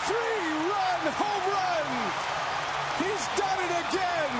3-run home run. He's done it again.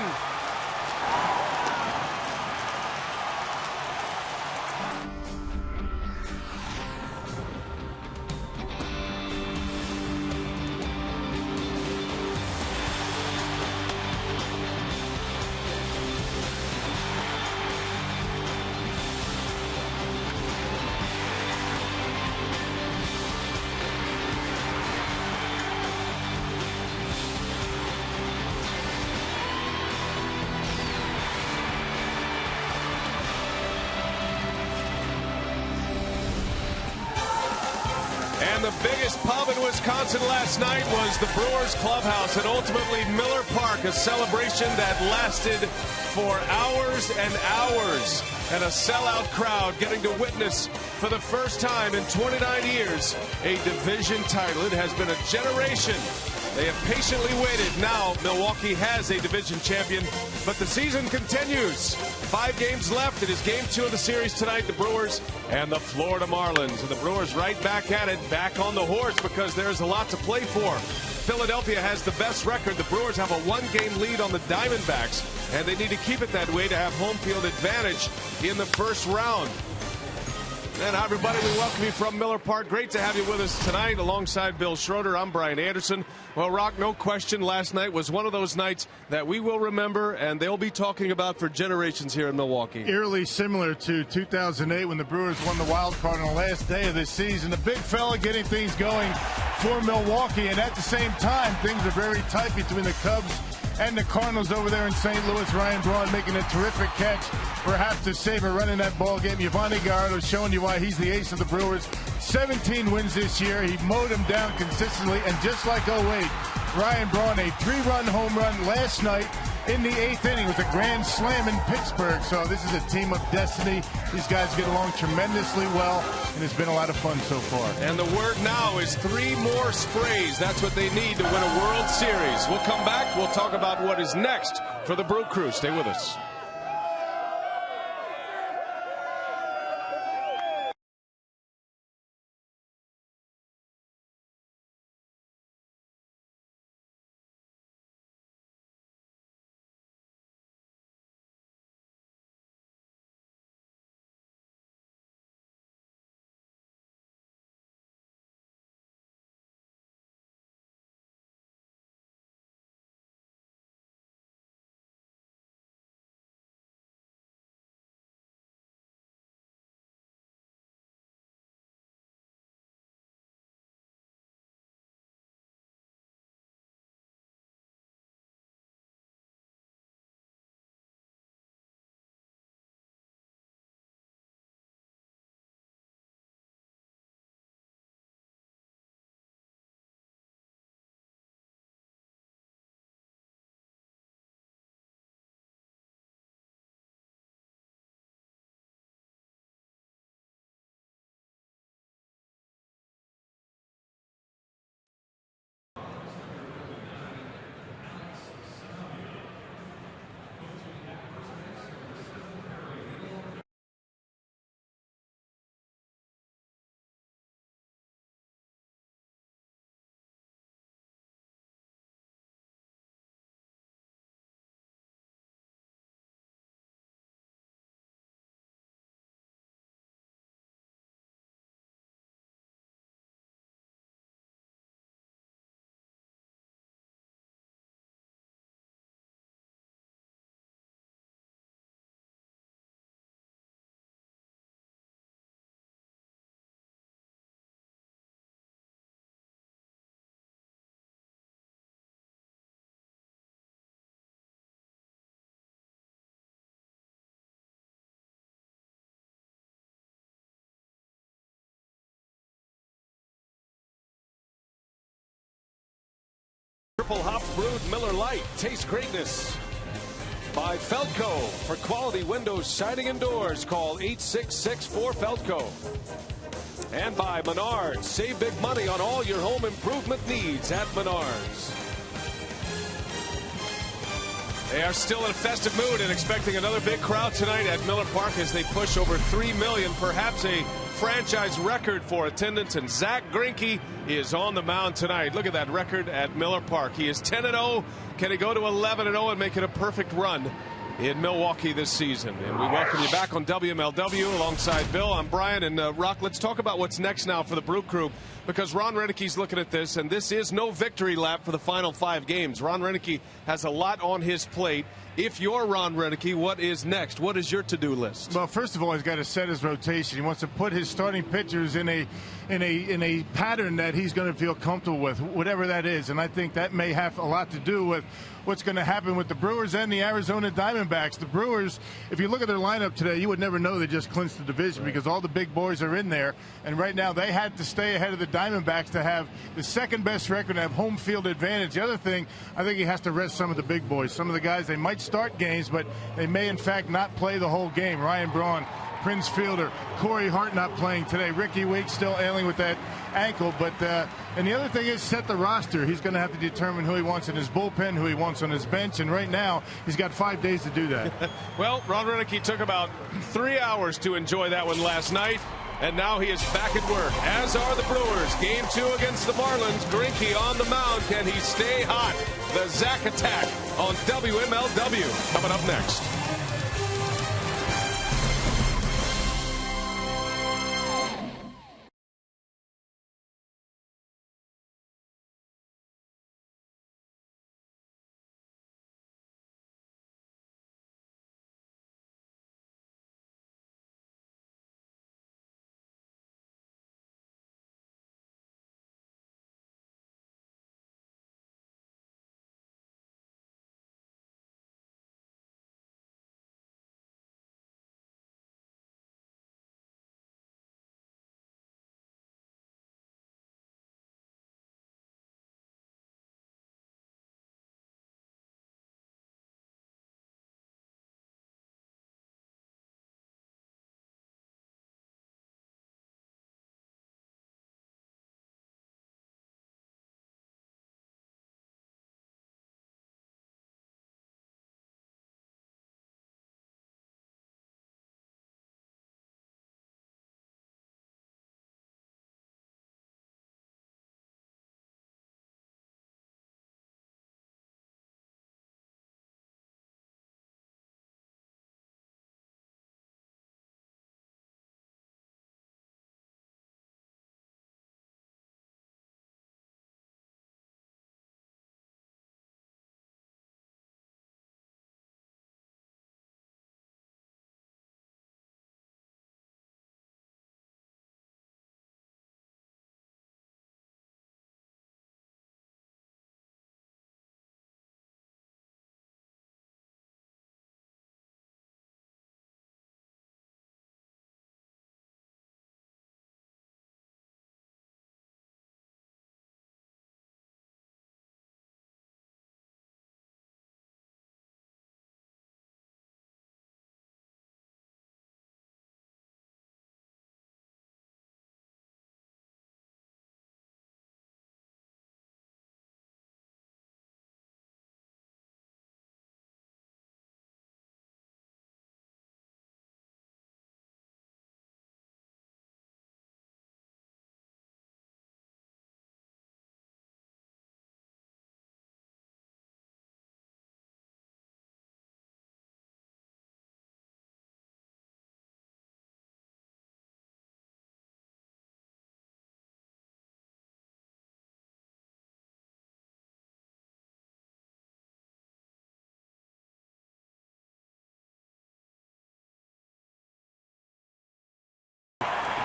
And the biggest pub in Wisconsin last night was the Brewers clubhouse, and ultimately Miller Park, a celebration that lasted for hours and hours, and a sellout crowd getting to witness for the first time in 29 years a division title. It has been a generation. They have patiently waited. Now Milwaukee has a division champion, but the season continues. 5 games left. It is game 2 of the series tonight, the Brewers and the Florida Marlins. And the Brewers right back at it, back on the horse, because there's a lot to play for. Philadelphia has the best record. The Brewers have a 1-game lead on the Diamondbacks, and they need to keep it that way to have home field advantage in the first round. And hi, everybody. We welcome you from Miller Park. Great to have you with us tonight. Alongside Bill Schroeder, I'm Brian Anderson. Well, Rock, no question, last night was one of those nights that we will remember, and they'll be talking about for generations here in Milwaukee. Eerily similar to 2008 when the Brewers won the wild card on the last day of this season. The big fella getting things going for Milwaukee, and at the same time, things are very tight between the Cubs and the Cardinals over there in St. Louis. Ryan Braun making a terrific catch. Perhaps to save a run in that ball game. Yvonne Gallardo showing you why he's the ace of the Brewers. 17 wins this year. He mowed them down consistently. And just like 08, Ryan Braun, a 3-run home run last night in the 8th inning. It was a grand slam in Pittsburgh. So this is a team of destiny. These guys get along tremendously well, and it's been a lot of fun so far. And the word now is 3 more sprays. That's what they need to win a World Series. We'll come back. We'll talk about what is next for the Brew Crew. Stay with us. Triple hop brewed Miller Lite. Taste greatness. By Felco. For quality windows, siding, and doors, call 866-4FELCO. And by Menards. Save big money on all your home improvement needs at Menards. They are still in a festive mood and expecting another big crowd tonight at Miller Park as they push over 3 million, perhaps a franchise record for attendance. And Zach Greinke is on the mound tonight. Look at that record at Miller Park. He is 10-0. Can he go to 11-0 and make it a perfect run in Milwaukee this season? And we welcome you back on WMLW alongside Bill. I'm Brian, and Rock, let's talk about what's next now for the Brew Crew, because Ron Rennecke's looking at this, and this is no victory lap for the final 5 games. Ron Rennecke has a lot on his plate. If you're Ron Rennecke, what is next? What is your to-do list? Well, first of all, he's got to set his rotation. He wants to put his starting pitchers in a pattern that he's going to feel comfortable with, whatever that is. And I think that may have a lot to do with what's going to happen with the Brewers and the Arizona Diamondbacks. The Brewers, if you look at their lineup today, you would never know they just clinched the division, right, because all the big boys are in there. And right now they had to stay ahead of the Diamondbacks to have the second best record and have home field advantage. The other thing, I think he has to rest some of the big boys. Some of the guys, they might start games, but they may in fact not play the whole game. Ryan Braun, Prince Fielder, Corey Hart not playing today. Ricky Weeks still ailing with that ankle. But and the other thing is set the roster. He's going to have to determine who he wants in his bullpen, who he wants on his bench, and right now he's got 5 days to do that. Well, Ron Rennecke took about 3 hours to enjoy that one last night, and now he is back at work, as are the Brewers. Game 2 against the Marlins. Greinke on the mound. Can he stay hot? The Zach Attack on WMLW coming up next.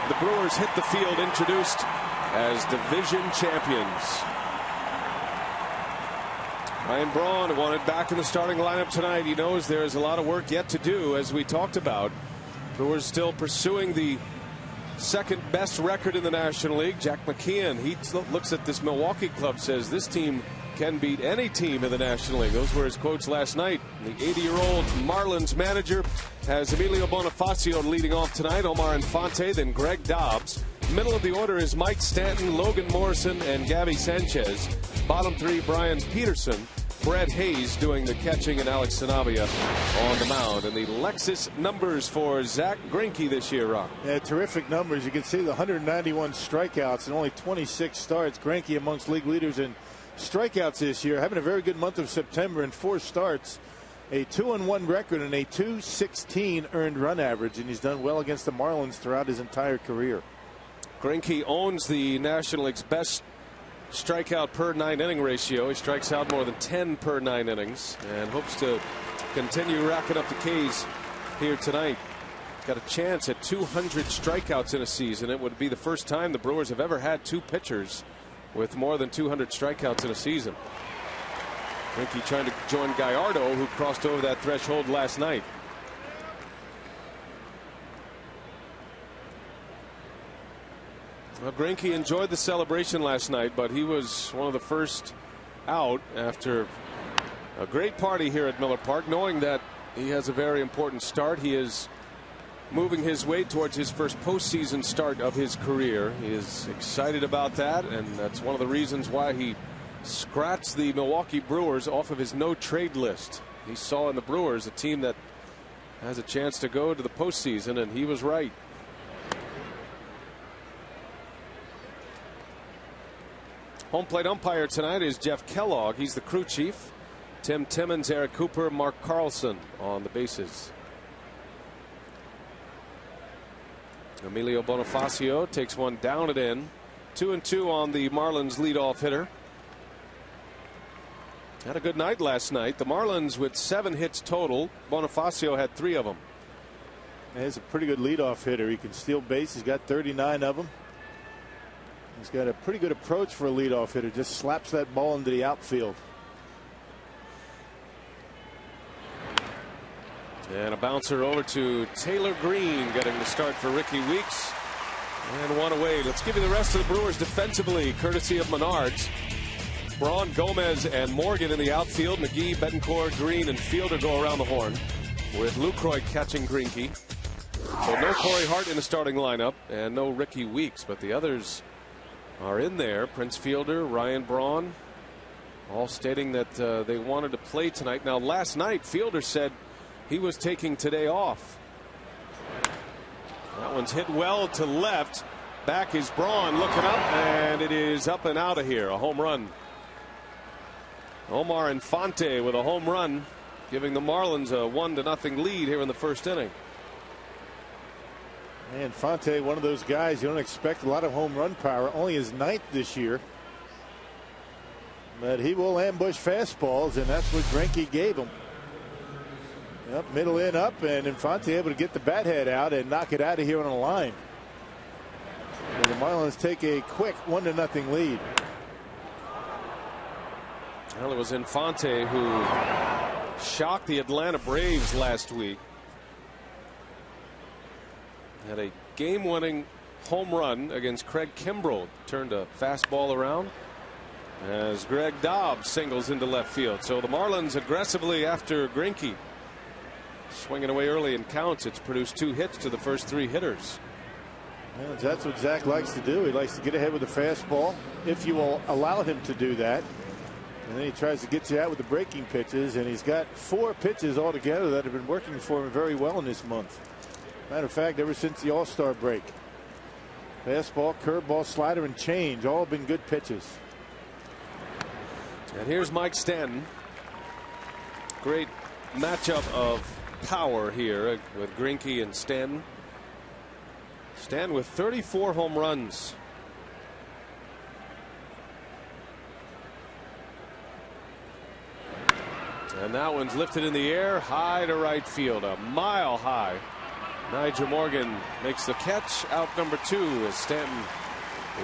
The Brewers hit the field, introduced as division champions. Ryan Braun wanted back in the starting lineup tonight. He knows there's a lot of work yet to do, as we talked about. Brewers still pursuing the second best record in the National League. Jack McKeon, he looks at this Milwaukee club, says this team can beat any team in the National League. Those were his quotes last night. The 80-year-old Marlins manager has Emilio Bonifacio leading off tonight, Omar Infante, then Greg Dobbs. Middle of the order is Mike Stanton, Logan Morrison, and Gabby Sanchez. Bottom three, Brian Peterson, Brett Hayes doing the catching and Alex Sanabia on the mound. And the Lexus numbers for Zach Greinke this year, Ron. Yeah, terrific numbers. You can see the 191 strikeouts and only 26 starts. Greinke amongst league leaders in strikeouts this year, having a very good month of September in 4 starts, a 2-1 record and a .216 earned run average, and he's done well against the Marlins throughout his entire career. Greinke owns the National League's best strikeout per 9 inning ratio. He strikes out more than 10 per 9 innings and hopes to continue racking up the Ks here tonight. Got a chance at 200 strikeouts in a season. It would be the first time the Brewers have ever had 2 pitchers with more than 200 strikeouts in a season. Greinke trying to join Gallardo, who crossed over that threshold last night. Well, Greinke enjoyed the celebration last night, but he was one of the first out after a great party here at Miller Park, knowing that he has a very important start. He is moving his way towards his first postseason start of his career. He is excited about that, and that's one of the reasons why he scratched the Milwaukee Brewers off of his no-trade list. He saw in the Brewers a team that has a chance to go to the postseason, and he was right. Home plate umpire tonight is Jeff Kellogg. He's the crew chief. Tim Timmons, Eric Cooper, Mark Carlson on the bases. Emilio Bonifacio takes one down and in. 2-2 on the Marlins leadoff hitter. Had a good night last night. The Marlins with 7 hits total. Bonifacio had 3 of them. He's a pretty good leadoff hitter. He can steal base. He's got 39 of them. He's got a pretty good approach for a leadoff hitter. Just slaps that ball into the outfield. And a bouncer over to Taylor Green, getting the start for Ricky Weeks. And 1 away. Let's give you the rest of the Brewers defensively, courtesy of Menards. Braun, Gomez, and Morgan in the outfield. McGee, Betancourt, Green, and Fielder go around the horn, with Lucroy catching Greinke. So no Corey Hart in the starting lineup, and no Ricky Weeks, but the others are in there. Prince Fielder, Ryan Braun, all stating that they wanted to play tonight. Now, last night, Fielder said he was taking today off. That one's hit well to left. Back is Braun looking up, and it is up and out of here. A home run. Omar Infante with a home run, giving the Marlins a 1-0 lead here in the first inning. Infante, one of those guys you don't expect a lot of home run power. Only his 9th this year. But he will ambush fastballs, and that's what Greinke gave him. Yep, middle in up, and Infante able to get the bat head out and knock it out of here on a line. And the Marlins take a quick 1-0 lead. Well, it was Infante who shocked the Atlanta Braves last week. Had a game-winning home run against Craig Kimbrell. Turned a fastball around as Greg Dobbs singles into left field. So the Marlins aggressively after Greinke, swinging away early in counts. It's produced 2 hits to the first 3 hitters. Well, that's what Zach likes to do. He likes to get ahead with the fastball, if you will allow him to do that. And then he tries to get you out with the breaking pitches, and he's got 4 pitches altogether that have been working for him very well in this month. Matter of fact, ever since the All-Star break. Fastball, curveball, slider, and change, all been good pitches. And here's Mike Stanton. Great matchup of power here with Greinke and Stanton. Stanton with 34 home runs. And that one's lifted in the air, high to right field, a mile high. Nigel Morgan makes the catch, out number 2, as Stanton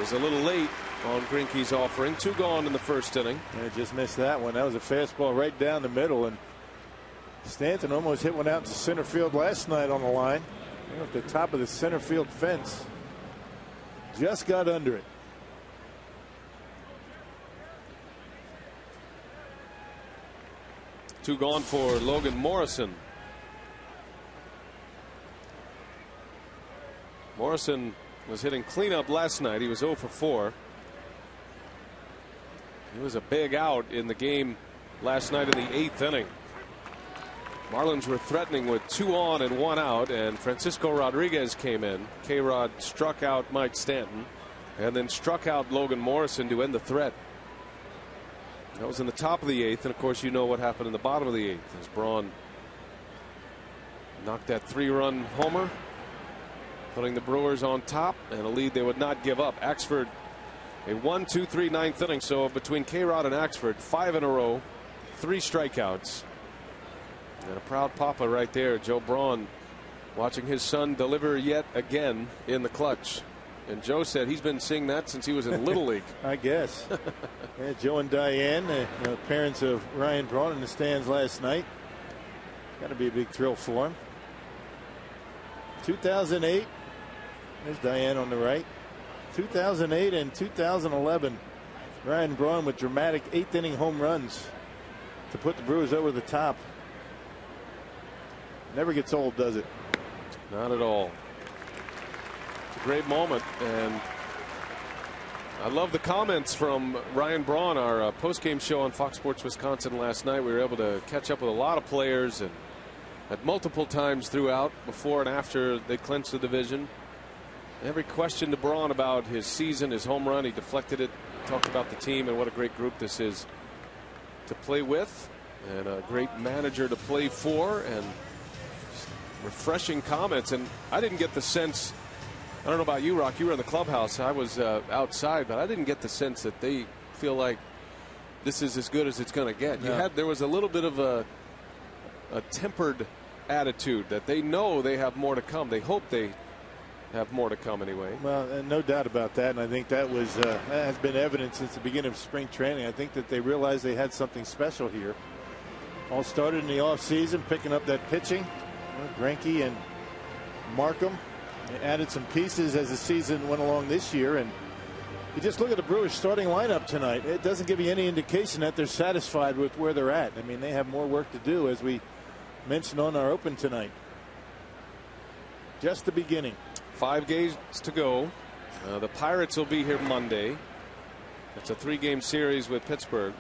is a little late on Greinke's offering. 2 gone in the first inning. Yeah, just missed that one. That was a fastball right down the middle, and Stanton almost hit one out to center field last night on the line. At the top of the center field fence. Just got under it. Two gone for Logan Morrison. Morrison was hitting cleanup last night. He was 0 for 4. He was a big out in the game last night in the 8th inning. Marlins were threatening with 2 on and 1 out, and Francisco Rodriguez came in. K-Rod struck out Mike Stanton and then struck out Logan Morrison to end the threat. That was in the top of the 8th, and of course you know what happened in the bottom of the 8th as Braun knocked that 3-run homer, putting the Brewers on top and a lead they would not give up. Axford, a 1-2-3 9th inning. So between K-Rod and Axford, 5 in a row, 3 strikeouts. And a proud papa right there, Joe Braun, watching his son deliver yet again in the clutch. And Joe said he's been seeing that since he was in Little League. I guess. Yeah, Joe and Diane, parents of Ryan Braun, in the stands last night. Got to be a big thrill for him. 2008. There's Diane on the right. 2008 and 2011. Ryan Braun with dramatic 8th inning home runs to put the Brewers over the top. Never gets old, does it? Not at all. It's a great moment, and I love the comments from Ryan Braun, our post-game show on Fox Sports Wisconsin last night. We were able to catch up with a lot of players, and at multiple times throughout, before and after they clinched the division. Every question to Braun about his season, his home run, he deflected it, talked about the team and what a great group this is to play with, and a great manager to play for, and refreshing comments. And I didn't get the sense, I don't know about you, Rock, you were in the clubhouse, I was outside, but I didn't get the sense that they feel like this is as good as it's going to get. Yeah. There was a little bit of a tempered attitude that they know they have more to come. They hope they have more to come anyway. Well, no doubt about that, and I think that was that has been evident since the beginning of spring training. I think that they realized they had something special here. All started in the offseason, picking up that pitching. Greinke and Markham. They added some pieces as the season went along this year, and you just look at the Brewers starting lineup tonight. It doesn't give you any indication that they're satisfied with where they're at. I mean, they have more work to do, as we mentioned on our open tonight. Just the beginning. 5 games to go. The Pirates will be here Monday. It's a 3-game series with Pittsburgh.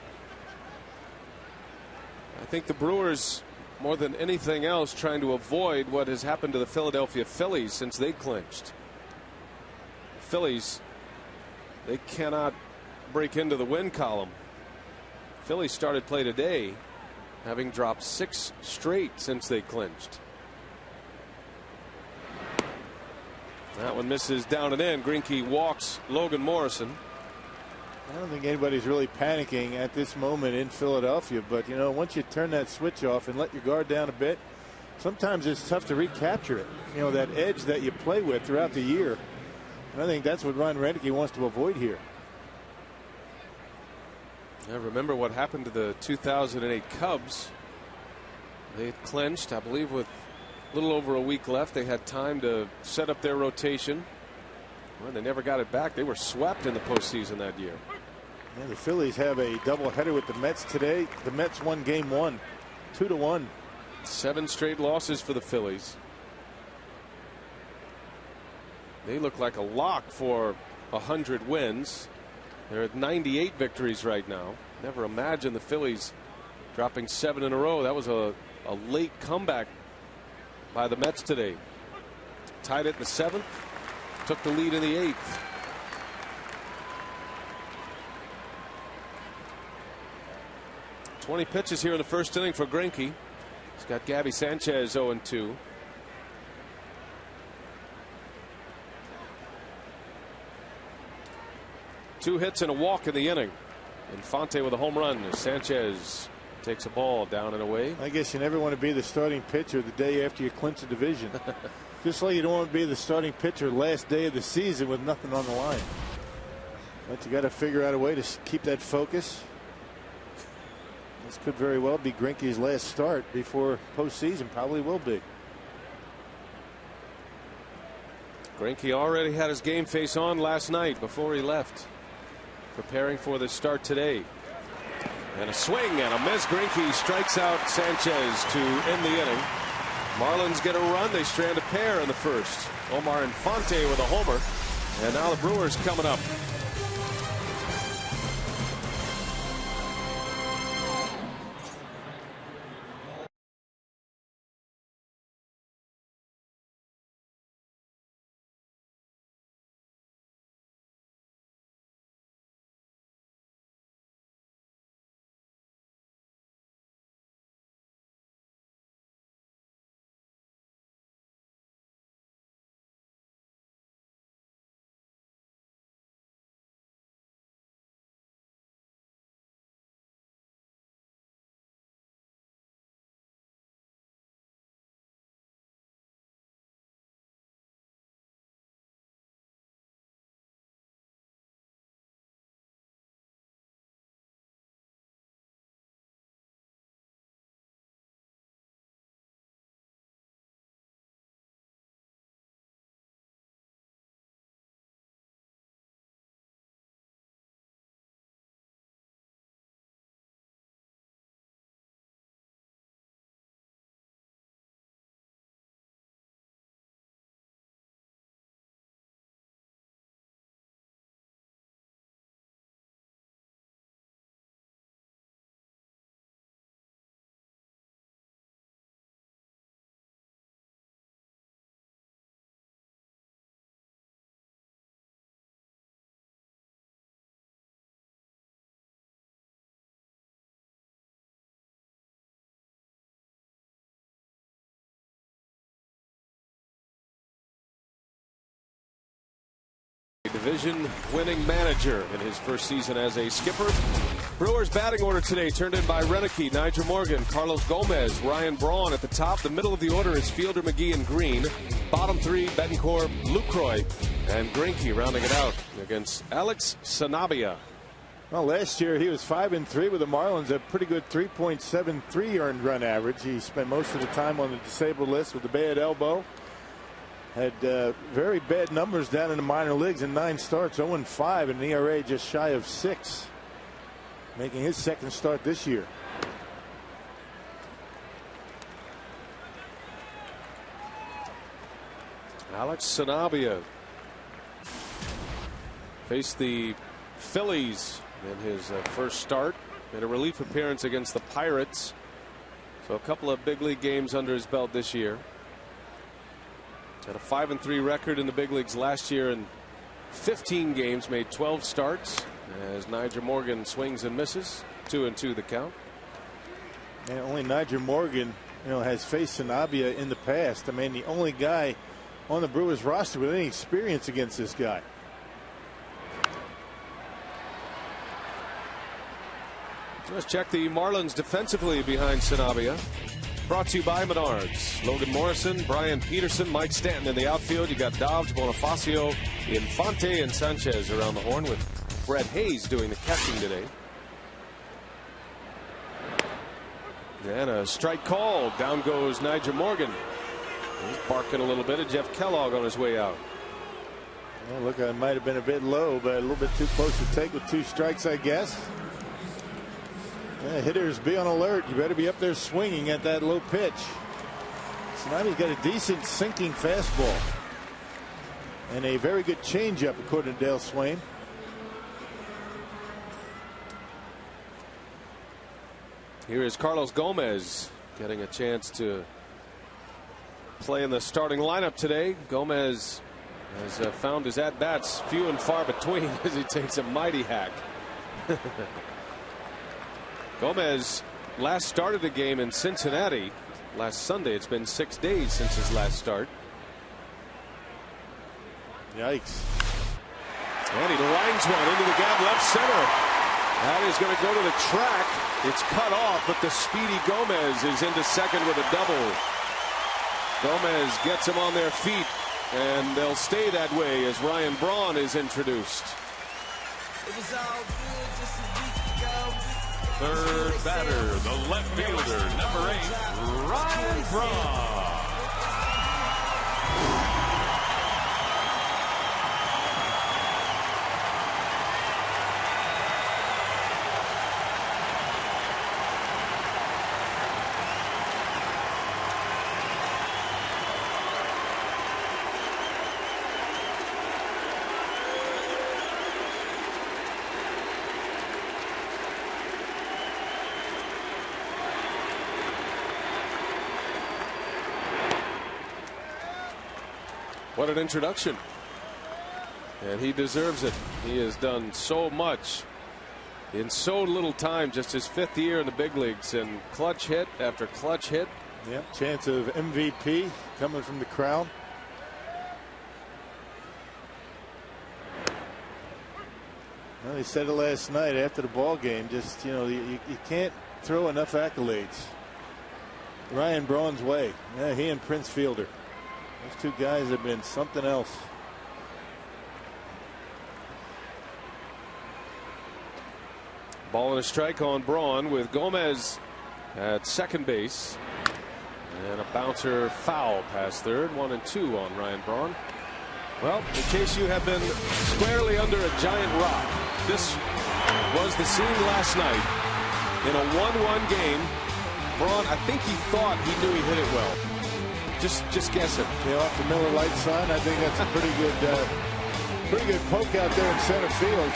I think the Brewers, more than anything else, trying to avoid what has happened to the Philadelphia Phillies since they clinched. The Phillies, they cannot break into the win column. Phillies started play today, having dropped 6 straight since they clinched. That one misses down and in. Greinke walks Logan Morrison. I don't think anybody's really panicking at this moment in Philadelphia, but once you turn that switch off and let your guard down a bit, sometimes it's tough to recapture it. That edge that you play with throughout the year. And I think that's what Ron Renneke wants to avoid here. I remember what happened to the 2008 Cubs. They clinched, I believe, with a little over a week left. They had time to set up their rotation. Well, they never got it back. They were swept in the postseason that year. Yeah, the Phillies have a doubleheader with the Mets today. The Mets won game 1, 2-1. 7 straight losses for the Phillies. They look like a lock for 100 wins. They're at 98 victories right now. Never imagined the Phillies dropping 7 in a row. That was a late comeback by the Mets today. Tied it in the 7th. Took the lead in the 8th. .20 pitches here in the first inning for Greinke. He's got Gabby Sanchez 0-2. Two hits and a walk in the inning. Infante with a home run. Sanchez takes a ball down and away. I guess you never want to be the starting pitcher the day after you clinch the division. Just like you don't want to be the starting pitcher last day of the season with nothing on the line. But you got to figure out a way to keep that focus. This could very well be Greinke's last start before postseason. Probably will be. Greinke already had his game face on last night before he left, preparing for the start today. And a swing and a miss. Greinke strikes out Sanchez to end the inning. Marlins get a run. They strand a pair in the first. Omar Infante with a homer. And now the Brewers coming up. division-winning manager in his first season as a skipper. Brewers batting order today turned in by Renicky, Nyjer Morgan, Carlos Gomez, Ryan Braun at the top. The middle of the order is Fielder, McGee, and Green. Bottom three, Betancourt, Lucroy, and Greinke rounding it out against Alex Sanabria. Well, last year he was 5-3 with the Marlins, a pretty good 3.73 earned run average. He spent most of the time on the disabled list with a bad elbow. Had very bad numbers down in the minor leagues in 9 starts, 0-5, and an ERA just shy of 6. Making his second start this year. Alex Sanabria faced the Phillies in his first start. Made a relief appearance against the Pirates. So a couple of big league games under his belt this year. Had a 5-3 record in the big leagues last year in 15 games. Made 12 starts as Nyjer Morgan swings and misses. 2-2 the count. And only Nyjer Morgan, has faced Sanabria in the past. I mean, the only guy on the Brewers roster with any experience against this guy. Let's check the Marlins defensively behind Sanabria. Brought to you by Menards. Logan Morrison, Brian Peterson, Mike Stanton in the outfield. You got Dobbs, Bonifacio, Infante, and Sanchez around the horn with Brett Hayes doing the catching today. And a strike call. Down goes Nyjer Morgan. He's barking a little bit at Jeff Kellogg on his way out. Well, look, I might have been a bit low, but a little bit too close to take with 2 strikes, I guess. Yeah, hitters, be on alert. You better be up there swinging at that low pitch. So now he's got a decent sinking fastball and a very good changeup, according to Dale Swain. Here is Carlos Gomez getting a chance to play in the starting lineup today. Gomez has found his at-bats few and far between as he takes a mighty hack. Gomez last started a game in Cincinnati last Sunday. It's been 6 days since his last start. Yikes. And he lines one into the gap left center. That is going to go to the track. It's cut off, but the speedy Gomez is into second with a double. Gomez gets them on their feet, and they'll stay that way as Ryan Braun is introduced. It was all good just a week ago. Third batter, the left fielder, number 8, Ryan Braun. What an introduction. And he deserves it. He has done so much in so little time, just his 5th year in the big leagues, and clutch hit after clutch hit. Yeah, chance of MVP coming from the crowd. Well, they said it last night after the ball game. Just, you can't throw enough accolades Ryan Braun's way. Yeah, he and Prince Fielder. Those 2 guys have been something else. Ball and a strike on Braun with Gomez at second base. And a bouncer foul past third. 1-2 on Ryan Braun. Well, in case you have been squarely under a giant rock, this was the scene last night in a 1-1 game. Braun, I think he thought he knew he hit it well. Just guess it. Off the Miller Lite sign. I think that's a pretty good poke out there in center field.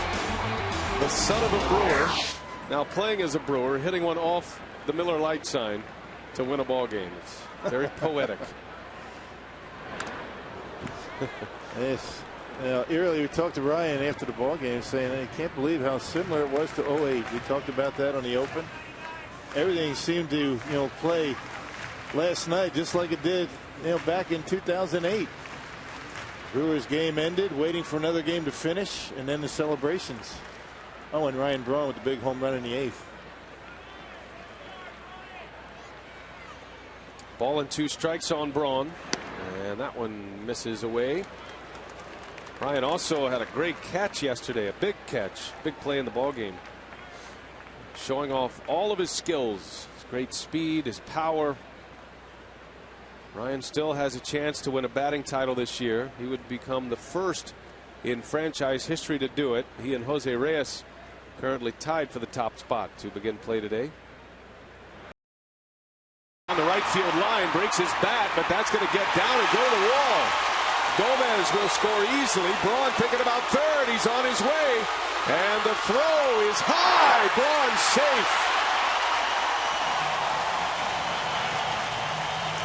The son of a Brewer, now playing as a Brewer, hitting one off the Miller Lite sign to win a ball game. It's very poetic. Yes. Earlier we talked to Ryan after the ball game, saying I can't believe how similar it was to 08. We talked about that on the open. Everything seemed to play last night just like it did back in 2008. Brewers game ended, waiting for another game to finish, and then the celebrations. Oh, and Ryan Braun with the big home run in the 8th. Ball and 2 strikes on Braun, and that one misses away. Ryan also had a great catch yesterday, a big catch, big play in the ball game, showing off all of his skills, his great speed, his power. Ryan still has a chance to win a batting title this year. He would become the first in franchise history to do it. He and Jose Reyes currently tied for the top spot to begin play today. On the right field line, breaks his bat, but that's going to get down and go to the wall. Gomez will score easily. Braun thinking about third. He's on his way, and the throw is high. Braun safe.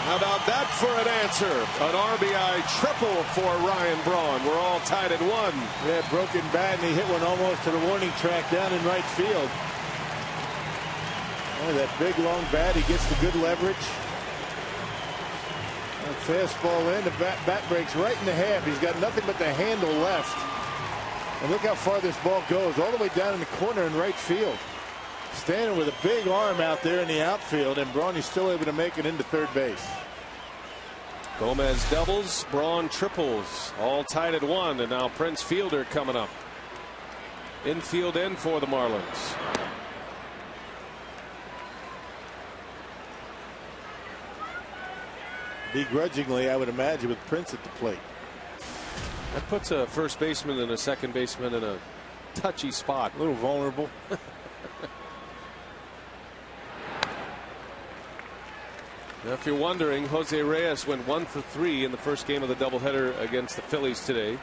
How about that for an answer? An RBI triple for Ryan Braun. We're all tied at 1. Yeah, broken bat, and he hit one almost to the warning track down in right field. Oh, that big long bat, he gets the good leverage. And fastball in, the bat breaks right in the half. He's got nothing but the handle left. And look how far this ball goes, all the way down in the corner in right field. Standing with a big arm out there in the outfield, and Braun is still able to make it into third base. Gomez doubles, Braun triples, all tied at 1, and now Prince Fielder coming up. Infield in for the Marlins. Begrudgingly, I would imagine, with Prince at the plate. That puts a first baseman and a second baseman in a touchy spot. A little vulnerable. Now, if you're wondering, Jose Reyes went 1 for 3 in the first game of the doubleheader against the Phillies today.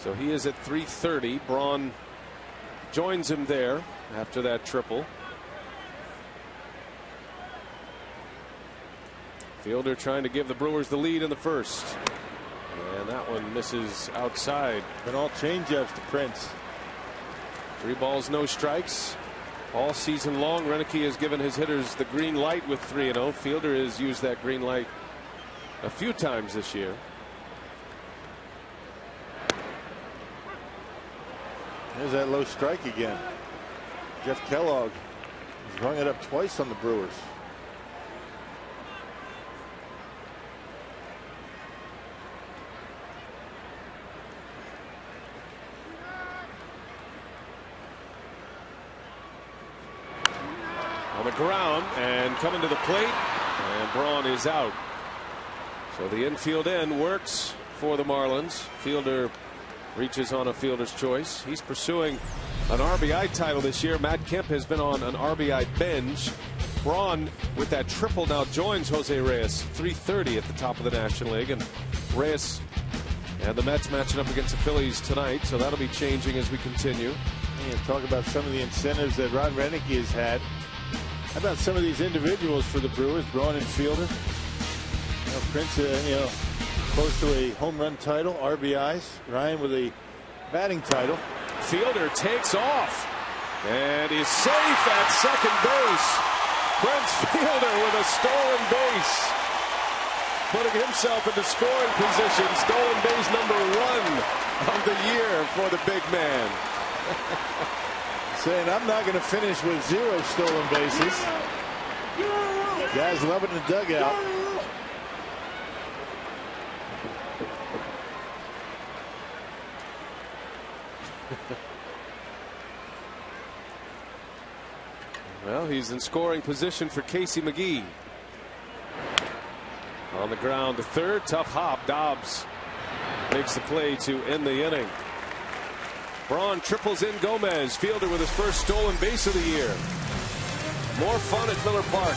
So he is at 330. Braun joins him there after that triple. Fielder trying to give the Brewers the lead in the first. And that one misses outside. And all changeups to Prince. 3 balls, no strikes. All season long, Renicky has given his hitters the green light with 3-0. Fielder has used that green light a few times this year. There's that low strike again. Jeff Kellogg has rung it up twice on the Brewers. On the ground and coming to the plate, and Braun is out. So the infield end works for the Marlins. Fielder reaches on a fielder's choice. He's pursuing an RBI title this year. Matt Kemp has been on an RBI binge. Braun with that triple now joins Jose Reyes, 330 at the top of the National League, and Reyes and the Mets matching up against the Phillies tonight, so that'll be changing as we continue. And talk about some of the incentives that Ron Renicky has had. How about some of these individuals for the Brewers, Braun and Fielder? Prince, close to a home run title, RBIs. Ryan with a batting title. Fielder takes off and is safe at second base. Prince Fielder with a stolen base, putting himself into scoring position. Stolen base number 1 of the year for the big man. Saying, I'm not going to finish with 0 stolen bases. Guys love it in the dugout. Well, he's in scoring position for Casey McGee. On the ground to third, tough hop. Dobbs makes the play to end the inning. Braun triples in Gomez. Fielder with his first stolen base of the year. More fun at Miller Park.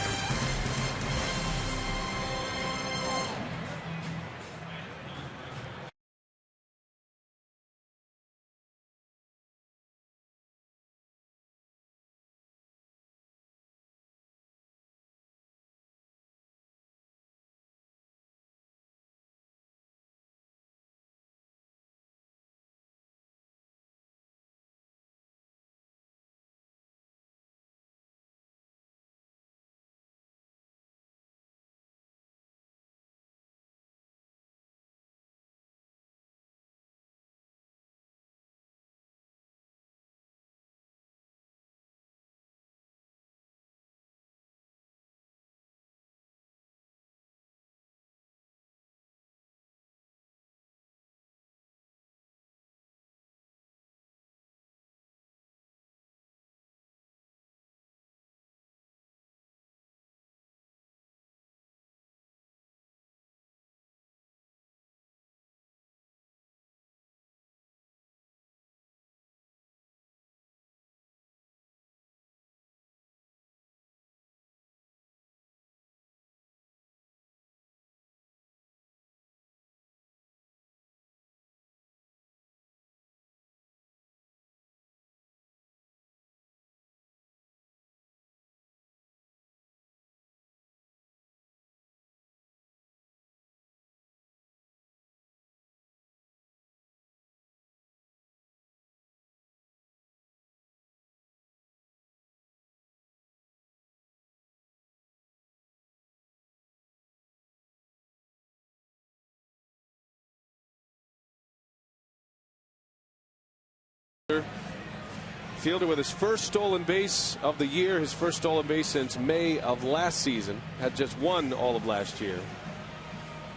fielder with his first stolen base of the year, his first stolen base since May of last season. Had just one all of last year.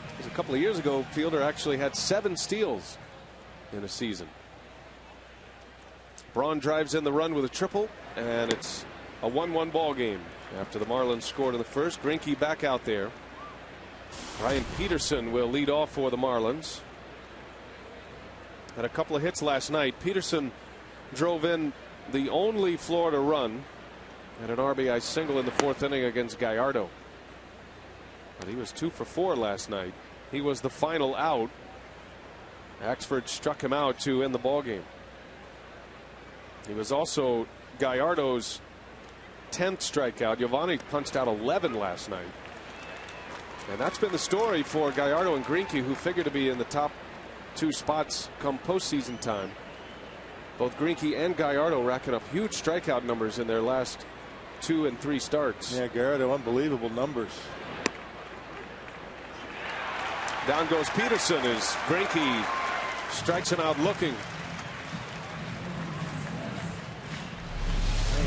Because a couple of years ago, fielder actually had 7 steals in a season. Braun drives in the run with a triple, and it's a 1-1 ball game after the Marlins scored in the first. Greinke back out there. Ryan Peterson will lead off for the Marlins. Had a couple of hits last night. Peterson drove in the only Florida run and an RBI single in the 4th inning against Gallardo. But he was 2 for 4 last night. He was the final out. Axford struck him out to end the ball game. He was also Gallardo's 10th strikeout. Giovanni punched out 11 last night. And that's been the story for Gallardo and Greinke, who figure to be in the top 2 spots come postseason time. Both Greinke and Gallardo racking up huge strikeout numbers in their last 2 and 3 starts. Yeah, Gallardo, unbelievable numbers. Down goes Peterson as Greinke strikes him out looking.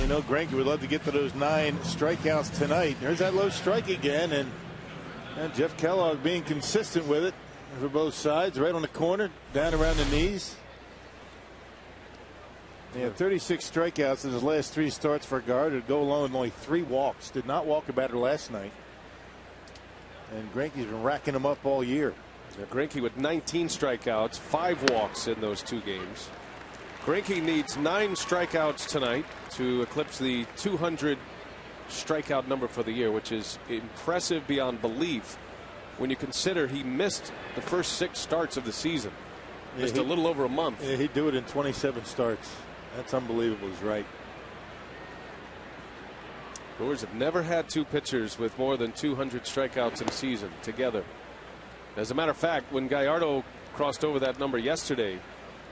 You know, Greinke would love to get to those 9 strikeouts tonight. There's that low strike again, and Jeff Kellogg being consistent with it for both sides, right on the corner, down around the knees. Yeah, 36 strikeouts in his last 3 starts for Gallardo to go along with only 3 walks. Did not walk a batter last night. And Greinke's been racking them up all year. Yeah, Greinke with 19 strikeouts, 5 walks in those 2 games. Greinke needs 9 strikeouts tonight to eclipse the 200 strikeout number for the year, which is impressive beyond belief when you consider he missed the first 6 starts of the season. Just a little over a month. Yeah, he'd do it in 27 starts. That's unbelievable. He's right. Brewers have never had 2 pitchers with more than 200 strikeouts in a season together. As a matter of fact, when Gallardo crossed over that number yesterday,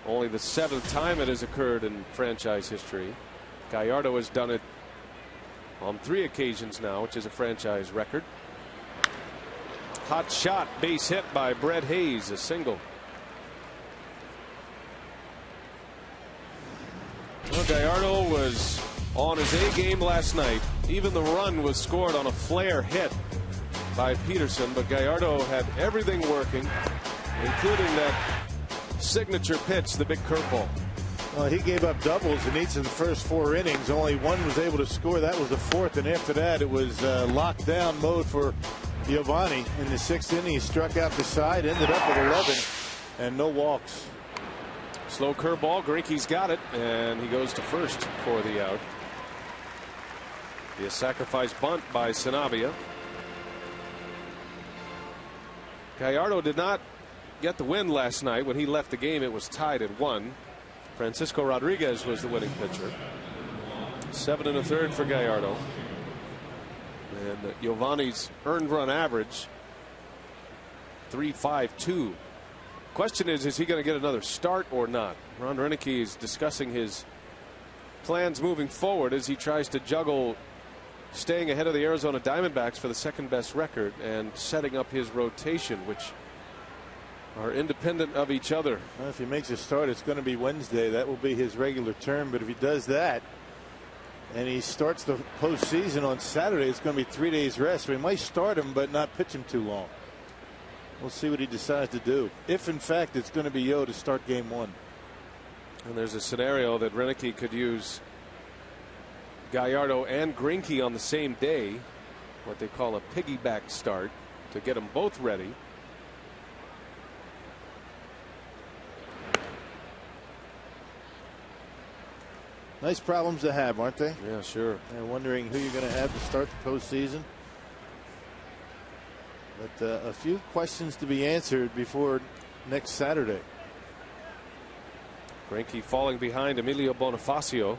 only the 7th time it has occurred in franchise history. Gallardo has done it on 3 occasions now, which is a franchise record. Hot shot, base hit by Brett Hayes, a single. Well, Gallardo was on his A game last night. Even the run was scored on a flare hit by Peterson, but Gallardo had everything working, including that signature pitch, the big curveball. Well, he gave up doubles in each of the first 4 innings. Only one was able to score. That was the 4th, and after that it was lockdown mode for Giovanni. In the 6th inning, he struck out the side, ended up with 11 and no walks. Slow curveball. Greinke's got it, and he goes to first for the out. The sacrifice bunt by Sanabia. Gallardo did not get the win last night. When he left the game, it was tied at 1. Francisco Rodriguez was the winning pitcher. 7 1/3 for Gallardo. And Giovanni's earned run average 3.52. Question is he going to get another start or not? Ron Renicky is discussing his plans moving forward as he tries to juggle staying ahead of the Arizona Diamondbacks for the 2nd best record and setting up his rotation, which are independent of each other. Well, if he makes a start, it's going to be Wednesday. That will be his regular term. But if he does that and he starts the postseason on Saturday, it's going to be 3 days rest. So he might start him but not pitch him too long. We'll see what he decides to do. If in fact it's going to be Yo to start game 1. And there's a scenario that Renicky could use Gallardo and Greinke on the same day, what they call a piggyback start, to get them both ready. Nice problems to have, aren't they? Yeah, sure. And wondering who you're going to have to start the postseason. But a few questions to be answered before next Saturday. Greinke falling behind Emilio Bonifacio.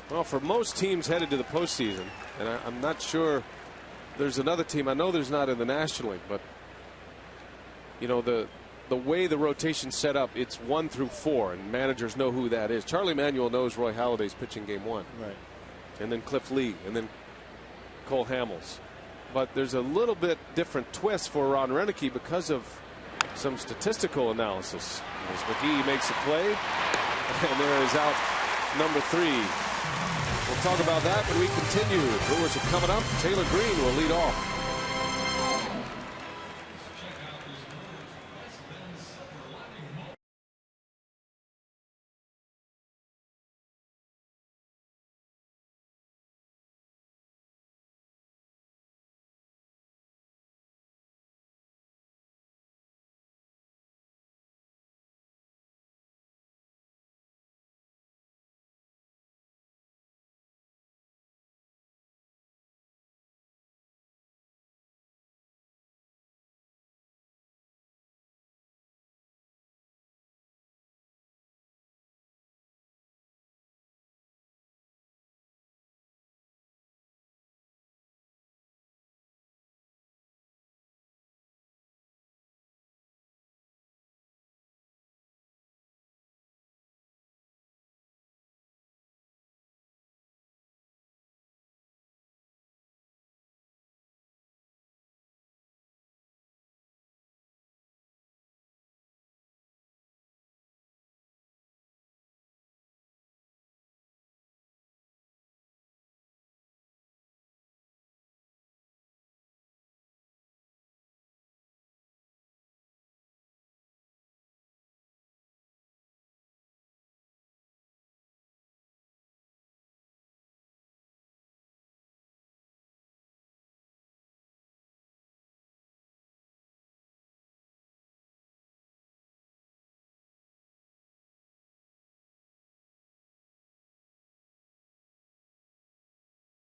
Well, for most teams headed to the postseason, and I'm not sure there's another team. I know there's not in the National League, but you know the way the rotation's set up, it's 1 through 4, and managers know who that is. Charlie Manuel knows Roy Halladay's pitching game 1, right? And then Cliff Lee, and then Cole Hamels. but there's a little bit different twist for Ron Renicky because of some statistical analysis. As McGee makes a play, and there is out number 3. We'll talk about that when we continue. Brewers are coming up. Taylor Green will lead off.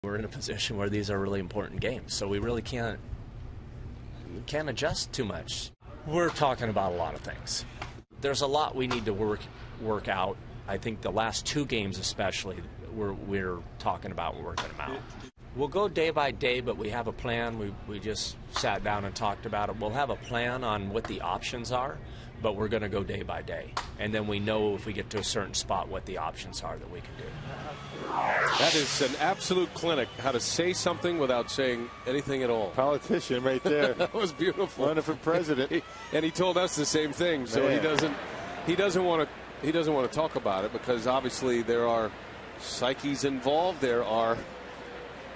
We're in a position where these are really important games, so we really can't adjust too much. We're talking about a lot of things. There's a lot we need to work out. I think the last 2 games especially, we're talking about working them out. We'll go day by day, but we have a plan. We just sat down and talked about it. We'll have a plan on what the options are, but we're going to go day by day. And then we know if we get to a certain spot what the options are that we can do. That is an absolute clinic, how to say something without saying anything at all. Politician right there. That was beautiful. Running for president. And he told us the same thing, so Man. he doesn't want to talk about it, because obviously there are psyches involved. There are,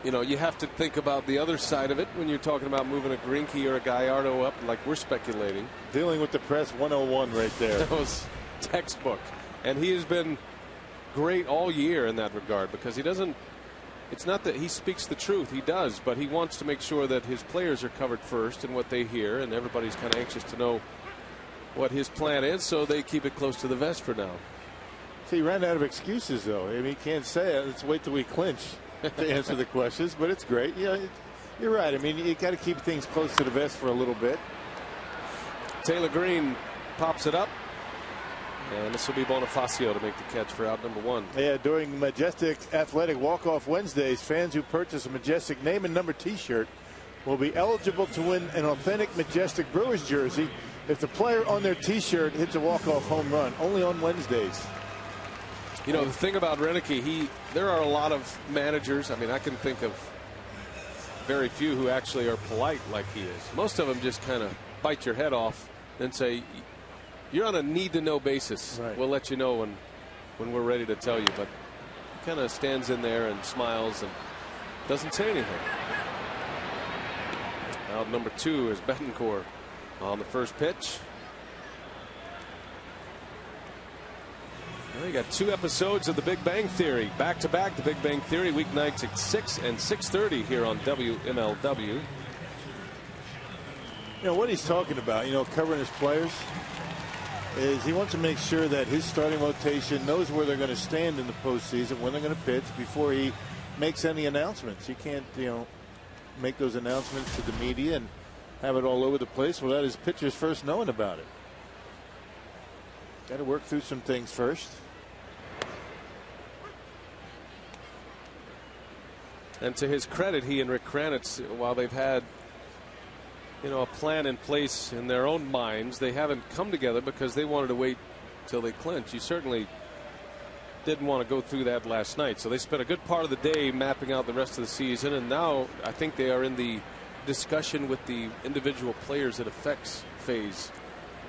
you have to think about the other side of it when you're talking about moving a Greinke or a Gallardo up, like we're speculating. Dealing with the press 101 right there. That was textbook. And he has been great all year in that regard, because it's not that he speaks the truth, he does, but he wants to make sure that his players are covered first and what they hear, and everybody's kind of anxious to know what his plan is, so they keep it close to the vest for now. See, he ran out of excuses, though. I mean, he can't say it. Let's wait till we clinch to answer the questions, but it's great. You're right. I mean, you got to keep things close to the vest for a little bit. Taylor Green pops it up. And this will be Bonifacio to make the catch for out number 1. Yeah, during Majestic Athletic Walk-Off Wednesdays, fans who purchase a Majestic name and number T-shirt will be eligible to win an authentic Majestic Brewers jersey if the player on their T-shirt hits a walk-off home run. Only on Wednesdays. The thing about Renicky, there are a lot of managers. I mean, I can think of very few who actually are polite like he is. Most of them just kind of bite your head off and say, you're on a need-to-know basis. Right. We'll let you know when we're ready to tell you. But he kind of stands in there and smiles and doesn't say anything. Out number 2 is Betancourt on the first pitch. Well, you got 2 episodes of The Big Bang Theory. Back-to-back, The Big Bang Theory, weeknights at 6 and 6:30 here on WMLW. What he's talking about, covering his players, is he wants to make sure that his starting rotation knows where they're going to stand in the postseason, when they're going to pitch, before he makes any announcements. You can't, make those announcements to the media and have it all over the place without his pitchers first knowing about it. Got to work through some things first. And to his credit, he and Rick Kranitz, while they've had a plan in place in their own minds, they haven't come together because they wanted to wait till they clinch. You certainly didn't want to go through that last night. So they spent a good part of the day mapping out the rest of the season, and now I think they are in the discussion with the individual players that affects phase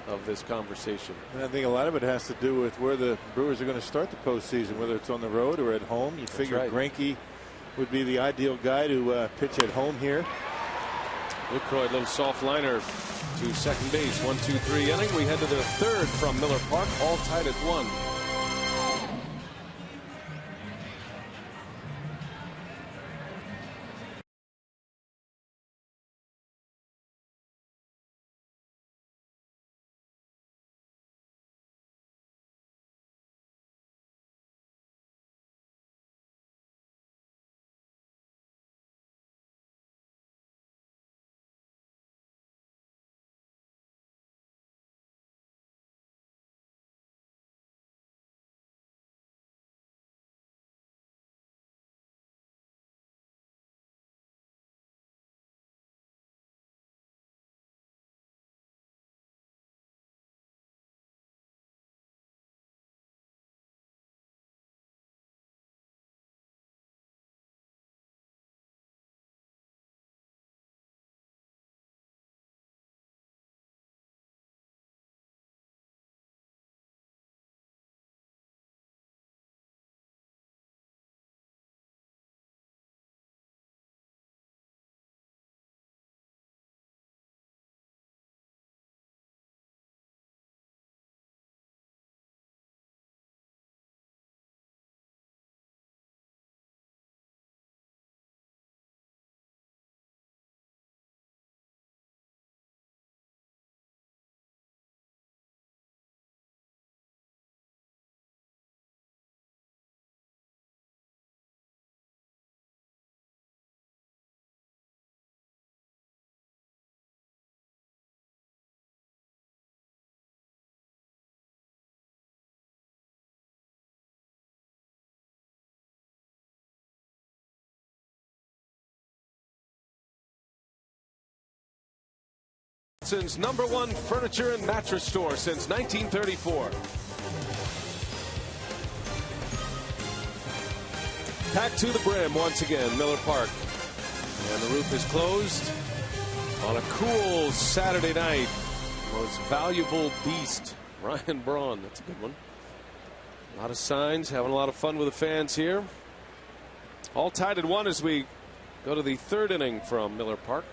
of this conversation. And I think a lot of it has to do with where the Brewers are going to start the postseason, whether it's on the road or at home. You figure Greinke would be the ideal guy to pitch at home here. Lucroy, a little soft liner to second base. 1-2-3 inning. We head to the third from Miller Park, all tied at 1. Wisconsin's #1 furniture and mattress store since 1934. Packed to the brim once again, Miller Park. And the roof is closed on a cool Saturday night. Most valuable beast, Ryan Braun. That's a good one. A lot of signs, having a lot of fun with the fans here. All tied at 1 as we go to the third inning from Miller Park.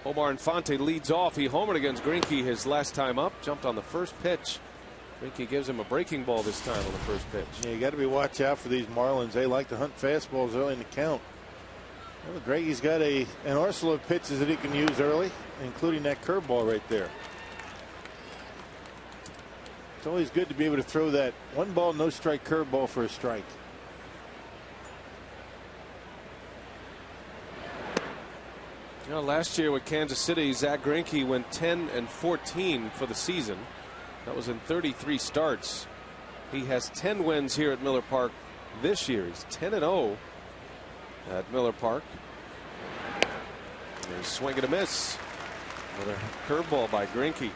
Omar Infante leads off. He homered against Greinke his last time up. Jumped on the first pitch. Greinke gives him a breaking ball this time on the first pitch. Yeah, you got to be watch out for these Marlins. They like to hunt fastballs early in the count. Well, Greinke's got an arsenal of pitches that he can use early, including that curveball right there. It's always good to be able to throw that 1 ball, no strike curveball for a strike. You know, last year with Kansas City, Zach Greinke went 10-14 for the season. That was in 33 starts. He has 10 wins here at Miller Park this year. He's 10-0 at Miller Park. And swing and a miss. Another curveball by Greinke.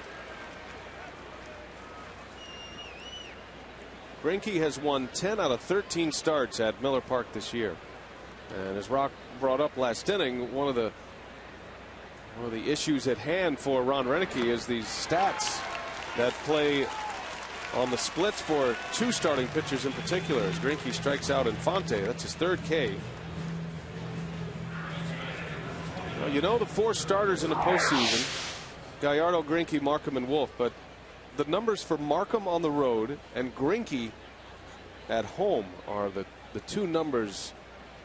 Greinke has won 10 out of 13 starts at Miller Park this year. And as Rock brought up last inning, one of the issues at hand for Ron Renicky is these stats that play on the splits for 2 starting pitchers in particular. As Greinke strikes out Infante, that's his 3rd K. Well, you know the 4 starters in the postseason: Gallardo, Greinke, Markham, and Wolf. But the numbers for Markham on the road and Greinke at home are the 2 numbers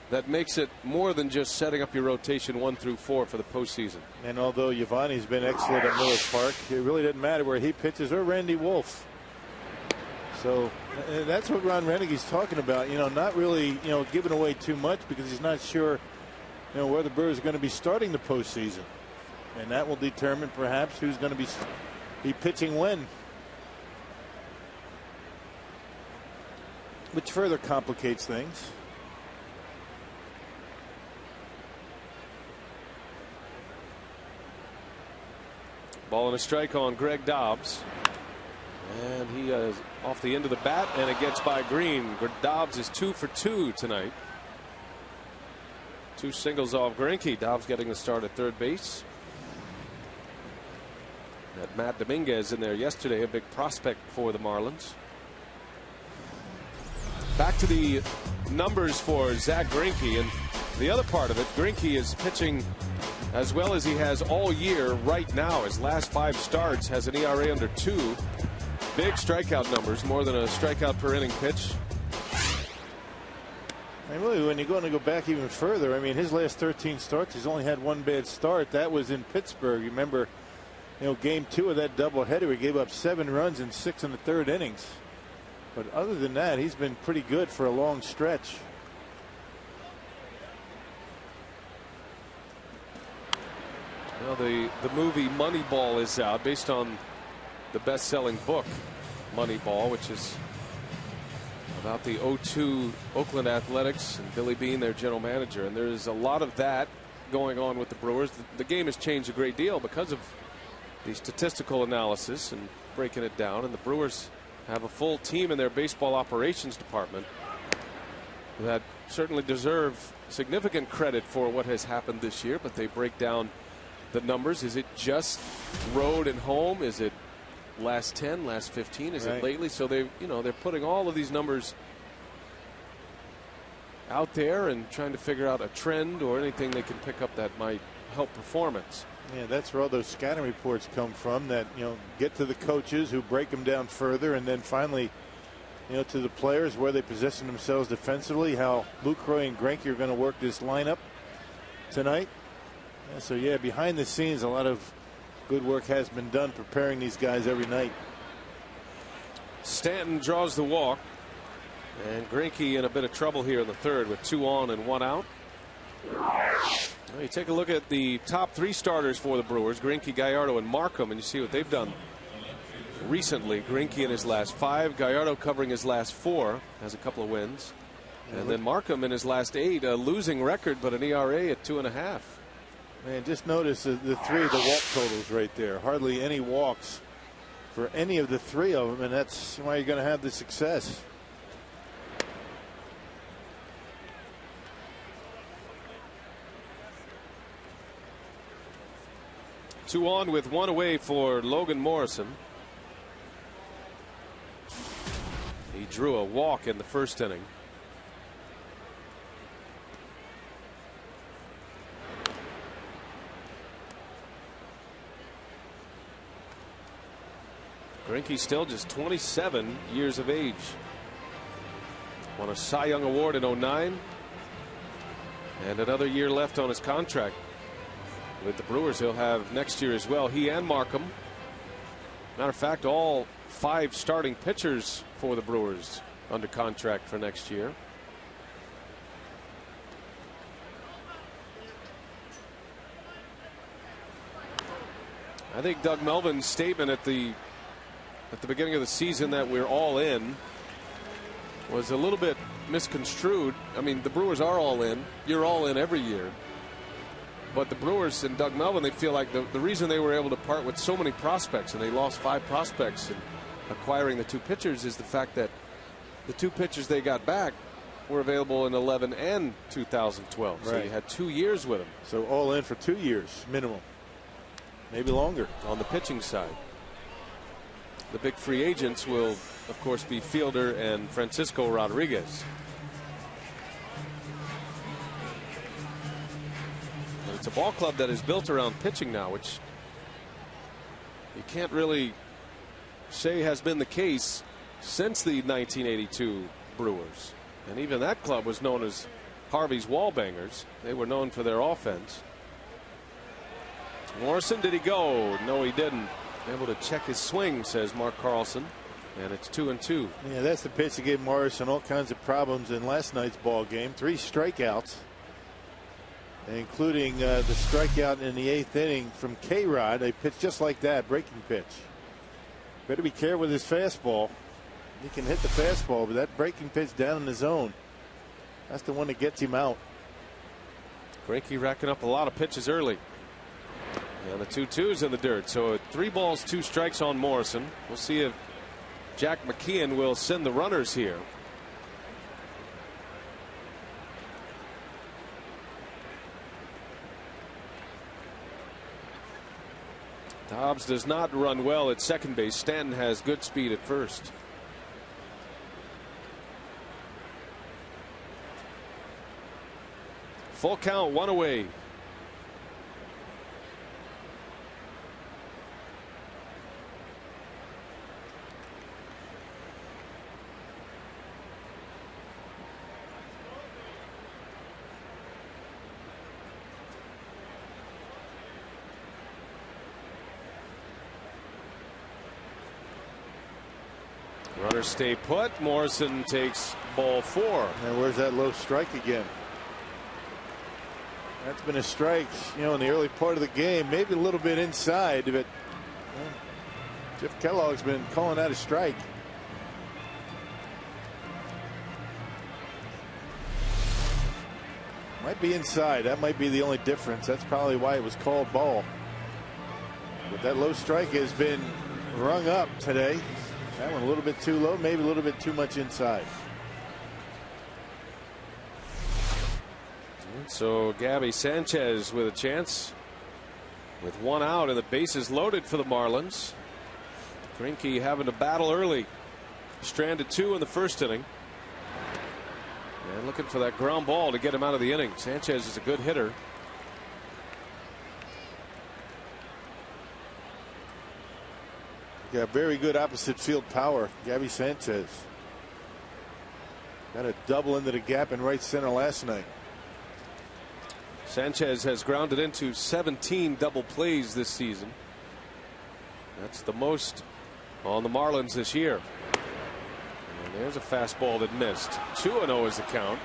that makes it more than just setting up your rotation 1 through 4 for the postseason. And although Giovanni's been excellent at Miller Park, it really doesn't matter where he pitches, or Randy Wolf. So that's what Ron Renegie's talking about. You know, not really, you know, giving away too much because he's not sure, you know, where the Brewers are going to be starting the postseason, and that will determine perhaps who's going to be pitching when, which further complicates things. Ball and a strike on Greg Dobbs. And he is off the end of the bat, and it gets by Green. Dobbs is 2 for 2 tonight. 2 singles off Greinke. Dobbs getting the start at third base. Had Matt Dominguez in there yesterday, a big prospect for the Marlins. Back to the numbers for Zach Greinke, and the other part of it, Greinke is pitching as well as he has all year right now. His last 5 starts has an ERA under 2. Big strikeout numbers, more than a strikeout per inning pitch. And really, when you're going to go back even further, I mean, his last 13 starts, he's only had 1 bad start. That was in Pittsburgh. You remember, game 2 of that doubleheader, he gave up 7 runs in 6 and a third innings. But other than that, he's been pretty good for a long stretch. Well, the movie Moneyball is out, based on the best-selling book Moneyball, which is about the 02 Oakland Athletics and Billy Beane, their general manager. And there's a lot of that going on with the Brewers. The game has changed a great deal because of the statistical analysis and breaking it down. And the Brewers have a full team in their baseball operations department that certainly deserve significant credit for what has happened this year, but they break down the numbers. Is it just road and home? Is it last 10, last 15? Is it lately? So they're putting all of these numbers out there and trying to figure out a trend or anything they can pick up that might help performance. Yeah, that's where all those scouting reports come from, that get to the coaches who break them down further, and then finally to the players where they position themselves defensively, how Lucroy and Greinke are going to work this lineup tonight. So yeah, behind the scenes a lot of good work has been done preparing these guys every night. Stanton draws the walk, and Greinke in a bit of trouble here in the third with 2 on and 1 out. Well, you take a look at the top 3 starters for the Brewers, Greinke, Gallardo, and Markham, and you see what they've done recently. Greinke in his last 5, Gallardo covering his last 4, has a couple of wins, and then Markham in his last 8, a losing record but an ERA at 2.5. Man, just notice the 3 of the walk totals right there. Hardly any walks for any of the 3 of them, and that's why you're going to have the success. Two on with 1 away for Logan Morrison. He drew a walk in the first inning. Greinke still just 27 years of age. Won a Cy Young Award in 09. And another year left on his contract with the Brewers. He'll have next year as well. He and Markham. Matter of fact, all 5 starting pitchers for the Brewers under contract for next year. I think Doug Melvin's statement at the beginning of the season that we're all in was a little bit misconstrued. I mean, the Brewers are all in. You're all in every year. But the Brewers and Doug Melvin, they feel like the reason they were able to part with so many prospects, and they lost 5 prospects in acquiring the 2 pitchers, is the fact that the 2 pitchers they got back were available in 11 and 2012. So you had 2 years with them. So all in for 2 years minimum, maybe longer on the pitching side. The big free agents will, of course, be Fielder and Francisco Rodriguez. But it's a ball club that is built around pitching now, which you can't really say has been the case since the 1982 Brewers. And even that club was known as Harvey's Wallbangers. They were known for their offense. Morrison, did he go? No, he didn't. Able to check his swing, says Mark Carlson, and it's 2-2. Yeah, that's the pitch that gave Morrison all kinds of problems in last night's ball game. 3 strikeouts, including the strikeout in the 8th inning from K-Rod. They pitched just like that, breaking pitch. Better be careful with his fastball. He can hit the fastball, but that breaking pitch down in the zone, that's the one that gets him out. Greinke racking up a lot of pitches early. And the 2-2's in the dirt. So 3 balls, 2 strikes on Morrison. We'll see if Jack McKeon will send the runners here. Dobbs does not run well at second base. Stanton has good speed at first. Full count, 1 away. Runners stay put. Morrison takes ball 4. And where's that low strike again? That's been a strike, you know, in the early part of the game, maybe a little bit inside, but well, Jeff Kellogg's been calling that a strike. Might be inside. That might be the only difference. That's probably why it was called ball. But that low strike has been rung up today. That one a little bit too low, maybe a little bit too much inside. So Gabby Sanchez with a chance with 1 out and the bases loaded for the Marlins. Greinke having to battle early. Stranded 2 in the first inning. And looking for that ground ball to get him out of the inning. Sanchez is a good hitter. Got very good opposite field power. Gabby Sanchez got a double into the gap in right center last night. Sanchez has grounded into 17 double plays this season. That's the most on the Marlins this year. And there's a fastball that missed. 2-0 is the count.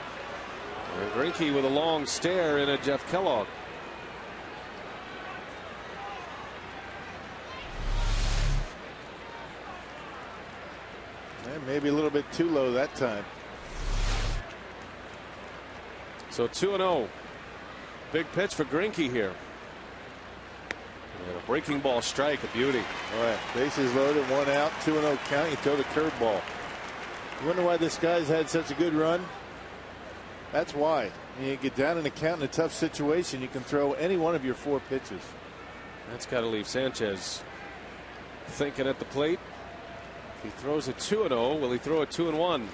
And Greinke with a long stare in at Jeff Kellogg. And maybe a little bit too low that time. So 2-0. Big pitch for Greinke here. And a breaking ball strike, a beauty. All right, bases loaded, 1 out, 2-0 count. You throw the curveball. You wonder why this guy's had such a good run? That's why. When you get down in the count in a tough situation, you can throw any one of your 4 pitches. That's got to leave Sanchez thinking at the plate. If he throws a 2-0, will he throw a 2-1?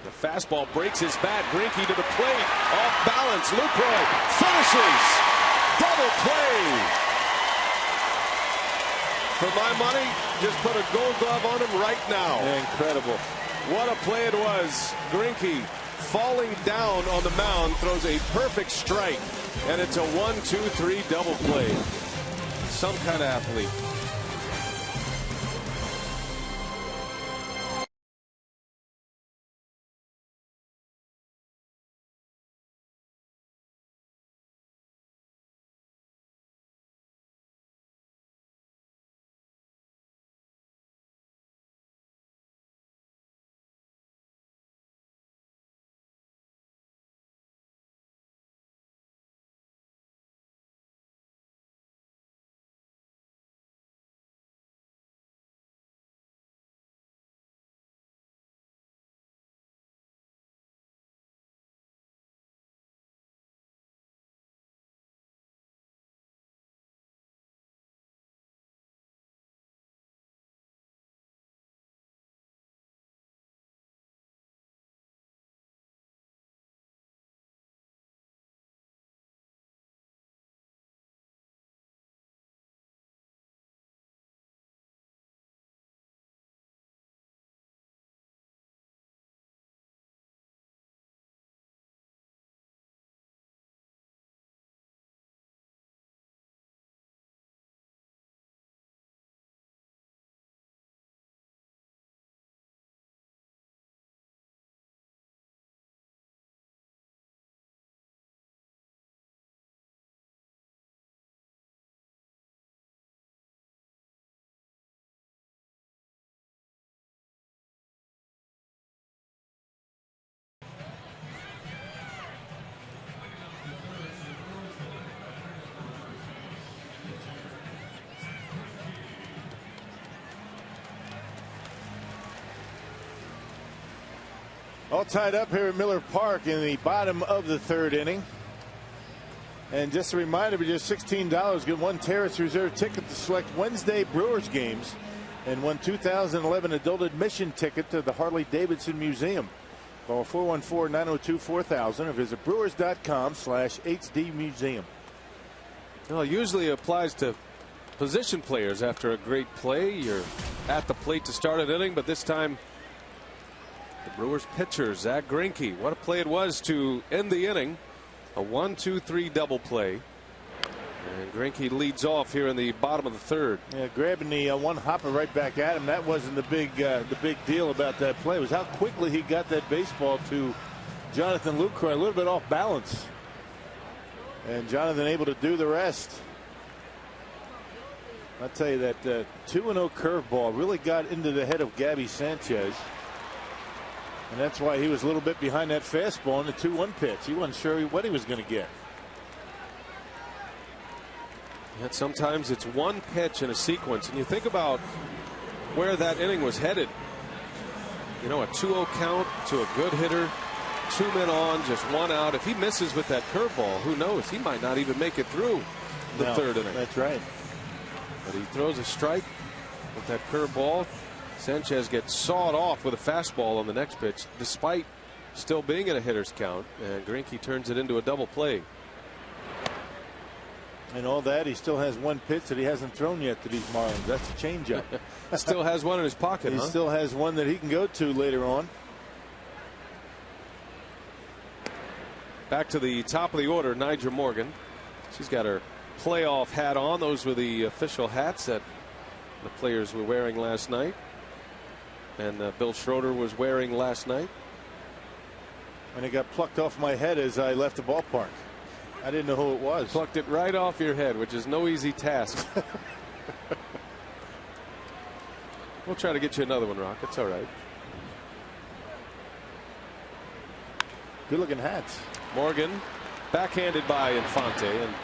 The fastball breaks his bat. Greinke to the plate. Off balance. Lucroy finishes. Double play. For my money, just put a gold glove on him right now. Incredible. What a play it was. Greinke falling down on the mound throws a perfect strike. And it's a 1-2-3 double play. Some kind of athlete. All tied up here at Miller Park in the bottom of the 3rd inning. And just a reminder, for just $16, get one Terrace Reserve ticket to select Wednesday Brewers games and one 2011 adult admission ticket to the Harley-Davidson Museum. Call 414-902-4000 or visit brewers.com/HDmuseum. Well, it usually applies to position players. After a great play, you're at the plate to start an inning, but this time the Brewers pitcher, Zach Greinke. What a play it was to end the inning. A 1-2-3 double play. And Greinke leads off here in the bottom of the third. Yeah, grabbing the one hopper right back at him. That wasn't the big deal about that play. It was how quickly he got that baseball to Jonathan Lucroy, a little bit off balance. And Jonathan able to do the rest. I'll tell you that 2-0 curveball really got into the head of Gabby Sanchez. And that's why he was a little bit behind that fastball in the 2-1 pitch. He wasn't sure what he was going to get. Yet sometimes it's one pitch in a sequence, and you think about where that inning was headed. You know, a 2-0 count to a good hitter, 2 men on, just 1 out. If he misses with that curveball, who knows? He might not even make it through the third inning. That's right. But he throws a strike with that curveball. Sanchez gets sawed off with a fastball on the next pitch, despite still being in a hitter's count. And Greinke turns it into a double play. And all that, he still has one pitch that he hasn't thrown yet to these Marlins. That's a changeup. Still has one in his pocket. He still has one that he can go to later on. Back to the top of the order, Nyjer Morgan. She's got her playoff hat on. Those were the official hats that the players were wearing last night. And Bill Schroeder was wearing last night. And it got plucked off my head as I left the ballpark. I didn't know who it was. Plucked it right off your head, which is no easy task. We'll try to get you another one, Rock. It's all right. Good looking hats. Morgan backhanded by Infante, and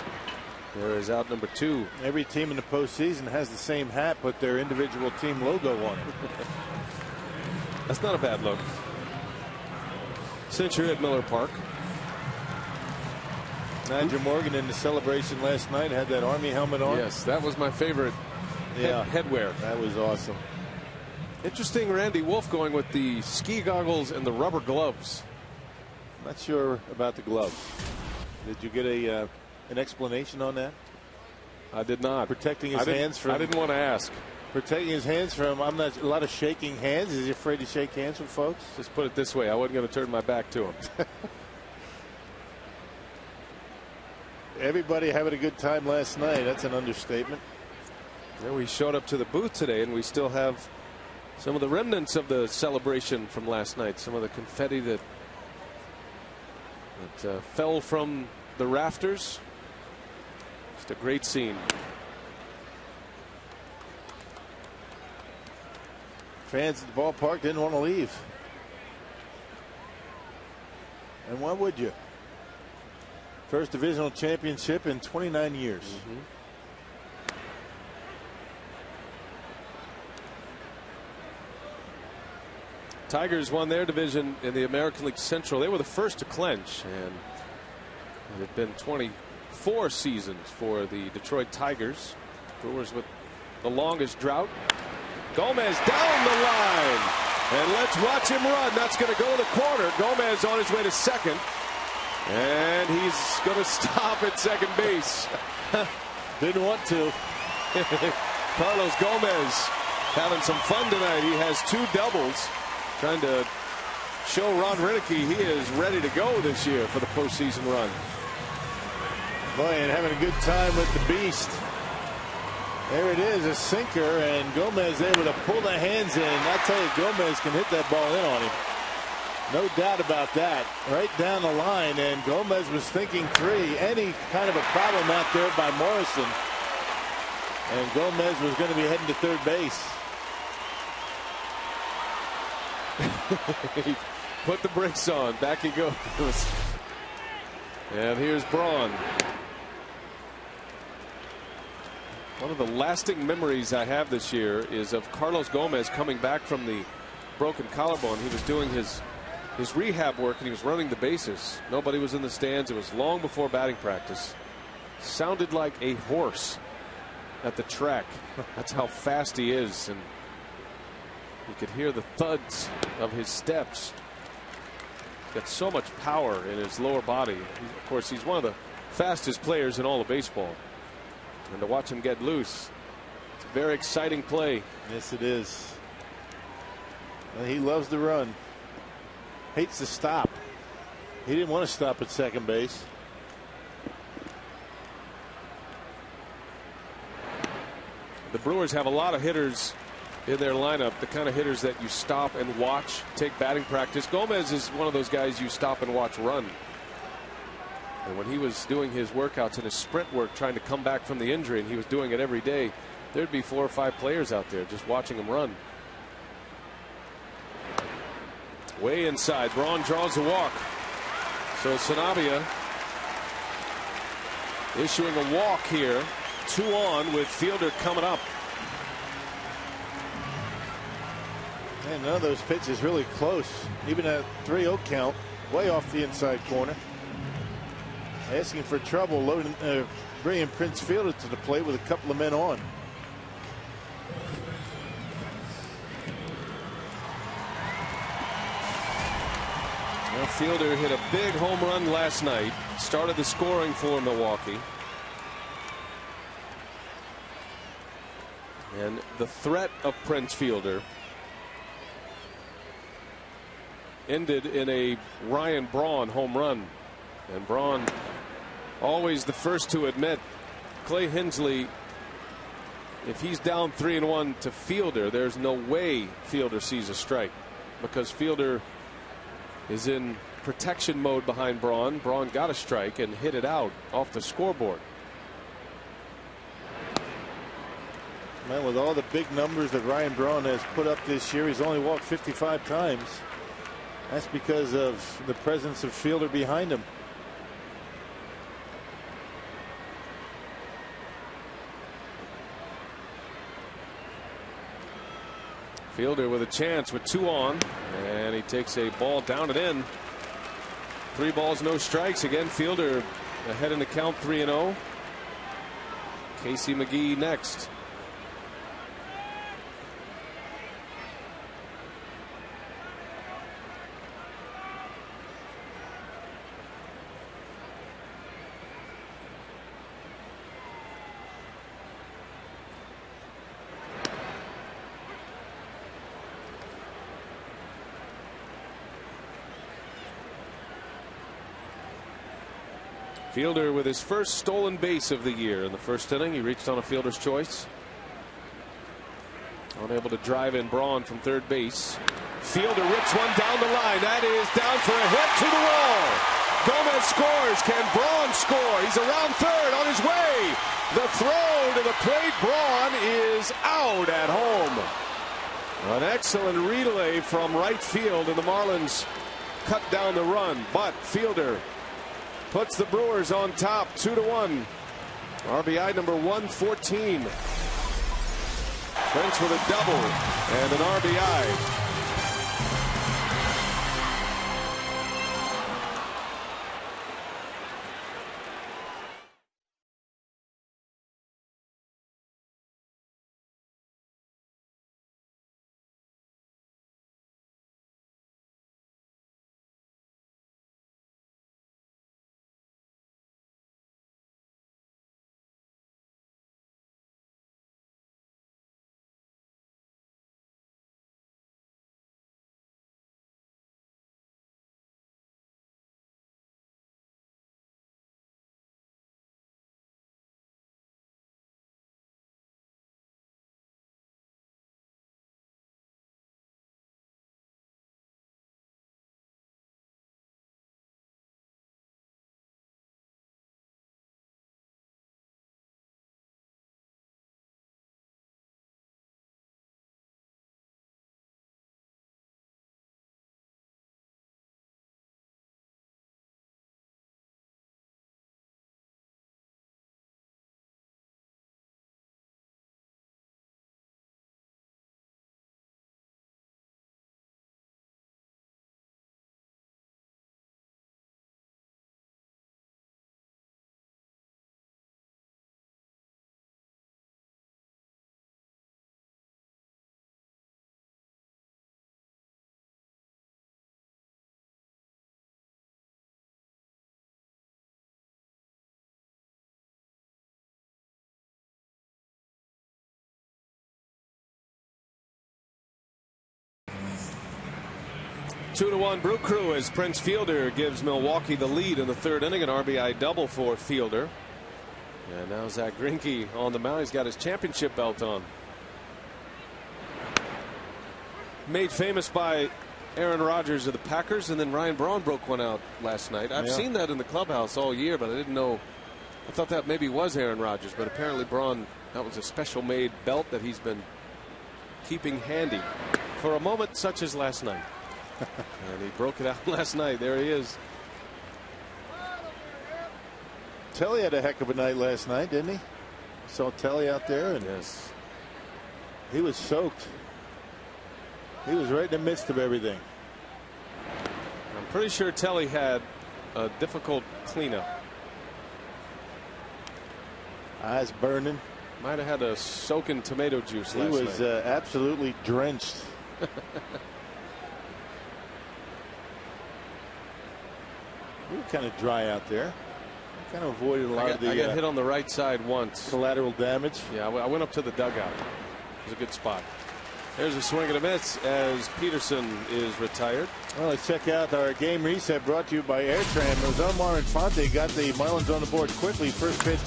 there is out number 2. Every team in the postseason has the same hat, but their individual team logo on it. That's not a bad look. Since you're at Miller Park. Nyjer Morgan in the celebration last night had that Army helmet on. Yes, that was my favorite headwear. That was awesome. Interesting, Randy Wolf going with the ski goggles and the rubber gloves. Not sure about the gloves. Did you get an explanation on that? I did not. Protecting his hands from. I didn't want to ask. Protecting his hands from. I'm not a lot of shaking hands. Is he afraid to shake hands with folks? Just put it this way: I wasn't going to turn my back to him. Everybody having a good time last night. That's an understatement. Yeah, we showed up to the booth today, and we still have some of the remnants of the celebration from last night. Some of the confetti that fell from the rafters. Just a great scene. Fans at the ballpark didn't want to leave. And why would you? First divisional championship in 29 years. Tigers won their division in the American League Central. They were the first to clinch, and it had been 24 seasons for the Detroit Tigers. Brewers with the longest drought. Gomez down the line, and let's watch him run. That's going to go to the corner. Gomez on his way to second, and he's going to stop at second base. Didn't want to. Carlos Gomez having some fun tonight. He has 2 doubles. Trying to show Ron Rinicky he is ready to go this year for the postseason run. Boy, and having a good time with the beast. There it is, a sinker, and Gomez able to pull the hands in. I tell you, Gomez can hit that ball in on him. No doubt about that. Right down the line, and Gomez was thinking 3. Any kind of a problem out there by Morrison. And Gomez was going to be heading to third base. He put the brakes on. Back he goes. And here's Braun. One of the lasting memories I have this year is of Carlos Gomez coming back from the broken collarbone. He was doing his rehab work, and he was running the bases. Nobody was in the stands. It was long before batting practice. Sounded like a horse at the track. That's how fast he is, and you could hear the thuds of his steps. Got so much power in his lower body. Of course, he's one of the fastest players in all of baseball, and to watch him get loose, it's a very exciting play. Yes, it is. And he loves to run. Hates to stop. He didn't want to stop at second base. The Brewers have a lot of hitters in their lineup, the kind of hitters that you stop and watch, take batting practice. Gomez is one of those guys you stop and watch run. And when he was doing his workouts and his sprint work, trying to come back from the injury, and he was doing it every day, there'd be 4 or 5 players out there just watching him run. Way inside, Braun draws a walk. So Sanabria issuing a walk here. 2 on with Fielder coming up. And none of those pitches really close. Even at 3-0 count, way off the inside corner. Asking for trouble, loading, bringing Prince Fielder to the plate with a couple of men on. Well, Fielder hit a big home run last night. Started the scoring for Milwaukee. And the threat of Prince Fielder ended in a Ryan Braun home run. And Braun, always the first to admit, Clay Hensley, if he's down 3-1 to Fielder, there's no way Fielder sees a strike, because Fielder is in protection mode behind Braun. Braun got a strike and hit it out off the scoreboard. Man, with all the big numbers that Ryan Braun has put up this year, he's only walked 55 times. That's because of the presence of Fielder behind him. Fielder with a chance with 2 on, and he takes a ball down and in. 3 balls, no strikes. Again, Fielder ahead in the count, 3-0. Casey McGee next. Fielder with his first stolen base of the year in the first inning. He reached on a fielder's choice. Unable to drive in Braun from third base. Fielder rips one down the line. That is down for a hit to the wall. Gomez scores. Can Braun score? He's around third on his way. The throw to the plate. Braun is out at home. An excellent relay from right field, and the Marlins cut down the run. But Fielder puts the Brewers on top, 2-1. RBI number 114. Prince with a double and an RBI. 2-1 Brew Crew as Prince Fielder gives Milwaukee the lead in the third inning. An RBI double for Fielder. And now Zach Greinke on the mound. He's got his championship belt on. Made famous by Aaron Rodgers of the Packers, and then Ryan Braun broke one out last night. I've seen that in the clubhouse all year, but I didn't know. I thought that maybe was Aaron Rodgers, but apparently Braun, that was a special made belt that he's been keeping handy for a moment such as last night. And he broke it out last night. There he is. Telly had a heck of a night last night, didn't he? Saw Telly out there, and yes, he was soaked. He was right in the midst of everything. I'm pretty sure Telly had a difficult cleanup. Eyes burning. Might have had a soaking tomato juice last night. He was absolutely drenched. We were kind of dry out there. Kind of avoided a lot of the. I got hit on the right side once. Collateral damage. Yeah, I went up to the dugout. It was a good spot. There's a swing and a miss as Peterson is retired. Well, let's check out our game reset brought to you by AirTran. Omar Infante got the Marlins on the board quickly. First pitch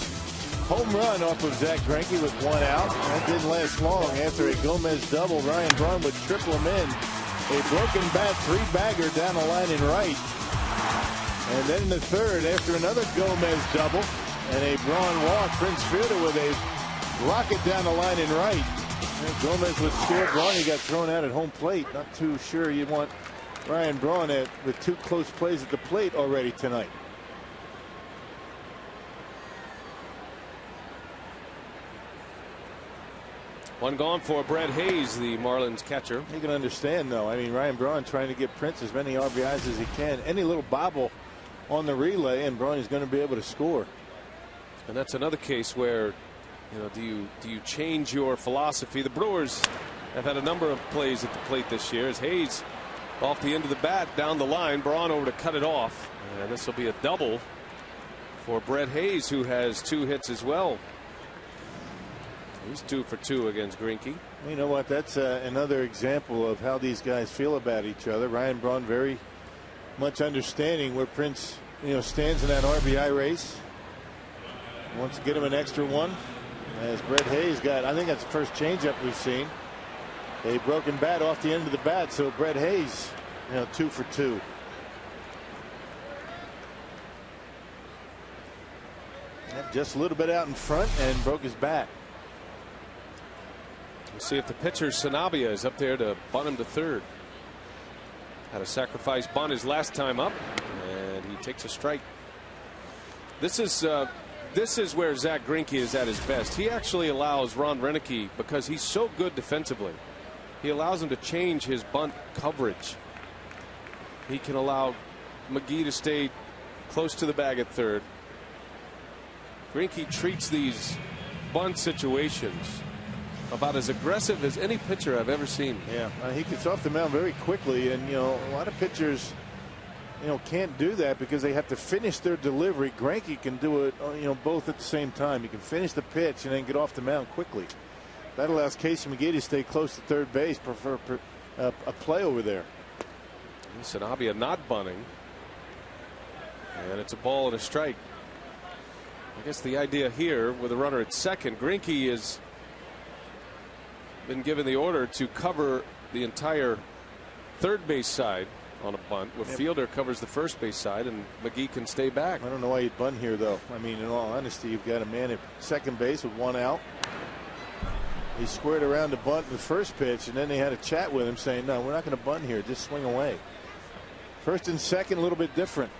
home run off of Zach Greinke with one out. That didn't last long. After a Gomez double, Ryan Braun would triple him in. A broken bat three-bagger down the line in right. And then in the third, after another Gomez double and a Braun walk, Prince Fielder with a rocket down the line in right. And Gomez was scared. Braun, he got thrown out at home plate. Not too sure you want Ryan Braun with two close plays at the plate already tonight. One gone for Brett Hayes, the Marlins catcher. You can understand, though. I mean, Ryan Braun trying to get Prince as many RBIs as he can. Any little bobble on the relay, and Braun is going to be able to score. And that's another case where, you know, do you change your philosophy? The Brewers have had a number of plays at the plate this year as Hayes off the end of the bat down the line. Braun over to cut it off, and this will be a double for Brett Hayes, who has 2 hits as well. He's 2 for 2 against Greinke. You know what? That's another example of how these guys feel about each other. Ryan Braun very much understanding where Prince, stands in that RBI race. Wants to get him an extra one. As Brett Hayes got, I think that's the first changeup we've seen. A broken bat off the end of the bat, so Brett Hayes, 2 for 2. Just a little bit out in front and broke his bat. We'll see if the pitcher Sanabia is up there to bunt him to third. Had a sacrifice bunt his last time up, and he takes a strike. This is where Zach Greinke is at his best. He actually allows Ron Renicky, because he's so good defensively, he allows him to change his bunt coverage. He can allow McGee to stay close to the bag at third. Greinke treats these bunt situations about as aggressive as any pitcher I've ever seen. Yeah, he gets off the mound very quickly, and a lot of pitchers can't do that because they have to finish their delivery. Greinke can do it both at the same time. He can finish the pitch and then get off the mound quickly. That allows Casey McGee to stay close to third base, prefer a play over there. Sanabia not bunting, and it's a ball and a strike. I guess the idea here with a runner at second, Greinke has been given the order to cover the entire third base side on a bunt, where Fielder covers the first base side and McGee can stay back. I don't know why you'd bunt here, though. I mean, in all honesty, you've got a man at second base with one out. He squared around to bunt in the first pitch, and then they had a chat with him saying, no, we're not going to bunt here, just swing away. First and second, a little bit different.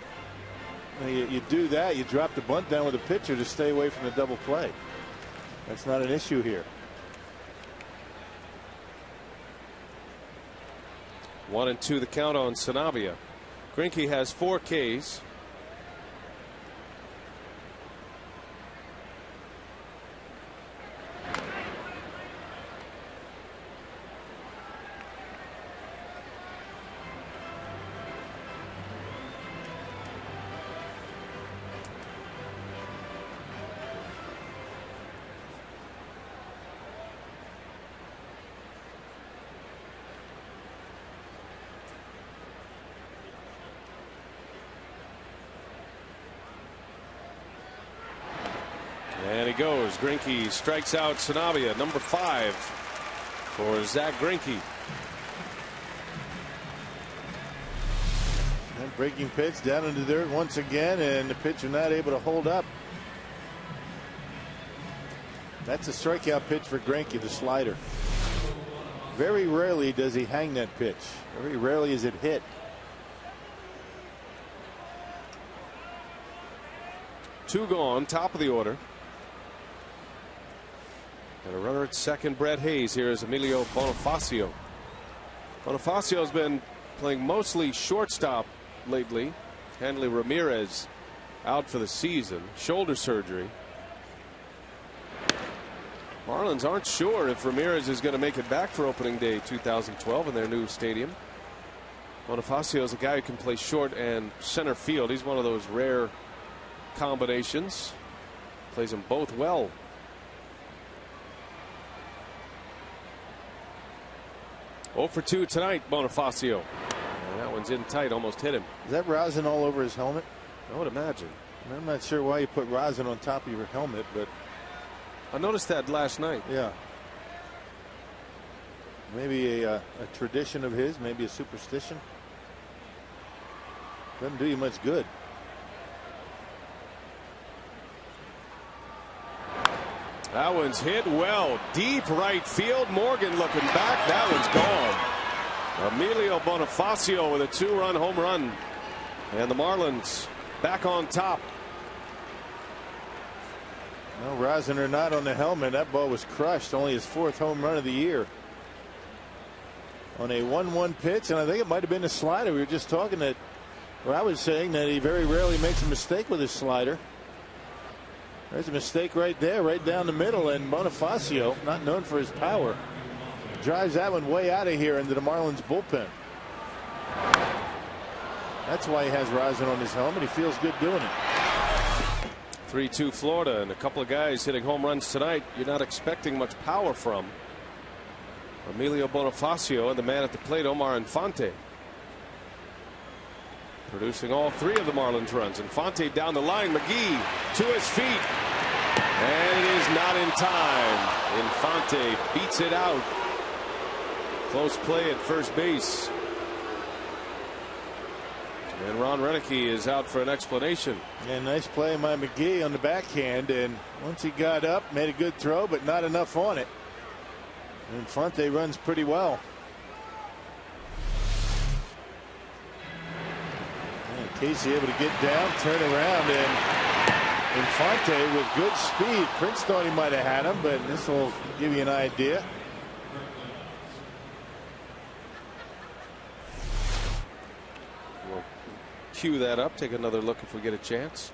You do that, you drop the bunt down with the pitcher to stay away from the double play. That's not an issue here. 1-2 the count on Sanabia. Greinke has 4 Ks. he goes. Greinke strikes out Sanabria, number 5 for Zach Greinke. And breaking pitch down into the dirt once again, and the pitcher not able to hold up. That's a strikeout pitch for Greinke, the slider. Very rarely does he hang that pitch. Very rarely is it hit. Two gone, top of the order. And a runner at second, Brett Hayes. Here is Emilio Bonifacio. Bonifacio has been playing mostly shortstop lately. Hanley Ramirez out for the season, shoulder surgery. Marlins aren't sure if Ramirez is going to make it back for opening day 2012 in their new stadium. Bonifacio is a guy who can play short and center field. He's one of those rare combinations. Plays them both well. Oh for 2 tonight, Bonifacio. And that one's in tight, almost hit him. Is that rosin all over his helmet? I would imagine. I'm not sure why you put rosin on top of your helmet, but I noticed that last night. Yeah. Maybe a tradition of his, maybe a superstition. Doesn't do you much good. That one's hit well. Deep right field. Morgan looking back. That one's gone. Emilio Bonifacio with a 2-run home run. And the Marlins back on top. No rosin or not on the helmet. That ball was crushed. Only his 4th home run of the year. On a 1-1 pitch, and I think it might have been a slider. We were just talking that, well, I was saying that he very rarely makes a mistake with his slider. There's a mistake right there, right down the middle, and Bonifacio, not known for his power, drives that one way out of here into the Marlins bullpen. That's why he has rosin on his helmet. He feels good doing it. 3-2 Florida, and a couple of guys hitting home runs tonight you're not expecting much power from. Emilio Bonifacio and the man at the plate, Omar Infante. Producing all 3 of the Marlins runs. Infante down the line. McGee to his feet. And it is not in time. Infante beats it out. Close play at first base. And Ron Renicky is out for an explanation. And nice play by McGee on the backhand. And once he got up, made a good throw, but not enough on it. Infante runs pretty well. Casey able to get down, turn around, and Infante with good speed. Prince thought he might have had him, but this will give you an idea. We'll cue that up, take another look if we get a chance.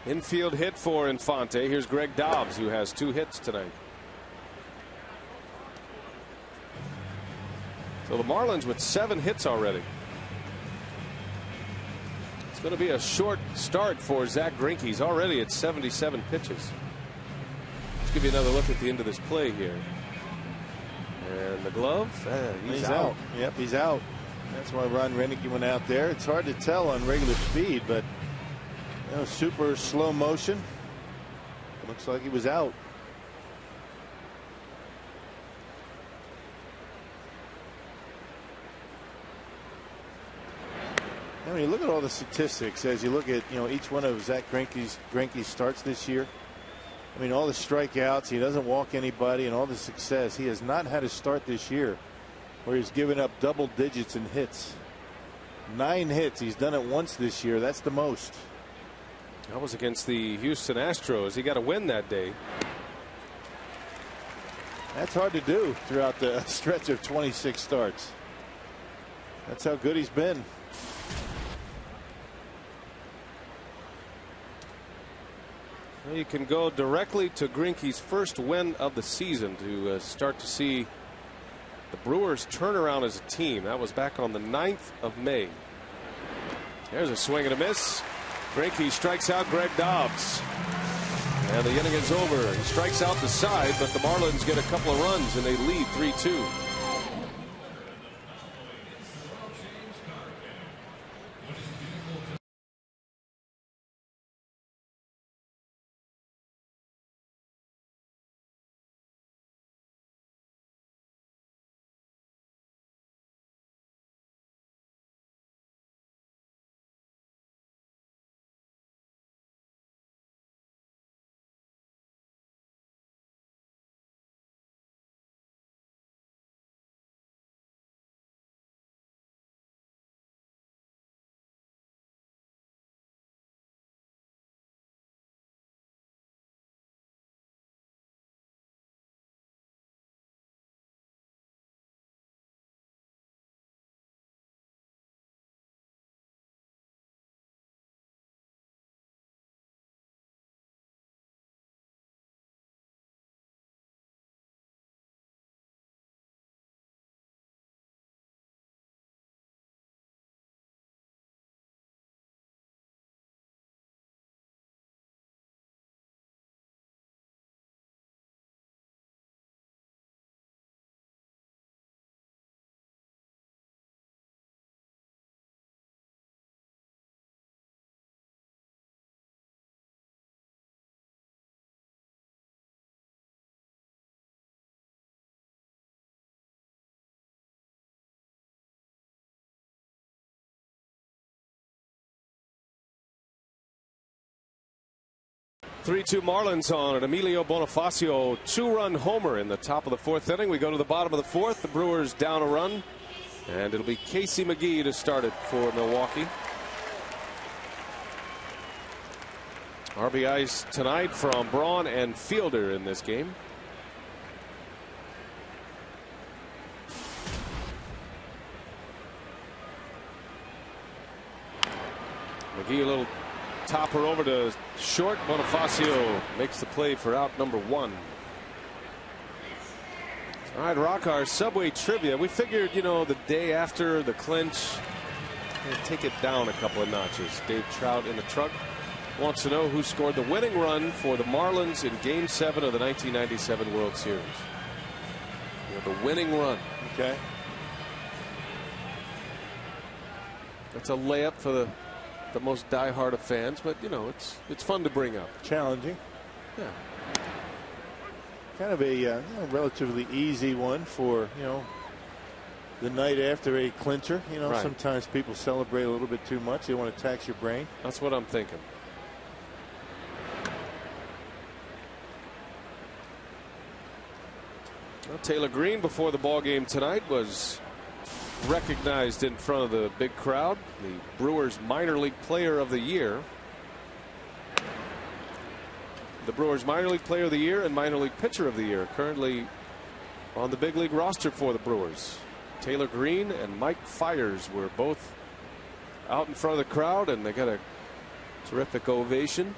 Infield hit for Infante. Here's Greg Dobbs, who has 2 hits tonight. So the Marlins with 7 hits already. It's going to be a short start for Zach Greinke. He's already at 77 pitches. Let's give you another look at the end of this play here. And the glove, he's out. Yep, he's out. That's why Ron Renicky went out there. It's hard to tell on regular speed, but you know, super slow motion. Looks like he was out. I mean, look at all the statistics as you look at, you know, each one of Zach Greinke's starts this year. I mean, all the strikeouts, he doesn't walk anybody, and all the success. He has not had a start this year where he's given up double digits in hits. 9 hits. He's done it once this year. That's the most. That was against the Houston Astros. He got a win that day. That's hard to do throughout the stretch of 26 starts. That's how good he's been. Well, you can go directly to Greinke's first win of the season to start to see the Brewers turn around as a team. That was back on the 9th of May. There's a swing and a miss. Greinke strikes out Greg Dobbs. And the inning is over. He strikes out the side, but the Marlins get a couple of runs and they lead 3-2. 3-2 Marlins on an Emilio Bonifacio 2-run homer in the top of the 4th inning. We go to the bottom of the 4th. The Brewers down a run, and it'll be Casey McGee to start it for Milwaukee. RBIs tonight from Braun and Fielder in this game. McGee a little topper over to short. Bonifacio makes the play for out number 1. All right, Rock, our Subway trivia. We figured, you know, the day after the clinch, take it down a couple of notches. Dave Trout in the truck wants to know who scored the winning run for the Marlins in Game 7 of the 1997 World Series. You know, the winning run. Okay. That's a layup for the most diehard of fans, but you know, it's fun to bring up. Challenging. Yeah. Kind of a relatively easy one for, you know, the night after a clincher. You know, right. Sometimes people celebrate a little bit too much. They want to tax your brain. That's what I'm thinking. Well, Taylor Green before the ball game tonight was recognized in front of the big crowd, the Brewers minor league player of the year. The Brewers minor league player of the year and minor league pitcher of the year currently on the big league roster for the Brewers. Taylor Green and Mike Fiers were both out in front of the crowd, and they got a terrific ovation.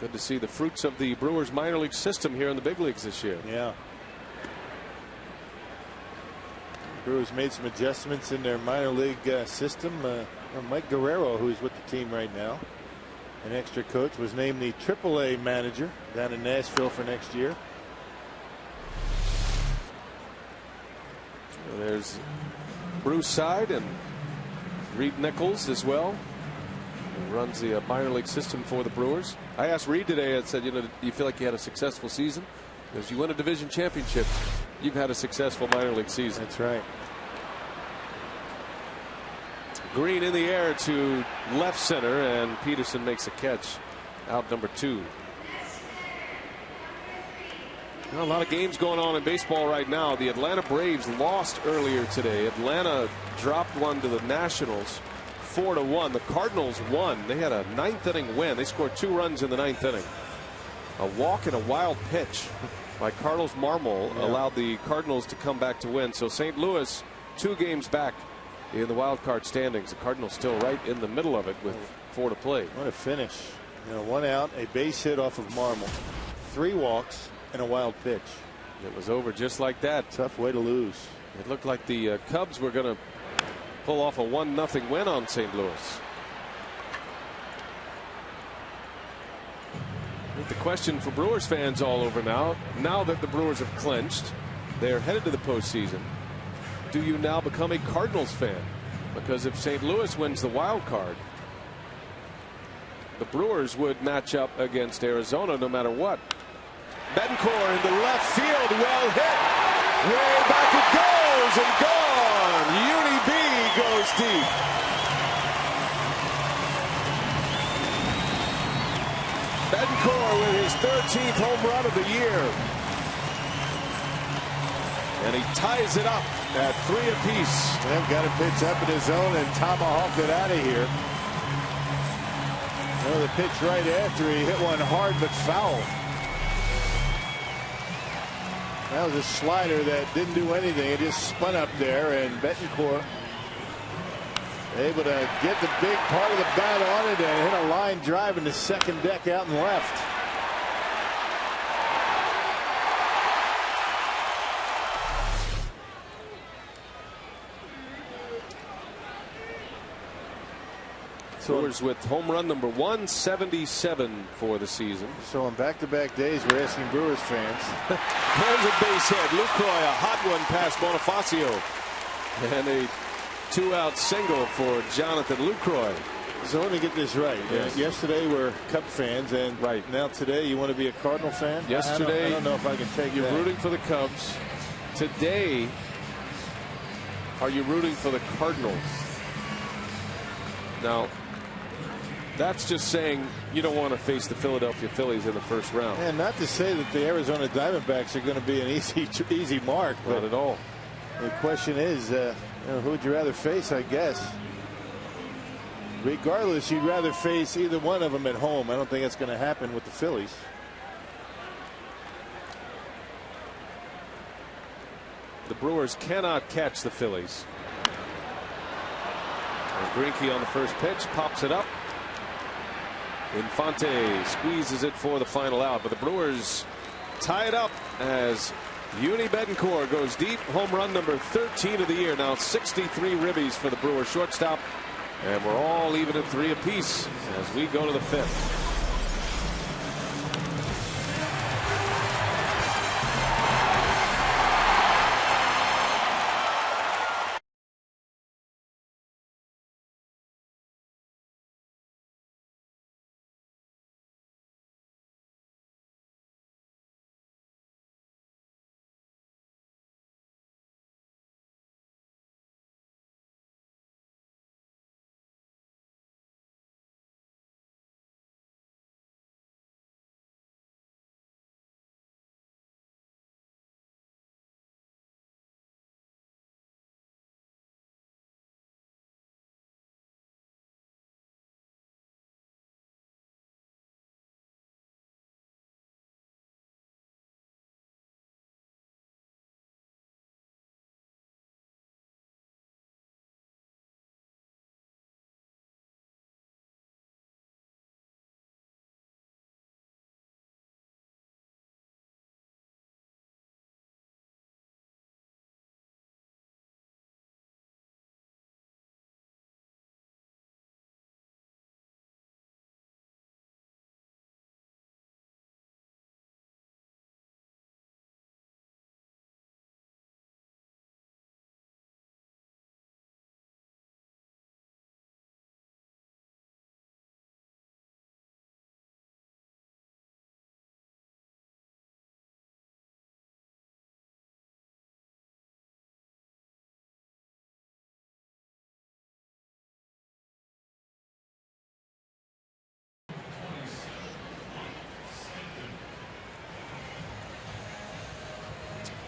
Good to see the fruits of the Brewers minor league system here in the big leagues this year. Yeah. Brewers made some adjustments in their minor league system. Mike Guerrero, who's with the team right now, an extra coach, was named the AAA manager down in Nashville for next year. And there's Bruce Side and Reed Nichols as well, who runs the minor league system for the Brewers. I asked Reed today, I said, you know, do you feel like you had a successful season? Because you win a division championship, you've had a successful minor league season. That's right. Green in the air to left center, and Peterson makes a catch. Out number 2. Well, a lot of games going on in baseball right now. The Atlanta Braves lost earlier today. Atlanta dropped one to the Nationals 4-1. The Cardinals won. They had a 9th inning win. They scored 2 runs in the 9th inning. A walk and a wild pitch by Carlos Marmol allowed the Cardinals to come back to win. So St. Louis 2 games back in the wild card standings. The Cardinals still right in the middle of it with 4 to play. What a finish. You know, 1 out, a base hit off of Marmol, 3 walks and a wild pitch. It was over just like that. Tough way to lose. It looked like the Cubs were going to pull off a 1-0 win on St. Louis. The question for Brewers fans all over now that the Brewers have clinched, they're headed to the postseason. Do you now become a Cardinals fan? Because if St. Louis wins the wild card, the Brewers would match up against Arizona no matter what. Betancourt into left field, well hit. Way back it goes and gone. Uni B goes deep. Betancourt with his 13th home run of the year. And he ties it up at 3 apiece. They've got to pitch up in his zone and tomahawk it out of here. Well, the pitch right after he hit one hard but foul. That was a slider that didn't do anything. It just spun up there, and Betancourt able to get the big part of the bat on it and hit a line drive in the second deck out and left. Brewers with home run number 177 for the season. So on back-to-back days, we're asking Brewers fans. There's a base hit. Lucroy, a hot one past Bonifacio. And a 2-out single for Jonathan Lucroy. So let me get this right. Yes. Yesterday we're Cub fans, and now today you want to be a Cardinal fan? Yesterday I don't know if I can take you're that. rooting for the Cubs. Today, are you rooting for the Cardinals? Now, That's just saying you don't want to face the Philadelphia Phillies in the first round. And not to say that the Arizona Diamondbacks are going to be an easy mark. Not at all. The question is, who would you rather face, I guess. Regardless, you'd rather face either one of them at home. I don't think that's going to happen with the Phillies. The Brewers cannot catch the Phillies. And Greinke on the first pitch pops it up. Infante squeezes it for the final out, but the Brewers tie it up as Uni Betancourt goes deep. Home run number 13 of the year. Now 63 ribbies for the Brewers shortstop, and we're all even at 3 apiece as we go to the 5th.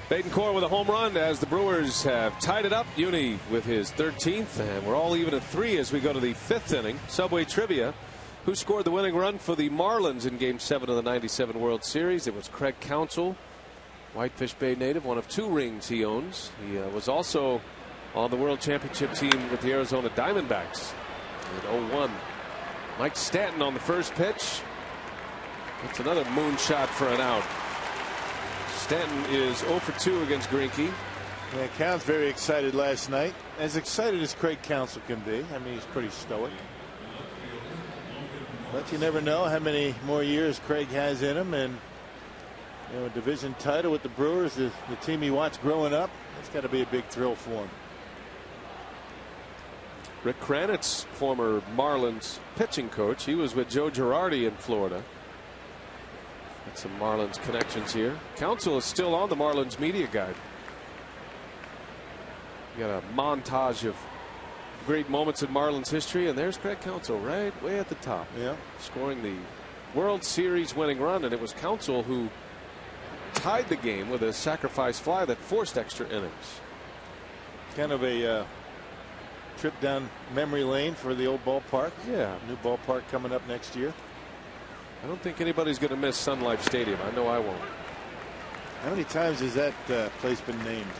Betancourt with a home run as the Brewers have tied it up. Uni with his 13th, and we're all even at 3 as we go to the 5th inning. Subway trivia: who scored the winning run for the Marlins in Game 7 of the '97 World Series? It was Craig Counsell, Whitefish Bay native, one of 2 rings he owns. He was also on the World Championship team with the Arizona Diamondbacks in '01. Mike Stanton on the first pitch. That's another moonshot for an out. Stanton is 0 for 2 against Greinke. Yeah, Count's very excited last night. As excited as Craig Counsell can be. I mean, he's pretty stoic. But you never know how many more years Craig has in him. And, you know, a division title with the Brewers, the team he watched growing up, that's got to be a big thrill for him. Rick Kranitz, former Marlins pitching coach. He was with Joe Girardi in Florida. Got some Marlins connections here. Counsell is still on the Marlins media guide. You got a montage of great moments in Marlins history, and there's Craig Counsell right way at the top. Yeah. Scoring the World Series winning run, and it was Counsell who tied the game with a sacrifice fly that forced extra innings. Kind of a trip down memory lane for the old ballpark. Yeah. New ballpark coming up next year. I don't think anybody's going to miss Sun Life Stadium. I know I won't. How many times has that place been named?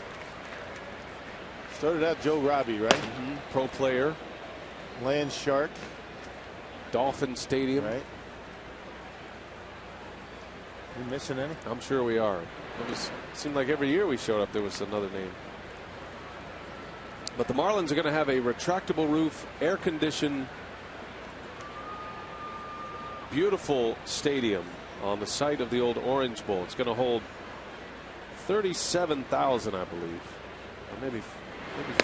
Started out Joe Robbie, right? Mm-hmm. Pro player. Land Shark. Dolphin Stadium. Right. We missing any? I'm sure we are. It seemed like every year we showed up there was another name. But the Marlins are going to have a retractable roof, air conditioned, beautiful stadium on the site of the old Orange Bowl. It's going to hold 37,000, I believe, or maybe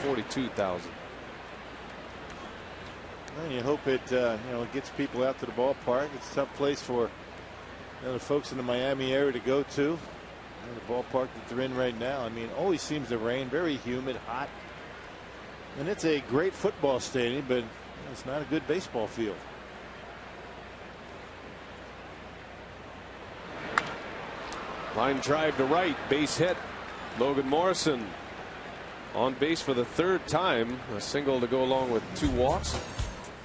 42,000. Well, you hope it it gets people out to the ballpark. It's a tough place for the folks in the Miami area to go to. The ballpark that they're in right now, I mean, always seems to rain, very humid, hot. And it's a great football stadium, but it's not a good baseball field. Line drive to right, base hit. Logan Morrison on base for the third time. A single to go along with 2 walks.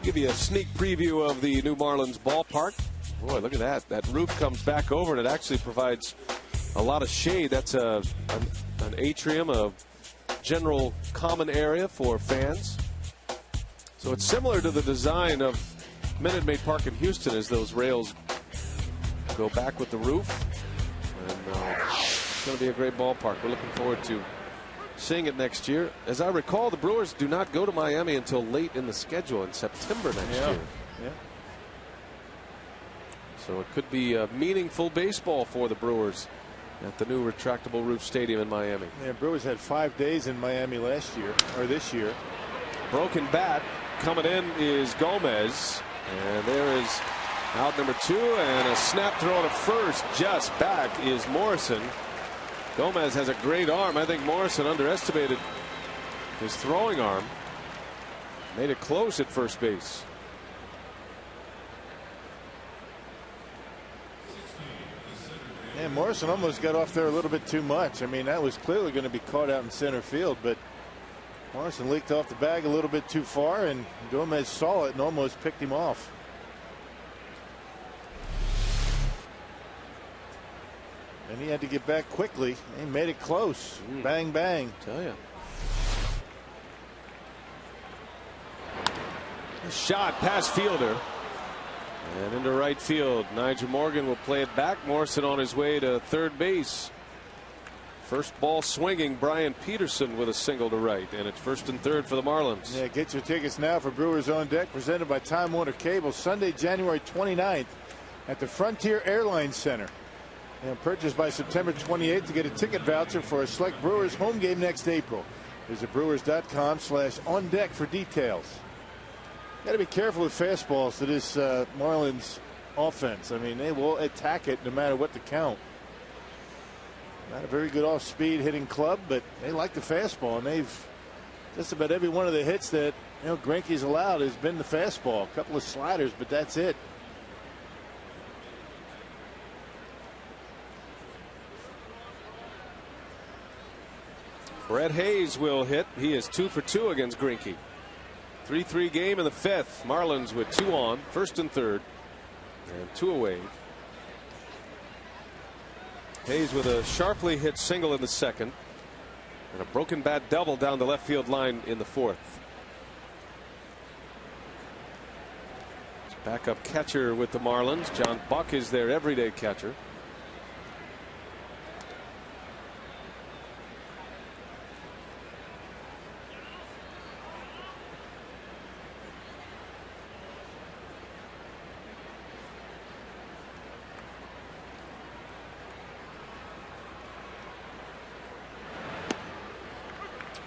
Give you a sneak preview of the new Marlins ballpark. Boy, look at that. That roof comes back over and it actually provides a lot of shade. That's an atrium, a general common area for fans. So it's similar to the design of Minute Maid Park in Houston, as those rails go back with the roof. And it's going to be a great ballpark. We're looking forward to seeing it next year. As I recall, the Brewers do not go to Miami until late in the schedule in September next year. Yeah. So it could be a meaningful baseball for the Brewers at the new retractable roof stadium in Miami. Yeah, Brewers had 5 days in Miami last year, or this year. Broken bat coming in is Gomez, and there is out number 2, and a snap throw to first. Just back is Morrison. Gomez has a great arm. I think Morrison underestimated his throwing arm. Made it close at first base. And Morrison almost got off there a little bit too much. I mean, that was clearly going to be caught out in center field, but Morrison leaked off the bag a little bit too far, and Gomez saw it and almost picked him off. And he had to get back quickly. He made it close. Bang, bang. Tell you. Shot past fielder. And into right field. Nigel Morgan will play it back. Morrison on his way to third base. First ball swinging. Brian Peterson with a single to right. And it's first and third for the Marlins. Yeah, get your tickets now for Brewers on Deck, presented by Time Warner Cable, Sunday, January 29th at the Frontier Airlines Center. And purchase by September 28th to get a ticket voucher for a select Brewers home game next April. Visit brewers.com/on-deck for details. Got to be careful with fastballs to this Marlins offense. I mean, they will attack it no matter what the count. Not a very good off-speed hitting club, but they like the fastball, and they've just about every one of the hits that Greinke's allowed has been the fastball. A couple of sliders, but that's it. Brett Hayes will hit. He is 2 for 2 against Greinke. 3-3 game in the 5th. Marlins with 2 on, first and third, and 2 away. Hayes with a sharply hit single in the 2nd, and a broken bat double down the left field line in the 4th. Backup catcher with the Marlins. John Buck is their everyday catcher.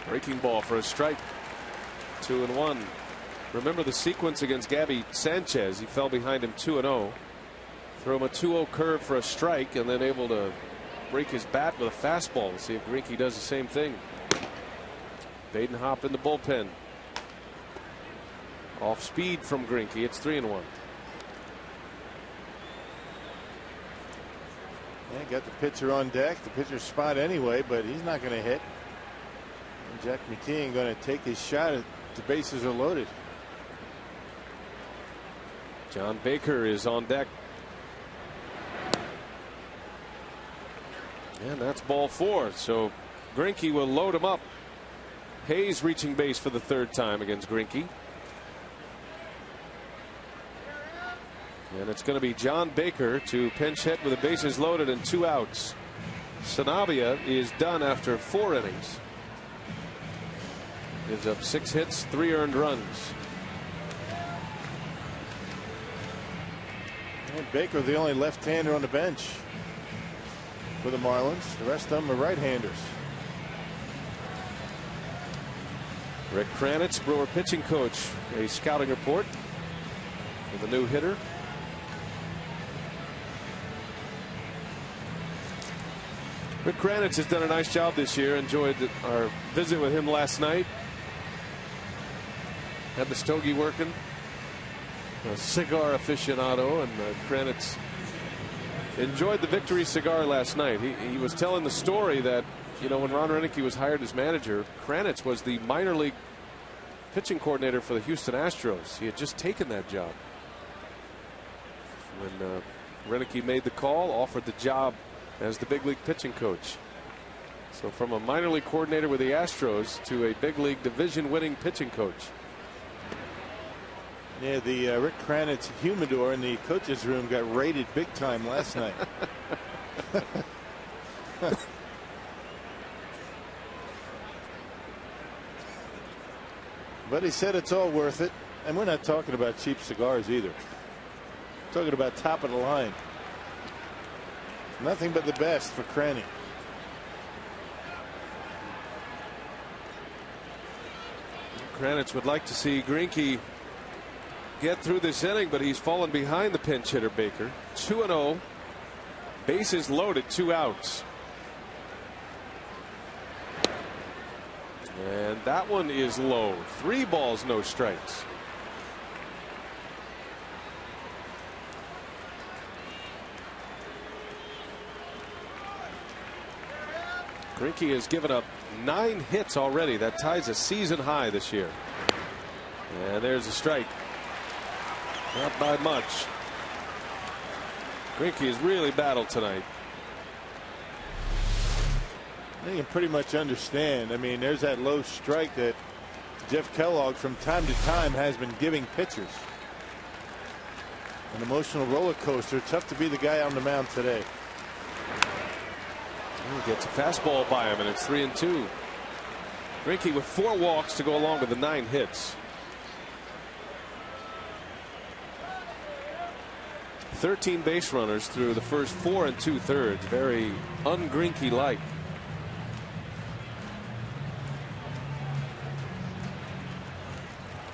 Breaking ball for a strike. 2-1. Remember the sequence against Gabby Sanchez. He fell behind him 2-0. Throw him a 2-0 curve for a strike, and then able to break his bat with a fastball. We'll see if Greinke does the same thing. Badenhop in the bullpen. Off speed from Greinke. It's 3-1. Yeah, got the pitcher on deck. The pitcher's spot anyway, but he's not going to hit. Jack McKeon going to take his shot at the bases are loaded. John Baker is on deck. And that's ball 4. So Greinke will load him up. Hayes reaching base for the 3rd time against Greinke. And it's going to be John Baker to pinch hit with the bases loaded and 2 outs. Sanabria is done after 4 innings. Gives up 6 hits, 3 earned runs. And Baker, the only left-hander on the bench for the Marlins. The rest of them are right-handers. Rick Kranitz, Brewer pitching coach, a scouting report for the new hitter. Rick Kranitz has done a nice job this year. Enjoyed our visit with him last night. Had the stogie working. A cigar aficionado, and Kranitz enjoyed the victory cigar last night. He was telling the story that, you know, when Ron Renicky was hired as manager, Kranitz was the minor league pitching coordinator for the Houston Astros. He had just taken that job when Renicky made the call, offered the job as the big league pitching coach. So from a minor league coordinator with the Astros to a big league division winning pitching coach. Yeah, the Rick Kranitz humidor in the coach's room got raided big time last night. But he said it's all worth it. And we're not talking about cheap cigars either. We're talking about top of the line. Nothing but the best for Cranny. Kranitz would like to see Greinke get through this inning, but he's fallen behind the pinch hitter Baker. 2-0. Bases loaded, 2 outs. And that one is low. 3 balls, no strikes. Greinke has given up 9 hits already. That ties a season high this year. And there's a strike. Not by much. Greinke has really battled tonight. You can pretty much understand. I mean, there's that low strike that Jeff Kellogg from time to time has been giving pitchers. An emotional roller coaster. Tough to be the guy on the mound today. He gets a fastball by him, and it's 3-2. Greinke with 4 walks to go along with the 9 hits. 13 base runners through the first 4 2/3. Very un-Greinke like.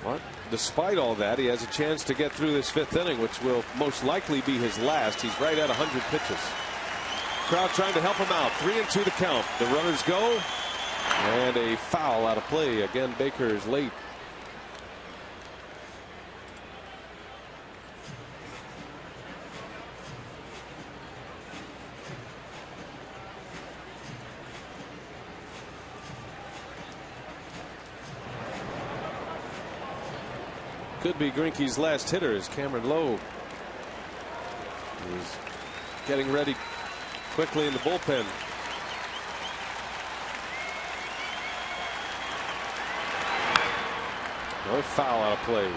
But despite all that, he has a chance to get through this 5th inning, which will most likely be his last. He's right at 100 pitches. Crowd trying to help him out. 3-2 the count. The runners go, and a foul out of play. Again, Baker is late. Could be Greinke's last hitter is Cameron Lowe. He's getting ready quickly in the bullpen. No foul out of play.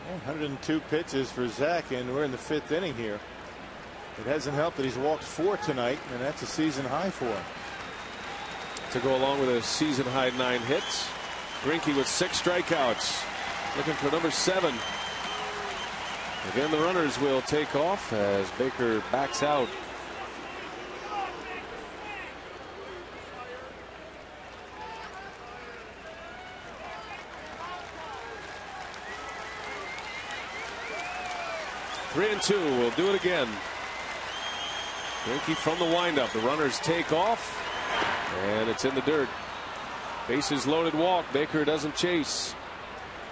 Well, 102 pitches for Zach, and we're in the 5th inning here. It hasn't helped that he's walked 4 tonight, and that's a season high for him. To go along with a season high 9 hits. Greinke with 6 strikeouts. Looking for number 7. Again, the runners will take off as Baker backs out. Three and 2. We'll do it again. Greinke from the windup. The runners take off, and it's in the dirt. Bases loaded walk. Baker doesn't chase.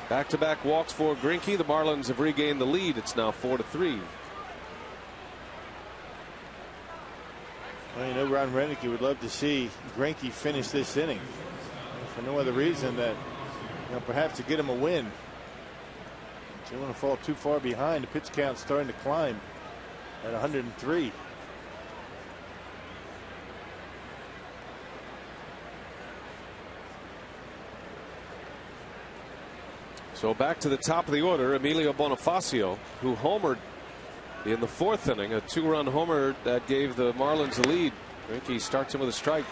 Back-to-back walks for Greinke. The Marlins have regained the lead. It's now 4-3. Well, you know, Ron Renicky would love to see Greinke finish this inning for no other reason that, you know, perhaps to get him a win. You don't want to fall too far behind. The pitch count starting to climb at 103. So back to the top of the order, Emilio Bonifacio, who homered in the 4th inning, a 2-run homer that gave the Marlins the lead. Greinke starts him with a strike.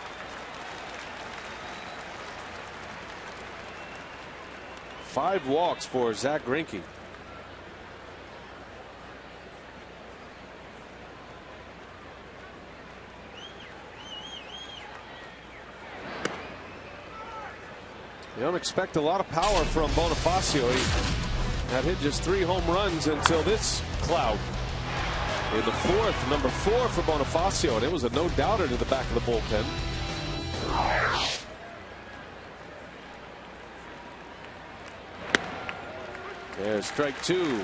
Five walks for Zach Greinke. You don't expect a lot of power from Bonifacio. He had hit just 3 home runs until this cloud. in the fourth, number 4 for Bonifacio, and it was a no-doubter to the back of the bullpen. There's strike 2.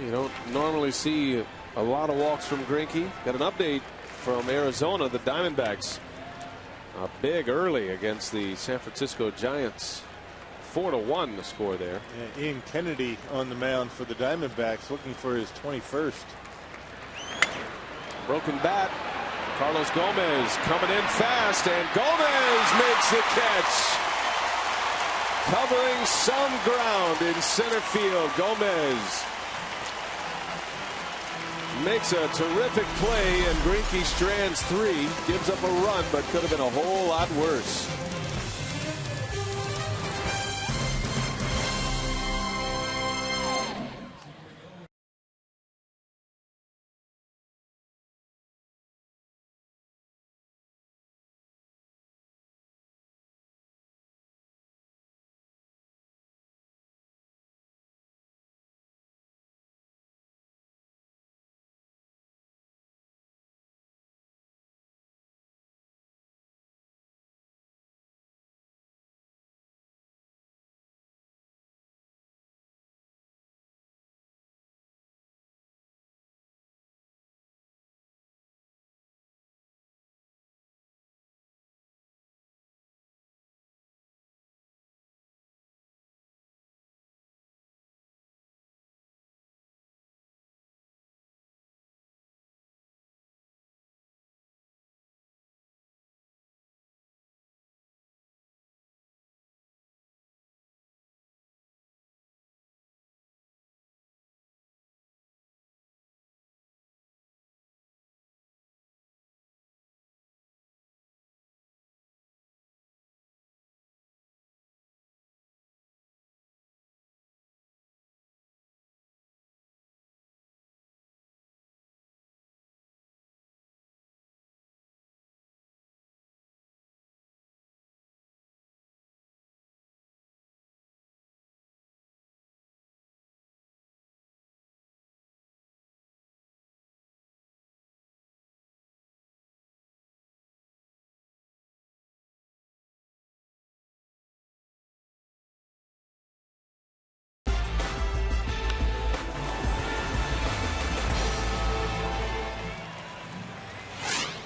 You don't normally see a lot of walks from Greinke. Got an update from Arizona. The Diamondbacks big early against the San Francisco Giants. 4-1 the score there. Yeah, Ian Kennedy on the mound for the Diamondbacks, looking for his 21st. Broken bat. Carlos Gomez coming in fast, and Gomez makes the catch. Covering some ground in center field. Gomez makes a terrific play, and Greinke strands 3, gives up a run, but could have been a whole lot worse.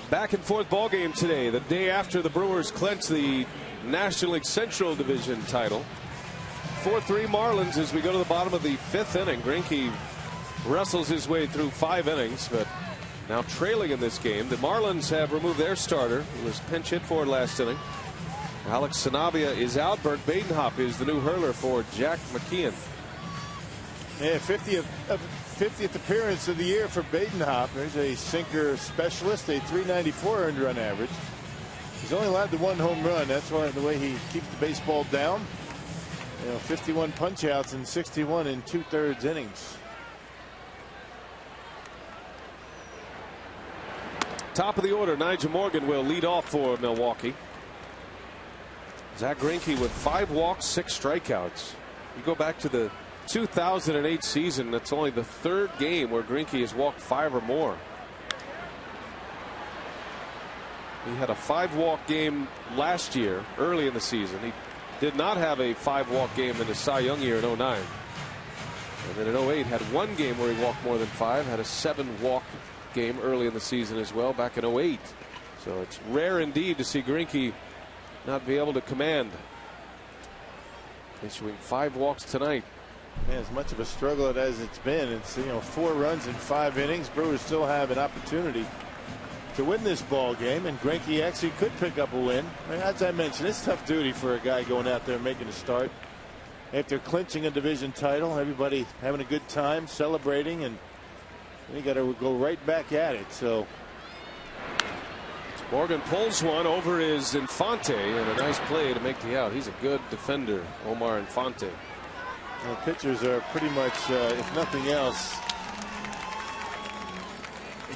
Back and forth ball game today, the day after the Brewers clinch the National League Central Division title. 4-3 Marlins as we go to the bottom of the 5th inning. Greinke wrestles his way through 5 innings, but now trailing in this game. The Marlins have removed their starter, who was pinch hit for last inning. Alex Sanabria is out. Bert Badenhop is the new hurler for Jack McKeon. Yeah, 50th appearance of the year for Badenhop. There's a sinker specialist, a .394 earned run average. He's only allowed the 1 home run. That's why the way he keeps the baseball down. 51 punch outs and 61 in 2/3 innings. Top of the order, Nigel Morgan will lead off for Milwaukee. Zach Greinke with 5 walks, 6 strikeouts. You go back to the 2008 season, that's only the 3rd game where Greinke has walked 5 or more. He had a 5-walk game last year, early in the season. He did not have a 5-walk game in his Cy Young year in 09. And then in 08 had 1 game where he walked more than 5, had a 7-walk game early in the season as well back in 08. So it's rare indeed to see Greinke not be able to command. Issuing 5 walks tonight. Yeah, as much of a struggle as it's been, it's 4 runs in 5 innings. Brewers still have an opportunity to win this ball game, and Greinke actually could pick up a win. As I mentioned, it's tough duty for a guy going out there making a start after clinching a division title. Everybody having a good time, celebrating, and You got to go right back at it. So Morgan pulls one over his Infante, and a nice play to make the out. He's a good defender, Omar Infante. The pitchers are pretty much, if nothing else,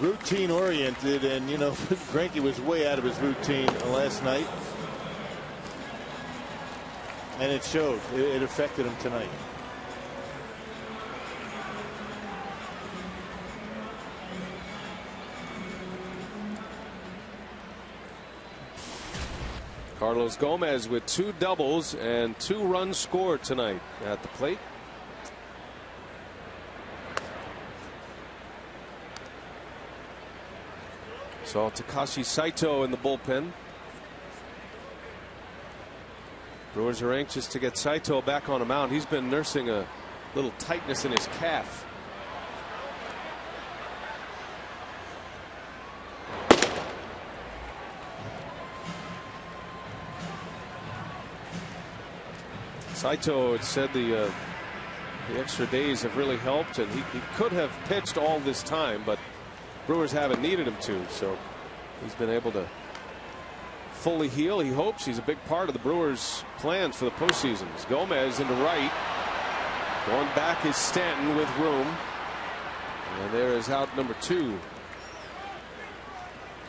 routine oriented, and you know, Greinke was way out of his routine last night, and it showed. It affected him tonight. Carlos Gomez with 2 doubles and 2 runs scored tonight at the plate. Saw Takashi Saito in the bullpen. Brewers are anxious to get Saito back on a mound. He's been nursing a little tightness in his calf. Saito had said the extra days have really helped, and he could have pitched all this time, but Brewers haven't needed him to, so he's been able to fully heal. He hopes. He's a big part of the Brewers' plans for the postseason. Gomez into right. Going back is Stanton with room. And there is out number 2.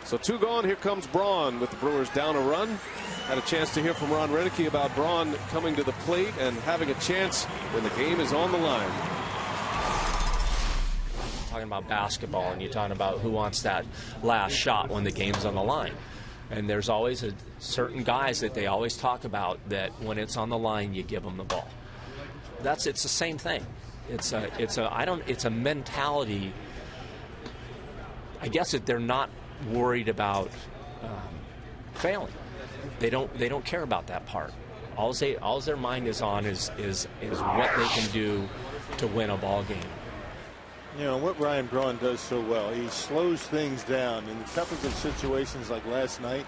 So 2 gone. Here comes Braun with the Brewers down a run. Had a chance to hear from Ron Renicky about Braun coming to the plate and having a chance when the game is on the line. Talking about basketball, and you're talking about who wants that last shot when the game's on the line. And there's always certain guys that they always talk about that when it's on the line, you give them the ball. It's the same thing. It's a mentality. I guess that they're not worried about failing. They don't care about that part. All their mind is on is what they can do to win a ball game. You know what Ryan Braun does so well, he slows things down in the toughest of situations like last night.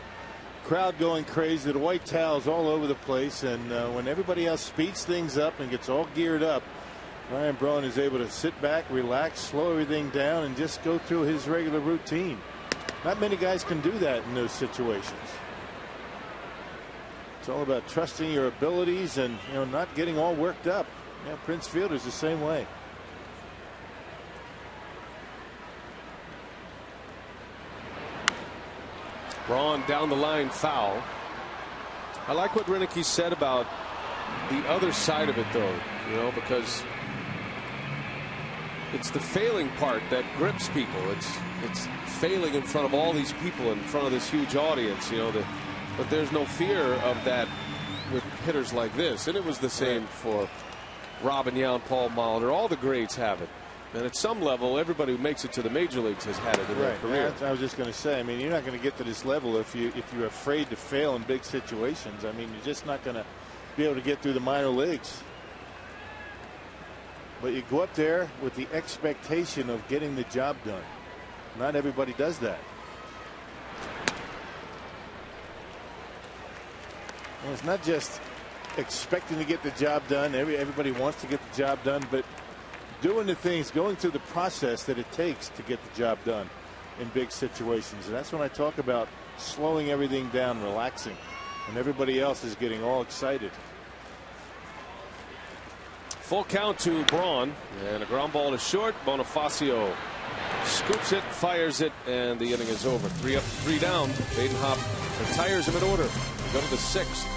Crowd going crazy, the white towels all over the place, and when everybody else speeds things up and gets all geared up, Ryan Braun is able to sit back, relax, slow everything down, and just go through his regular routine. Not many guys can do that in those situations. It's all about trusting your abilities and, you know, not getting all worked up. Yeah, Prince Fielder's the same way. Braun down the line, foul. I like what Renicky said about the other side of it, though, you know, because it's the failing part that grips people. It's failing in front of all these people, in front of this huge audience, you know, but there's no fear of that with hitters like this. And it was the same for Robin Yount, Paul Molitor. All the greats have it. And at some level, everybody who makes it to the major leagues has had it in their career. I was just going to say, I mean, you're not going to get to this level if you're afraid to fail in big situations. I mean, you're just not going to be able to get through the minor leagues. But you go up there with the expectation of getting the job done. Not everybody does that. And it's not just expecting to get the job done. Everybody wants to get the job done, but doing the things, going through the process that it takes to get the job done in big situations. And that's when I talk about slowing everything down, relaxing, and everybody else is getting all excited. Full count to Braun, and a ground ball to short. Bonifacio scoops it, fires it, and the inning is over. 3 up, 3 down. Badenhop retires him in order. Go to the 6th.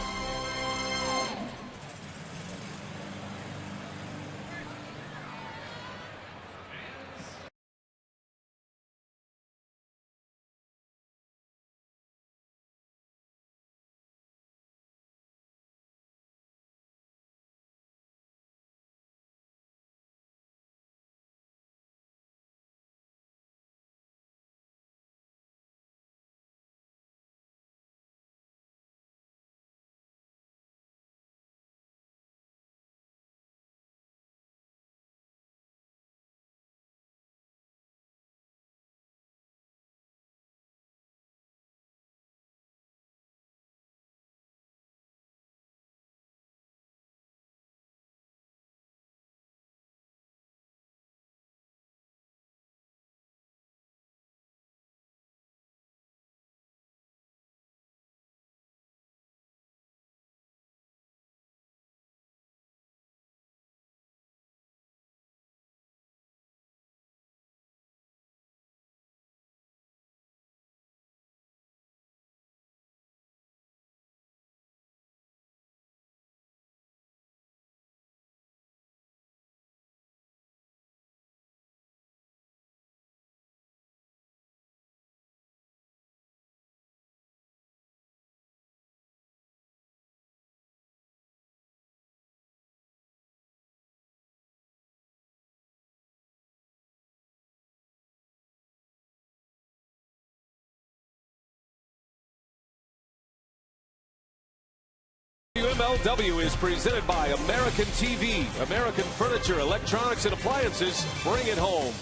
MLW is presented by American TV, American Furniture, Electronics, and Appliances. Bring it home.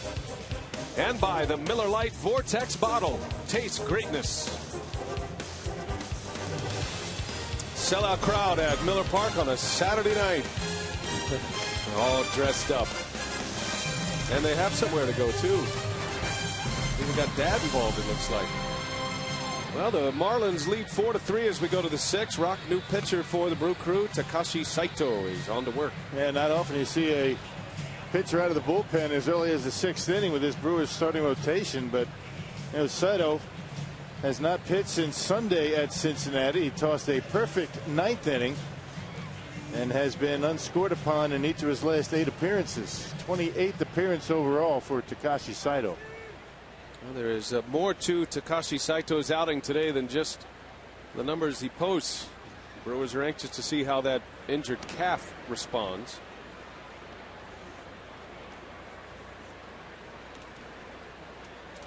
And by the Miller Lite Vortex bottle. Taste greatness. Sellout crowd at Miller Park on a Saturday night. They're all dressed up. And they have somewhere to go, too. Even got Dad involved, it looks like. Well, the Marlins lead 4-3 as we go to the 6th. Rock, new pitcher for the Brew Crew. Takashi Saito is on to work. Yeah, not often you see a pitcher out of the bullpen as early as the 6th inning with this Brewers starting rotation. But, you know, Saito has not pitched since Sunday at Cincinnati. He tossed a perfect 9th inning and has been unscored upon in each of his last 8 appearances. 28th appearance overall for Takashi Saito. Well, there is more to Takashi Saito's outing today than just the numbers he posts. The Brewers are anxious to see how that injured calf responds.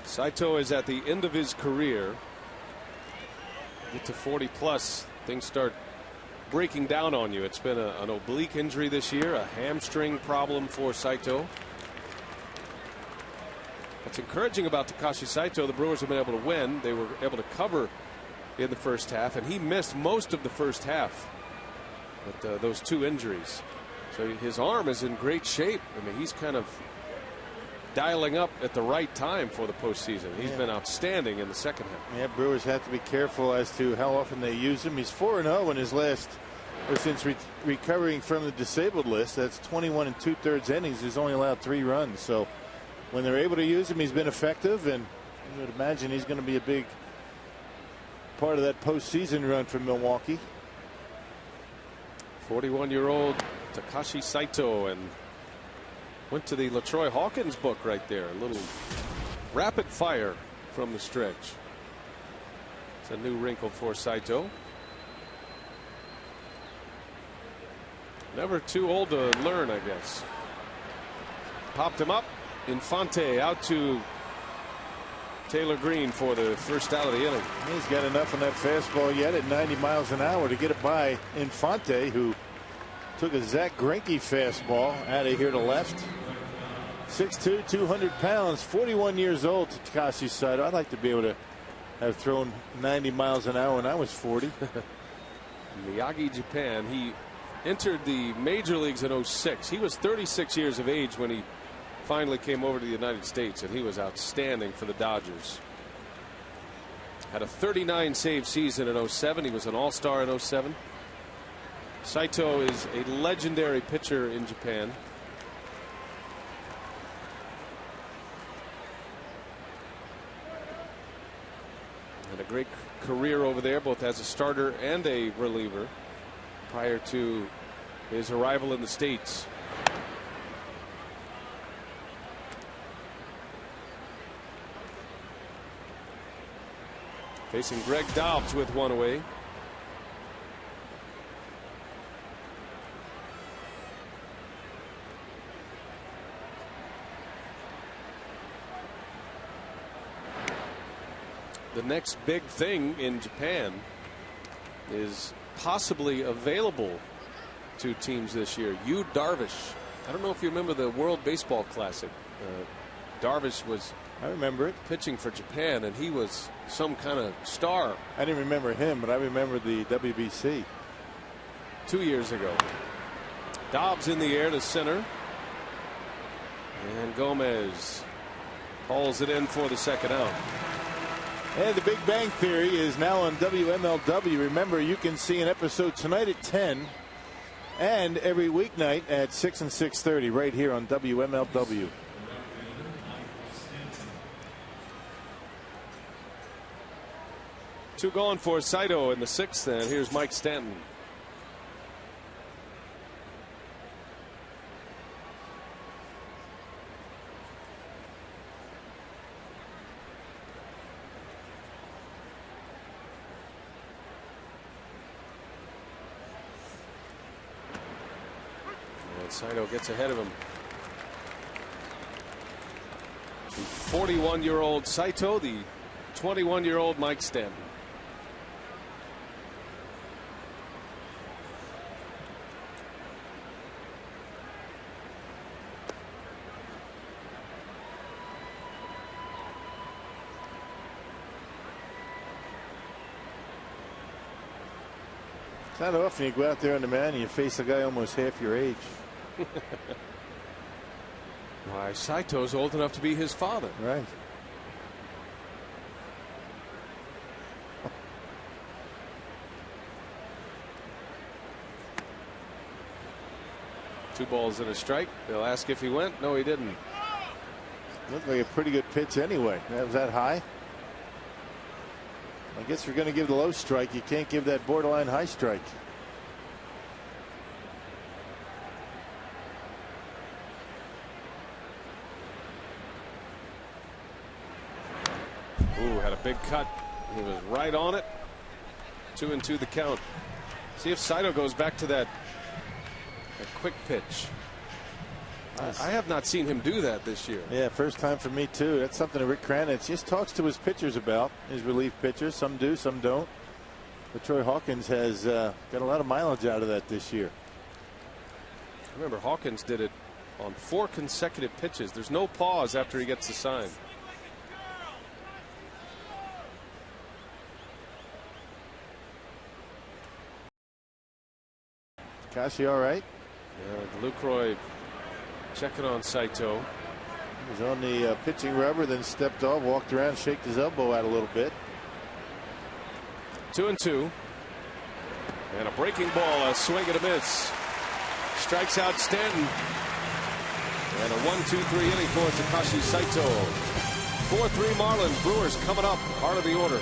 Saito is at the end of his career. Get to 40 plus, things start breaking down on you. It's been an oblique injury this year, a hamstring problem for Saito. What's encouraging about Takashi Saito, the Brewers have been able to win. They were able to cover in the first half, and he missed most of the first half with those 2 injuries. So his arm is in great shape. I mean, he's kind of dialing up at the right time for the postseason. He's been outstanding in the second half. Yeah, Brewers have to be careful as to how often they use him. He's 4-0 in his last, or since recovering from the disabled list. That's 21 2/3 innings. He's only allowed 3 runs. So when they're able to use him, he's been effective, and you would imagine he's going to be a big part of that postseason run for Milwaukee. 41-year-old Takashi Saito, and went to the LaTroy Hawkins book right there. A little rapid fire from the stretch. It's a new wrinkle for Saito. Never too old to learn, I guess. Popped him up. Infante out to Taylor Green for the first out of the inning. He's got enough on that fastball yet at 90 miles an hour to get it by Infante, who took a Zach Greinke fastball out of here to left. 6'2", 200 pounds, 41 years old. Takashi Saito. I'd like to be able to have thrown 90 miles an hour when I was 40. Miyagi, Japan. He entered the major leagues in 06. He was 36 years of age when he finally came over to the United States, and he was outstanding for the Dodgers. Had a 39 save season in 07. He was an all-star in 07. Saito is a legendary pitcher in Japan. Had a great career over there, both as a starter and a reliever, prior to his arrival in the States. Facing Greg Dobbs with 1 away. The next big thing in Japan is possibly available to teams this year. Yu Darvish. I don't know if you remember the World Baseball Classic. Darvish was, I remember it, pitching for Japan, and he was some kind of star. I didn't remember him, but I remember the WBC 2 years ago. Dobbs in the air to center, and Gomez hauls it in for the second out. And the Big Bang Theory is now on WMLW. Remember, you can see an episode tonight at 10 and every weeknight at 6 and 6:30 right here on WMLW. Two going for Saito in the 6th, and here's Mike Stanton. And Saito gets ahead of him. The 41-year-old Saito, the 21-year-old Mike Stanton. It's not often you go out there on the mound and you face a guy almost half your age. Why, Saito's old enough to be his father. Right. Two balls and a strike. They'll ask if he went. No, he didn't. Looked like a pretty good pitch anyway. Was that high? I guess if you're going to give the low strike, you can't give that borderline high strike. Ooh, had a big cut. He was right on it. 2-2 the count. See if Saito goes back to that quick pitch. I have not seen him do that this year. Yeah, first time for me too. That's something that Rick Kranitz just talks to his pitchers about, his relief pitchers. Some do, some don't. But Troy Hawkins has got a lot of mileage out of that this year. I remember Hawkins did it on 4 consecutive pitches. There's no pause after he gets the sign. Kashi all right? Yeah, Lucroy checking on Saito. He was on the pitching rubber, then stepped off, walked around, shaked his elbow out a little bit. 2-2. And a breaking ball, a swing and a miss. Strikes out Stanton. And a 1-2-3 inning for Takashi Saito. 4-3 Marlins. Brewers coming up. Heart of the order.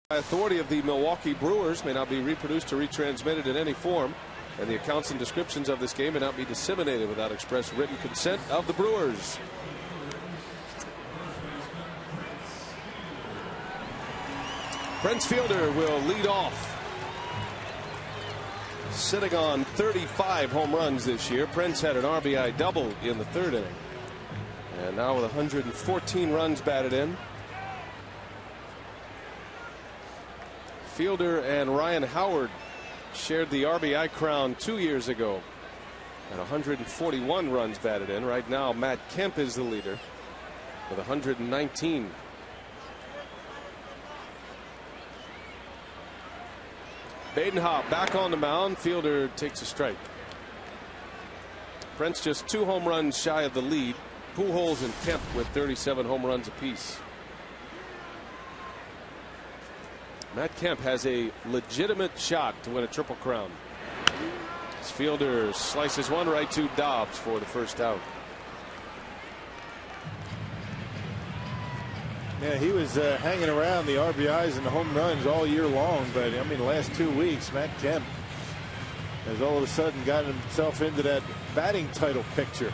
Authority of the Milwaukee Brewers may not be reproduced or retransmitted in any form, and the accounts and descriptions of this game may not be disseminated without express written consent of the Brewers. Prince Fielder will lead off. Sitting on 35 home runs this year. Prince had an RBI double in the 3rd inning. And now with 114 runs batted in. Fielder and Ryan Howard shared the RBI crown 2 years ago at 141 runs batted in. Right now, Matt Kemp is the leader with 119. Badenhop back on the mound. Fielder takes a strike. Prince just 2 home runs shy of the lead. Pujols and Kemp with 37 home runs apiece. Matt Kemp has a legitimate shot to win a Triple Crown. As Fielder slices one right to Dobbs for the first out. Yeah, he was hanging around the RBIs and the home runs all year long, but I mean, the last 2 weeks, Matt Kemp has all of a sudden gotten himself into that batting title picture.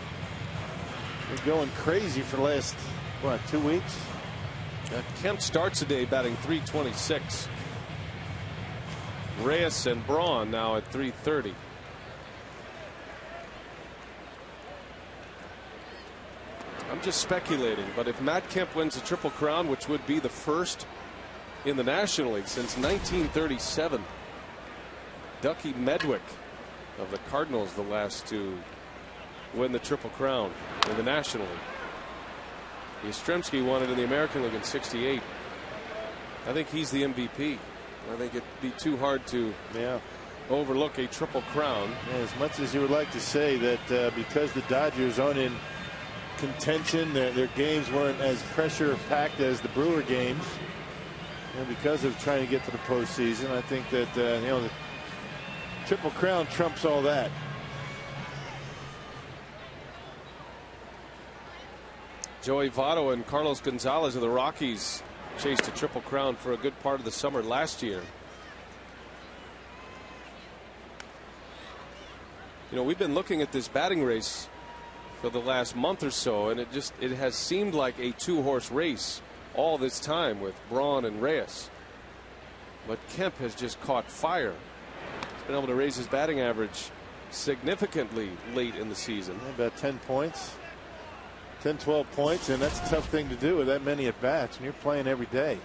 Been going crazy for the last, what, 2 weeks? Kemp starts the day batting .326. Reyes and Braun now at .330. just speculating, but if Matt Kemp wins the Triple Crown, which would be the first in the National League since 1937, Ducky Medwick of the Cardinals, the last to win the Triple Crown in the National League. Yastrzemski won it in the American League in '68. I think he's the MVP. I think it'd be too hard to overlook a Triple Crown. As much as you would like to say that because the Dodgers aren't in contention, their games weren't as pressure packed as the Brewer games, and because of trying to get to the postseason, I think that the Triple Crown trumps all that. Joey Votto and Carlos Gonzalez of the Rockies chased a Triple Crown for a good part of the summer last year. We've been looking at this batting race for the last month or so, and it has seemed like a two-horse race all this time with Braun and Reyes. But Kemp has just caught fire. He's been able to raise his batting average significantly late in the season. About 10 points. 10, 12 points, and that's a tough thing to do with that many at bats when you're playing every day.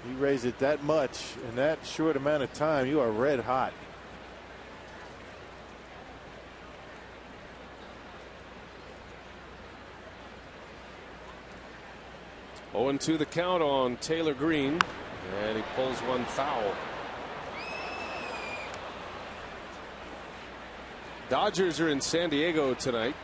You raise it that much in that short amount of time, you are red hot. Oh, 2 the count on Taylor Green, and he pulls one foul. Dodgers are in San Diego tonight.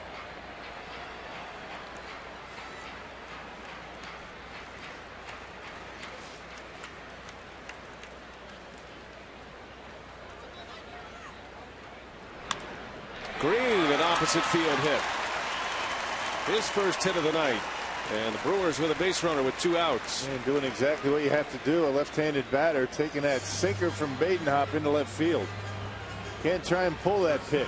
Green, an opposite field hit. His first hit of the night. And the Brewers with a base runner with 2 outs. And doing exactly what you have to do. A left-handed batter taking that sinker from Badenhop into left field. Can't try and pull that pitch.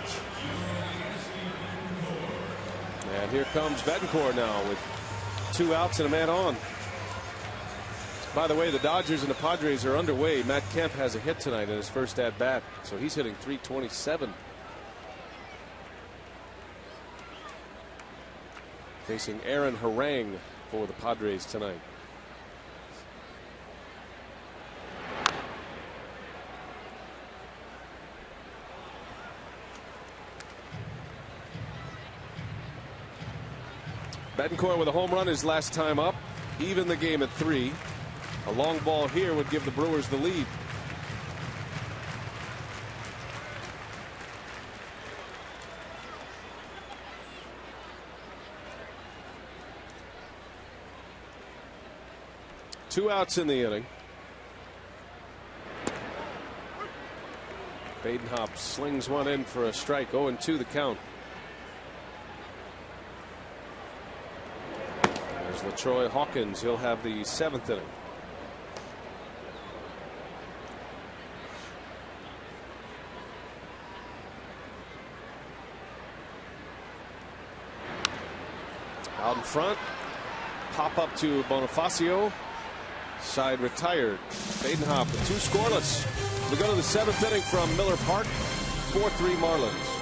And here comes Betancourt now with 2 outs and a man on. By the way, the Dodgers and the Padres are underway. Matt Kemp has a hit tonight in his first at bat, so he's hitting .327. Facing Aaron Harang for the Padres tonight. Betancourt with a home run his last time up. Even the game at 3. A long ball here would give the Brewers the lead. Two outs in the inning. Badenhop slings one in for a strike. 0-2 the count. There's LaTroy Hawkins. He'll have the 7th inning. Out in front. Pop up to Bonifacio. Side retired. Badenhop with 2 scoreless. We go to the 7th inning from Miller Park. 4-3 Marlins.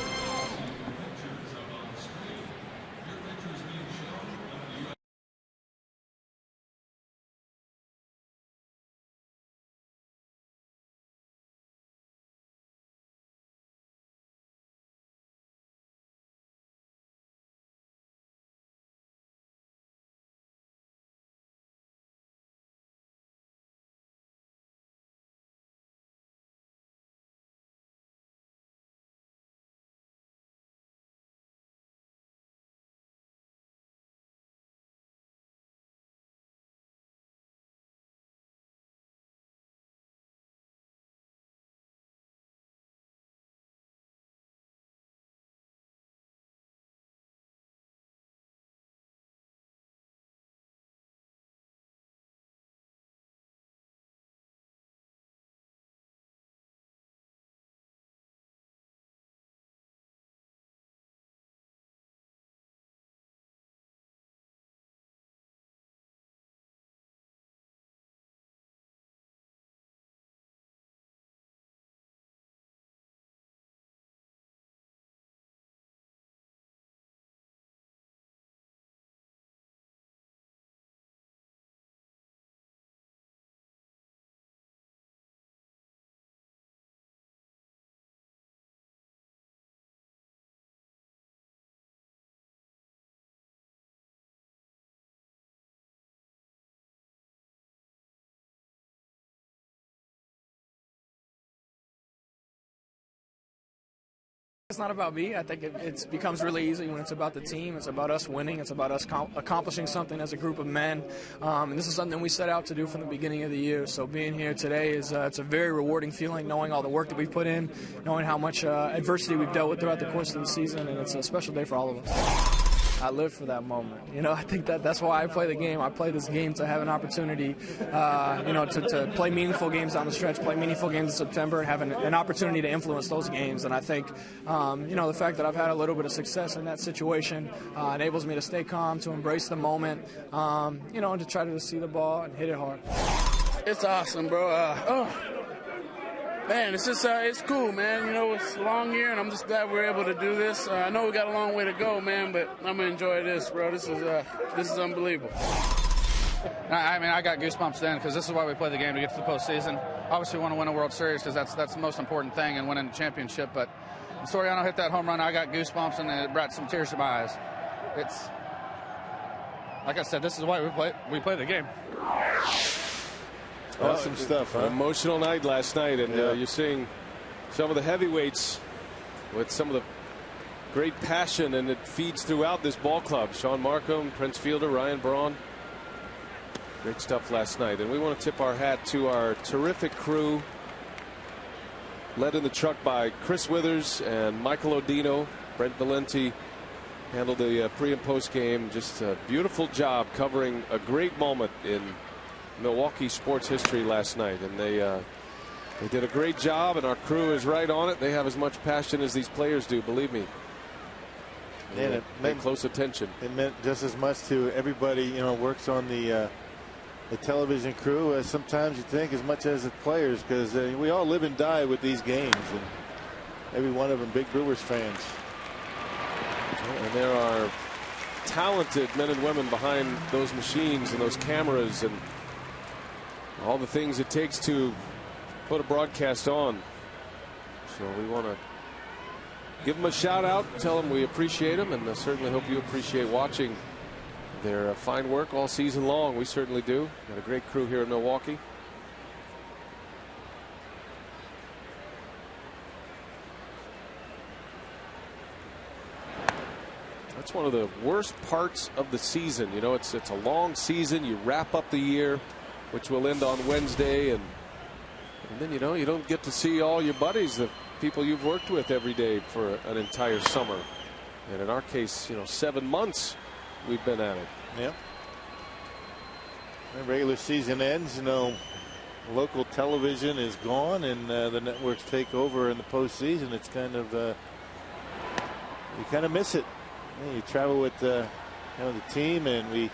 It's not about me. I think it becomes really easy when it's about the team. It's about us winning. It's about us accomplishing something as a group of men. And this is something we set out to do from the beginning of the year. So being here today is it's a very rewarding feeling, knowing all the work that we've put in, knowing how much adversity we've dealt with throughout the course of the season, and it's a special day for all of us. I live for that moment. I think that's why I play the game. I play this game to have an opportunity, to play meaningful games down the stretch, play meaningful games in September, and have an opportunity to influence those games. And I think, the fact that I've had a little bit of success in that situation enables me to stay calm, to embrace the moment, and to try to see the ball and hit it hard. It's awesome, bro. Man, it's just it's cool, man. It's a long year, and I'm just glad we're able to do this. I know we got a long way to go, man, but I'm gonna enjoy this, bro. This is unbelievable. I got goosebumps then because this is why we play the game, to get to the postseason. Obviously, we want to win a World Series because that's the most important thing, and winning the championship. But when Soriano hit that home run, I got goosebumps, and it brought some tears to my eyes. It's like I said, this is why we play the game. Awesome stuff, huh? Emotional night last night, and you're seeing some of the heavyweights with some of the great passion, and it feeds throughout this ball club. Sean Markham, Prince Fielder, Ryan Braun. Great stuff last night, and we want to tip our hat to our terrific crew, led in the truck by Chris Withers and Michael Odino. Brent Valenti handled the pre and post game. Just a beautiful job covering a great moment in Milwaukee sports history last night, and they did a great job, and our crew is right on it. They have as much passion as these players do, believe me. And it meant close attention. It meant just as much to everybody works on the television crew as sometimes you think, as much as the players, because we all live and die with these games, and every one of them big Brewers fans. And there are talented men and women behind those machines and those cameras and all the things it takes to put a broadcast on. So we want to give them a shout out, tell them we appreciate them, and I certainly hope you appreciate watching their fine work all season long. We certainly do. Got a great crew here in Milwaukee. That's one of the worst parts of the season. It's a long season. You wrap up the year, which will end on Wednesday, and then you don't get to see all your buddies, the people you've worked with every day for an entire summer. And in our case, 7 months we've been at it. Yeah. The regular season ends, local television is gone, and the networks take over in the postseason. It's kind of you kind of miss it. You travel with the team, and we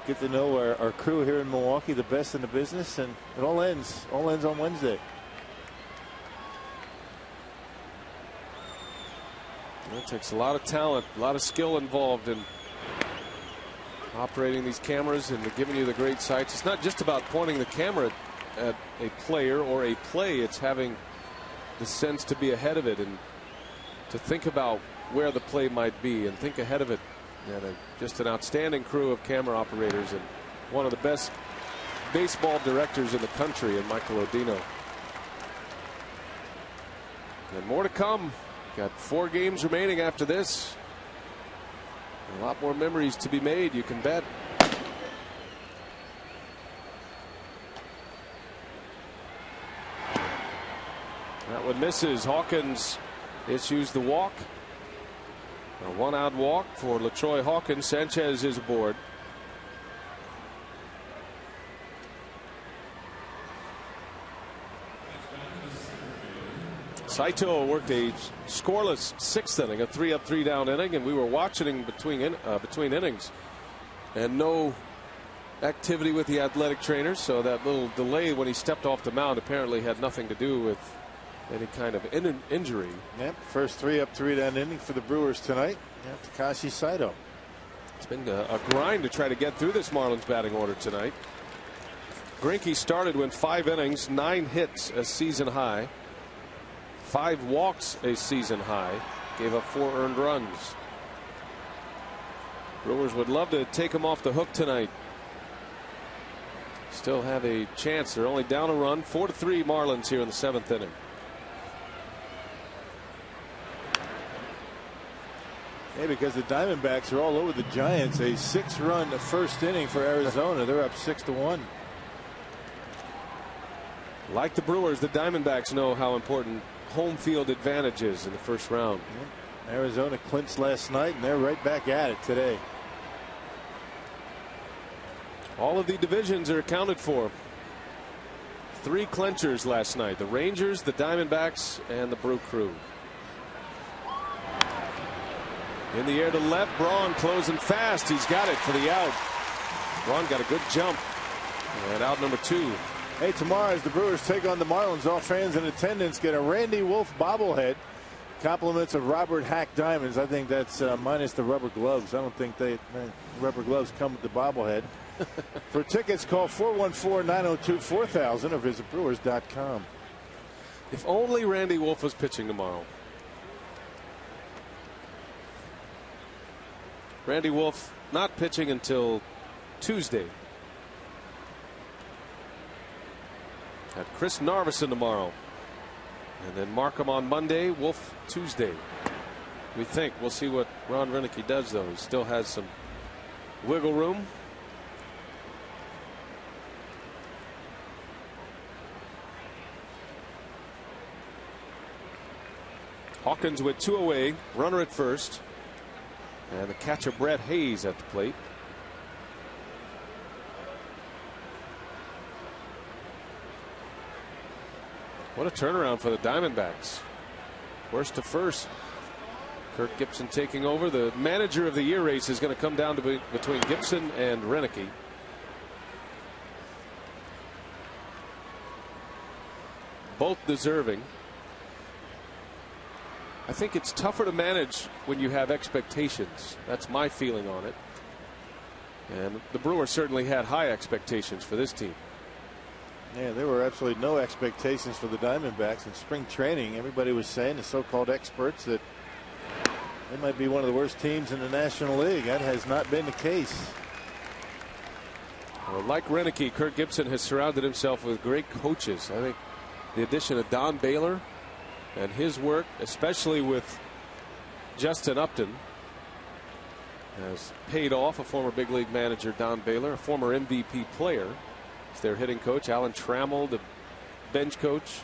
get to know our crew here in Milwaukee, the best in the business, and it all ends on Wednesday. It takes a lot of talent, a lot of skill involved in operating these cameras and giving you the great sights. It's not just about pointing the camera at a player or a play. It's having the sense to be ahead of it and to think about where the play might be and think ahead of it. And just an outstanding crew of camera operators and one of the best baseball directors in the country in Michael Odino. And more to come. Got 4 games remaining after this. A lot more memories to be made, you can bet. That one misses. Hawkins issues the walk. A 1-out walk for LaTroy Hawkins. Sanchez is aboard. Saito worked a scoreless 6th inning, a 3-up 3-down inning, and we were watching between innings, and no activity with the athletic trainers. So that little delay when he stepped off the mound apparently had nothing to do with any kind of injury. Yep, first 3-up 3-down inning for the Brewers tonight. Takashi Saito. It's been a grind to try to get through this Marlins batting order tonight. Greinke started, went 5 innings, 9 hits, a season high. 5 walks, a season high. Gave up 4 earned runs. Brewers would love to take him off the hook tonight. Still have a chance. They're only down a run. 4-3 Marlins here in the 7th inning. Yeah, because the Diamondbacks are all over the Giants. A 6-run first inning for Arizona. They're up 6-1. Like the Brewers, the Diamondbacks know how important home field advantage is in the first round. Yeah. Arizona clinched last night, and they're right back at it today. All of the divisions are accounted for. 3 clinchers last night: the Rangers, the Diamondbacks, and the Brew Crew. In the air to left, Braun closing fast. He's got it for the out. Braun got a good jump. And out number 2. Hey, tomorrow as the Brewers take on the Marlins, all fans in attendance get a Randy Wolf bobblehead. Compliments of Robert Hack Diamonds. I think that's minus the rubber gloves. I don't think rubber gloves come with the bobblehead. For tickets, call 414-902-4000 or visit Brewers.com. If only Randy Wolf was pitching tomorrow. Randy Wolf not pitching until Tuesday. Got Chris Narveson tomorrow. And then Markham on Monday, Wolf Tuesday. We think. We'll see what Ron Renicky does, though. He still has some wiggle room. Hawkins with 2 away, runner at first. And the catcher Brett Hayes at the plate. What a turnaround for the Diamondbacks. Worst to first. Kirk Gibson taking over. The manager of the year race is going to come down to between Gibson and Renicky. Both deserving. I think it's tougher to manage when you have expectations. That's my feeling on it. And the Brewers certainly had high expectations for this team. Yeah, there were absolutely no expectations for the Diamondbacks in spring training. Everybody was saying, the so-called experts, that they might be one of the worst teams in the National League. That has not been the case. Well, like Renicky, Kirk Gibson has surrounded himself with great coaches. I think the addition of Don Baylor and his work, especially with Justin Upton, has paid off. A former big league manager, Don Baylor, a former MVP player, is their hitting coach. Alan Trammell, the bench coach.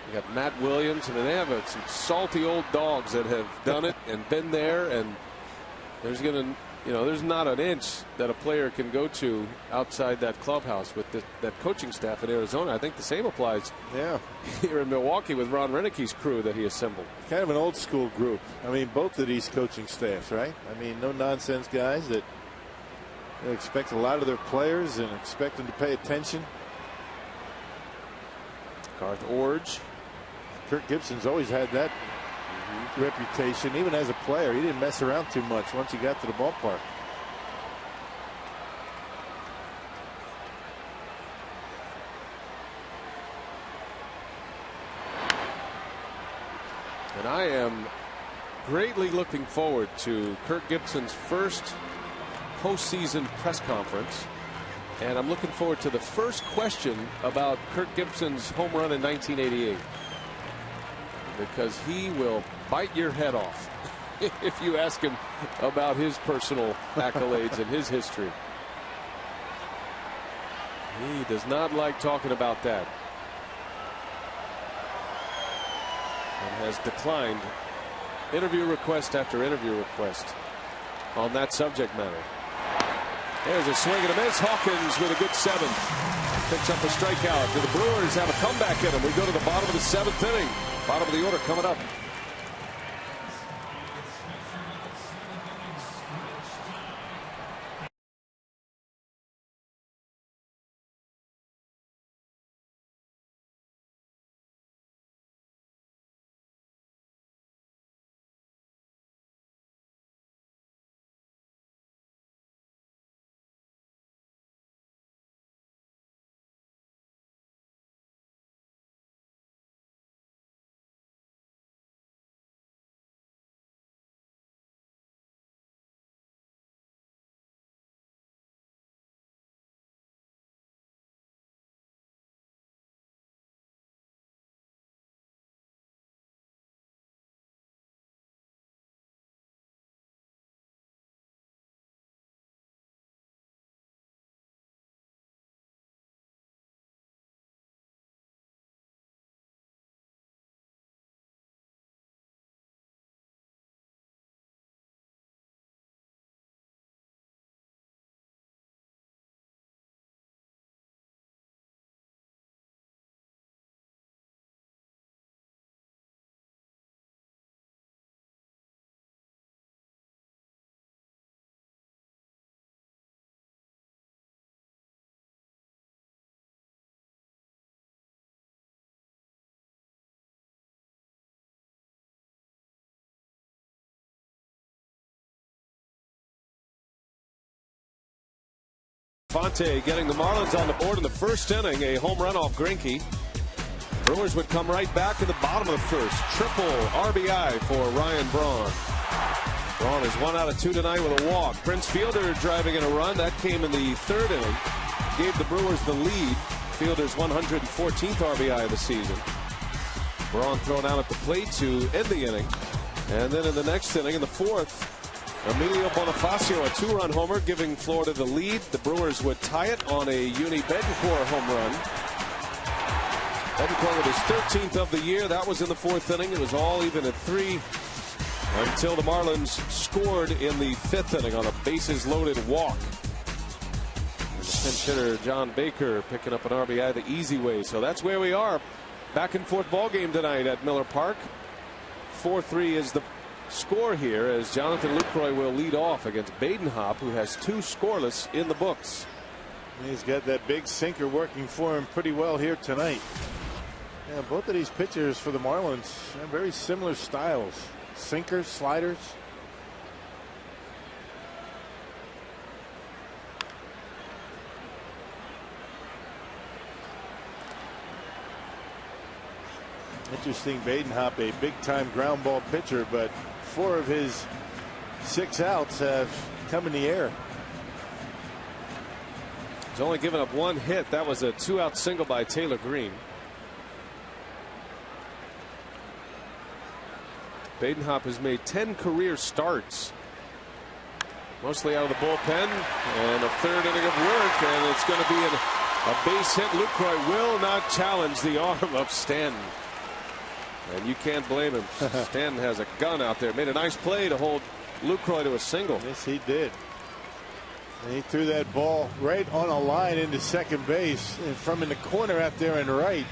You got Matt Williams, and they have some salty old dogs that have done it and been there. And there's there's not an inch that a player can go to outside that clubhouse with that coaching staff in Arizona. I think the same applies here in Milwaukee with Ron Renicky's crew that he assembled. Kind of an old school group. I mean, both of these coaching staffs, right? I mean, no nonsense guys that they expect a lot of their players and expect them to pay attention. Garth Orge. Kirk Gibson's always had that reputation. Even as a player, he didn't mess around too much once he got to the ballpark. And I am greatly looking forward to Kirk Gibson's first postseason press conference. And I'm looking forward to the first question about Kirk Gibson's home run in 1988. Because he will bite your head off if you ask him about his personal accolades and his history. He does not like talking about that. And has declined interview request after interview request on that subject matter. There's a swing and a miss. Hawkins with a good 7th. Picks up a strikeout. Do the Brewers have a comeback in them? We go to the bottom of the 7th inning. Bottom of the order coming up. Infante getting the Marlins on the board in the first inning. A home run off Greinke. Brewers would come right back in the bottom of the first. Triple RBI for Ryan Braun. Braun is 1 out of 2 tonight with a walk. Prince Fielder driving in a run. That came in the third inning. Gave the Brewers the lead. Fielder's 114th RBI of the season. Braun thrown out at the plate to end the inning. And then in the next inning, in the fourth, Emilio Bonifacio, a 2-run homer, giving Florida the lead. The Brewers would tie it on a Uni Betancourt home run. Betancourt with his 13th of the year. That was in the fourth inning. It was all even at 3 until the Marlins scored in the fifth inning on a bases-loaded walk. And the pinch hitter John Baker picking up an RBI the easy way. So that's where we are. Back and forth ball game tonight at Miller Park. 4-3 is the score here as Jonathan Lucroy will lead off against Badenhop, who has 2 scoreless in the books. He's got that big sinker working for him pretty well here tonight. Yeah, both of these pitchers for the Marlins have very similar styles. Sinkers, sliders. Interesting, Badenhop, a big-time ground ball pitcher, but 4 of his 6 outs have come in the air. He's only given up 1 hit. That was a 2-out single by Taylor Green. Badenhop has made 10 career starts, mostly out of the bullpen, and a third inning of work, and it's going to be a base hit. Lucroy will not challenge the arm of Stanton. And you can't blame him. Stanton has a gun out there. Made a nice play to hold Lucroy to a single. Yes, he did. And he threw that ball right on a line into second base and from in the corner out there and right.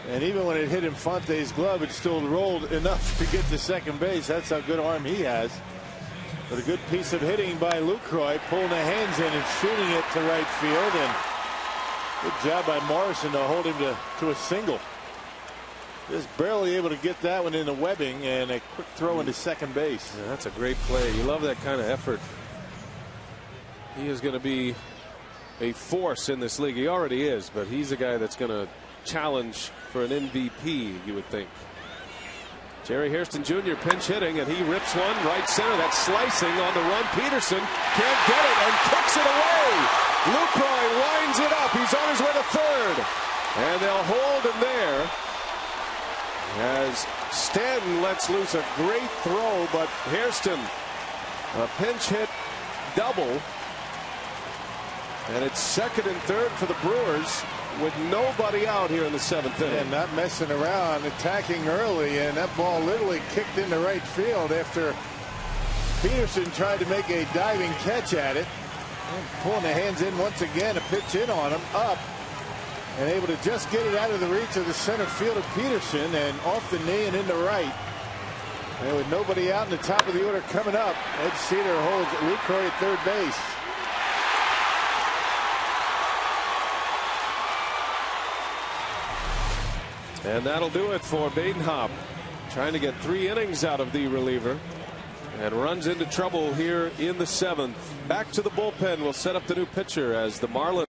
And even when it hit Infante's glove, it still rolled enough to get to second base. That's how good arm he has. But a good piece of hitting by Lucroy, pulling the hands in and shooting it to right field. And good job by Morrison to hold him to a single. Just barely able to get that one in the webbing, and a quick throw into second base. Yeah, that's a great play. You love that kind of effort. He is going to be a force in this league. He already is, but he's a guy that's going to challenge for an MVP, you would think. Jerry Hairston Jr. pinch hitting, and he rips one right center. That's slicing on the run. Peterson can't get it and kicks it away. Lucroy winds it up. He's on his way to third, and they'll hold him there as Stanton lets loose a great throw, but Hairston, a pinch hit double, and it's second and third for the Brewers with nobody out here in the 7th inning. And not messing around, attacking early, and that ball literally kicked into right field after Peterson tried to make a diving catch at it. And pulling the hands in once again, a pitch in on him, up, and able to just get it out of the reach of the center fielder Peterson, and off the knee and into right. And with nobody out in the top of the order coming up, Ed Cedar holds Lucroy at third base. And that'll do it for Badenhop, trying to get 3 innings out of the reliever, and runs into trouble here in the 7th. Back to the bullpen. We'll set up the new pitcher as the Marlins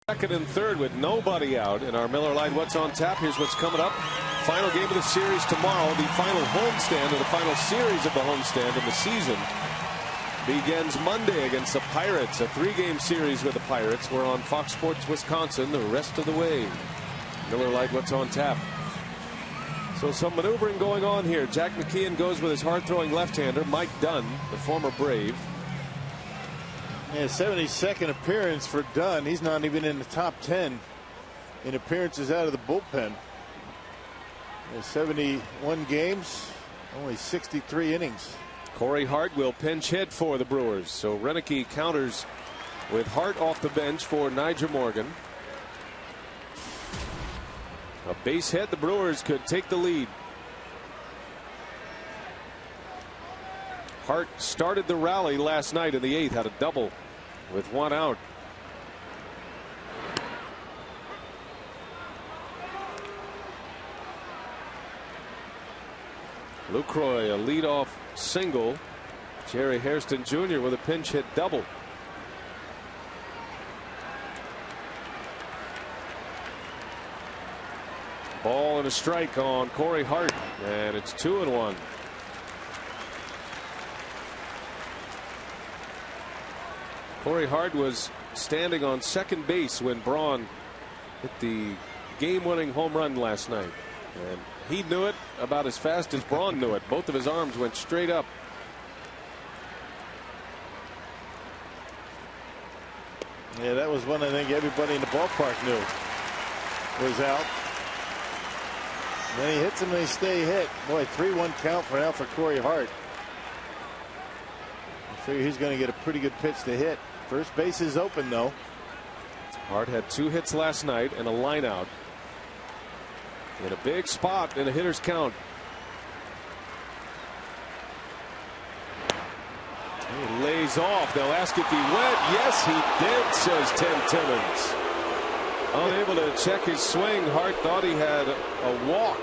Second and third with nobody out in our Miller Lite What's on Tap. Here's what's coming up. Final game of the series tomorrow. The final homestand, or the final series of the homestand of the season, begins Monday against the Pirates. A 3-game series with the Pirates. We're on Fox Sports Wisconsin the rest of the way. Miller Lite What's on Tap. So some maneuvering going on here. Jack McKeon goes with his hard-throwing left-hander, Mike Dunn, the former Brave. Yeah, 72nd appearance for Dunn. He's not even in the top 10 in appearances out of the bullpen. 71 games, only 63 innings. Corey Hart will pinch hit for the Brewers. So Renicky counters with Hart off the bench for Nyjer Morgan. A base hit, the Brewers could take the lead. Hart started the rally last night in the 8th, had a double with 1 out. Lucroy a leadoff single. Jerry Hairston Jr. with a pinch hit double. Ball and a strike on Corey Hart, and it's 2-1. Corey Hart was standing on second base when Braun hit the game-winning home run last night, and he knew it about as fast as Braun knew it. Both of his arms went straight up. Yeah, that was one I think everybody in the ballpark knew was out. And then he hits them and they stay hit. Boy, 3-1 count for now for Corey Hart. I figure he's going to get a pretty good pitch to hit. First base is open though. Hart had 2 hits last night and a line out. In a big spot in a hitter's count. He lays off. They'll ask if he went. Yes, he did, says Tim Timmons. Unable to check his swing. Hart thought he had a walk.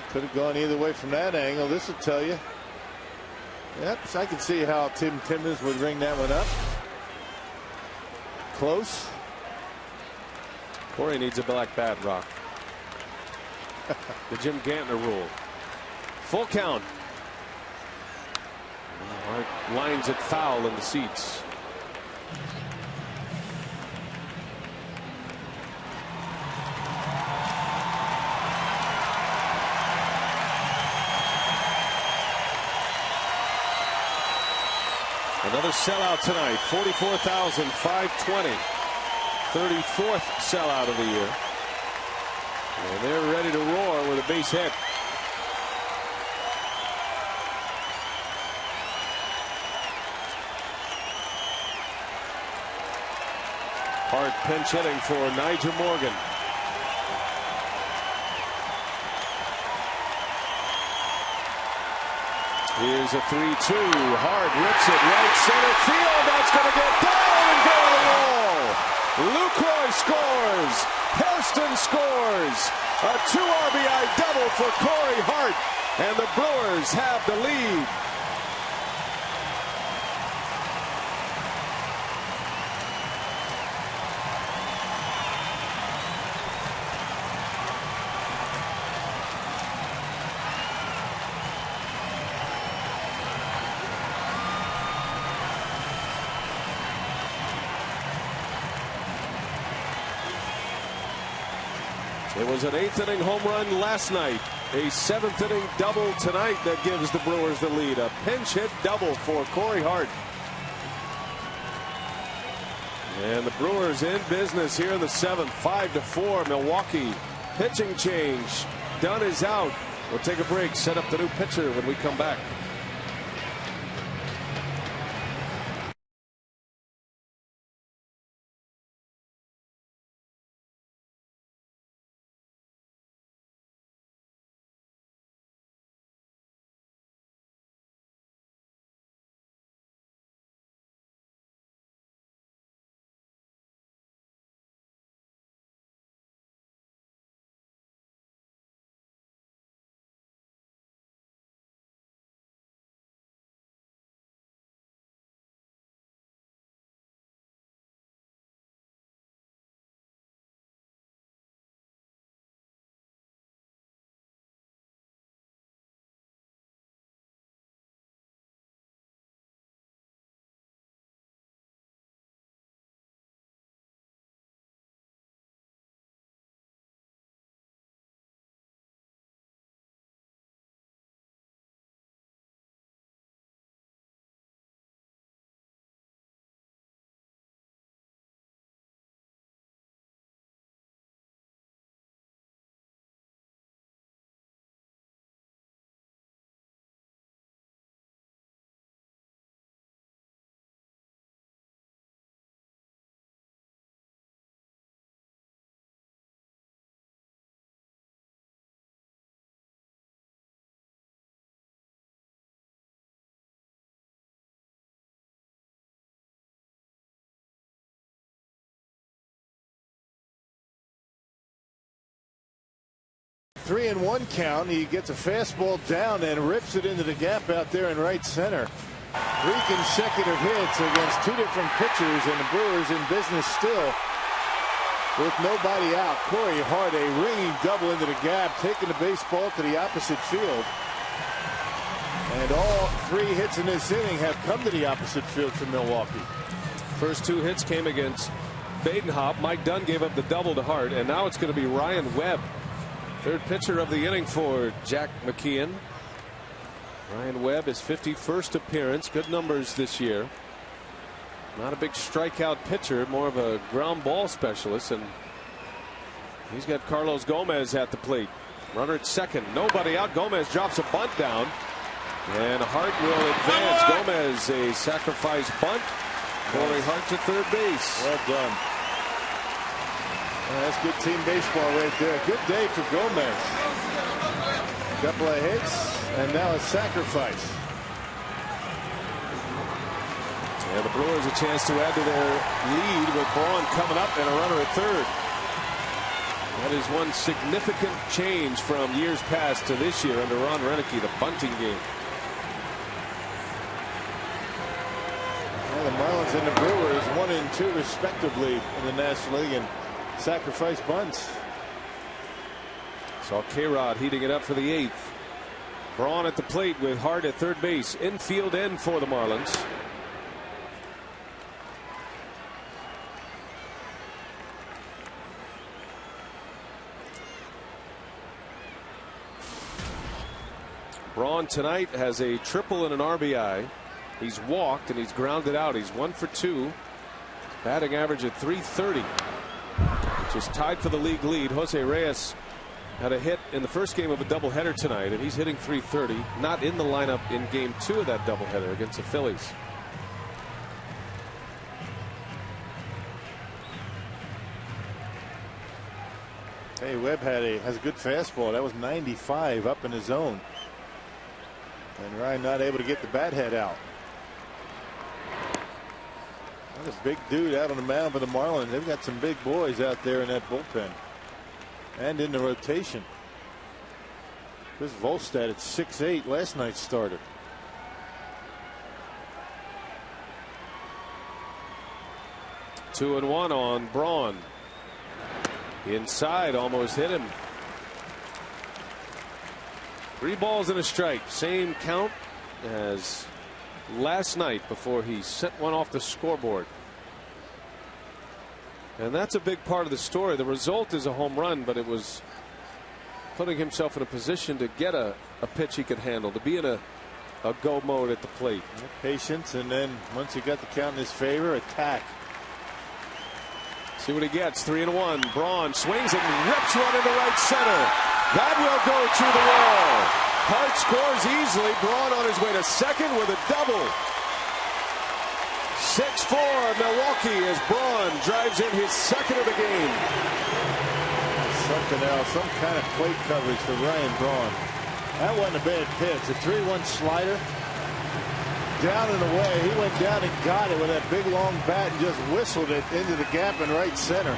Could have gone either way from that angle. This will tell you. Yep, so I can see how Tim Timmons would ring that one up. Close. Corey needs a black bat, Rock. The Jim Gantner rule. Full count. Hart lines it foul in the seats. Another sellout tonight. 44,520. 34th sellout of the year. And they're ready to roar with a base hit. Hart pinch hitting for Nyjer Morgan. Here's a 3-2. Hart rips it right center field. That's going to get down and go to the wall. Lucroy scores. Hairston scores. A 2 RBI double for Corey Hart. And the Brewers have the lead. It was an 8th inning home run last night. A 7th inning double tonight that gives the Brewers the lead. A pinch hit double for Corey Hart. And the Brewers in business here in the 7th. 5-4 Milwaukee. Pitching change. Dunn is out. We'll take a break. Set up the new pitcher when we come back. 3-1 count. He gets a fastball down and rips it into the gap out there in right center. 3 consecutive hits against 2 different pitchers, and the Brewers in business still with nobody out. Corey Hart, a ringing double into the gap, taking the baseball to the opposite field. And all 3 hits in this inning have come to the opposite field for Milwaukee. First 2 hits came against Badenhop. Mike Dunn gave up the double to Hart, and now it's going to be Ryan Webb, third pitcher of the inning for Jack McKeon. Ryan Webb, his 51st appearance. Good numbers this year. Not a big strikeout pitcher, more of a ground ball specialist, and he's got Carlos Gomez at the plate. Runner at second, nobody out. Gomez drops a bunt down, and Hart will advance. Gomez, a sacrifice bunt. Corey Hart to third base. Well done. Well, that's good team baseball right there. Good day for Gomez. Couple of hits, and now a sacrifice. And the Brewers a chance to add to their lead with Braun coming up and a runner at third. That is one significant change from years past to this year under Ron Renicky, the bunting game. Well, the Marlins and the Brewers 1 and 2 respectively in the National League in sacrifice bunts. Saw K-Rod heating it up for the 8th. Braun at the plate with Hart at third base. Infield end for the Marlins. Braun tonight has a triple and an RBI. He's walked and he's grounded out. He's 1 for 2. Batting average at .330, which is tied for the league lead. Jose Reyes had a hit in the first game of a doubleheader tonight, and he's hitting .330. Not in the lineup in game 2 of that doubleheader against the Phillies. Hey, Webb has a good fastball. That was 95 up in his zone. And Ryan not able to get the bat head out. This big dude out on the mound for the Marlins. They've got some big boys out there in that bullpen and in the rotation. Chris Volstad at 6'8", last night's starter. Two and one on Braun. Inside, almost hit him. 3 balls and a strike. Same count as last night before he sent one off the scoreboard. And that's a big part of the story. The result is a home run, but it was putting himself in a position to get a pitch he could handle, to be in a go mode at the plate. Patience, and then once he got the count in his favor, attack. See what he gets. 3 and 1. Braun swings and rips one into right center. That will go to the wall. Hart scores easily. Braun on his way to second with a double. 6-4 Milwaukee as Braun drives in his second of the game. Something else, some kind of plate coverage for Ryan Braun. That wasn't a bad pitch. A 3-1 slider. Down and away. He went down and got it with that big long bat and just whistled it into the gap in right center.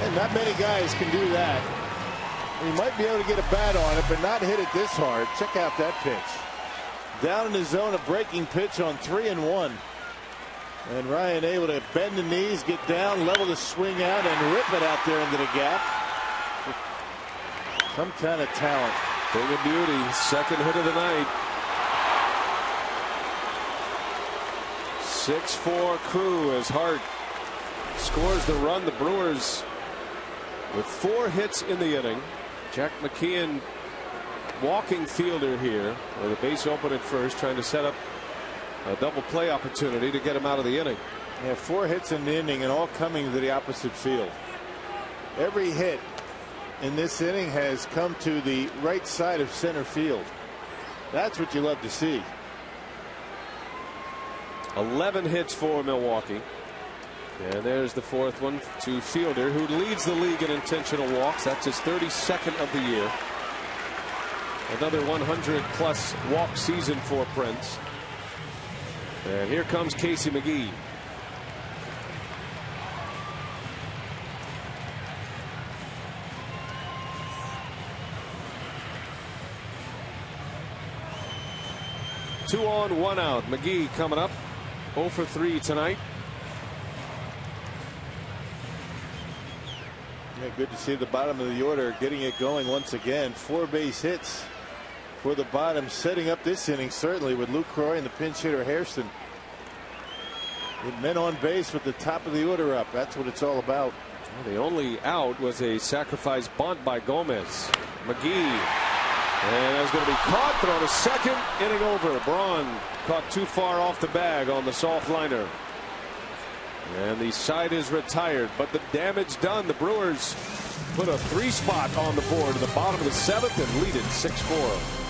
And not many guys can do that. He might be able to get a bat on it, but not hit it this hard. Check out that pitch. Down in the zone, a breaking pitch on 3 and 1. And Ryan able to bend the knees, get down, level the swing out, and rip it out there into the gap. Some kind of talent. Thing of beauty. Second hit of the night. 6-4 Crew as Hart scores the run. The Brewers with 4 hits in the inning. Jack McKeon walking fielder here with a base open at first, trying to set up a double play opportunity to get him out of the inning. Yeah, 4 hits in the inning and all coming to the opposite field. Every hit in this inning has come to the right side of center field. That's what you love to see. 11 hits for Milwaukee. And there's the 4th one to Fielder, who leads the league in intentional walks. That's his 32nd of the year. Another 100-plus walk season for Prince. And here comes Casey McGee. 2 on, 1 out. McGee coming up 0 for 3 tonight. Yeah, good to see the bottom of the order getting it going once again. 4 base hits for the bottom, setting up this inning certainly with Luke Croy and the pinch hitter Hairston. With men on base with the top of the order up. That's what it's all about. Well, the only out was a sacrifice bunt by Gomez. McGee. And that's going to be caught. Throw to second. Inning over. Braun caught too far off the bag on the soft liner. And the side is retired, but the damage done. The Brewers put a 3 spot on the board to the bottom of the 7th and lead it 6-4.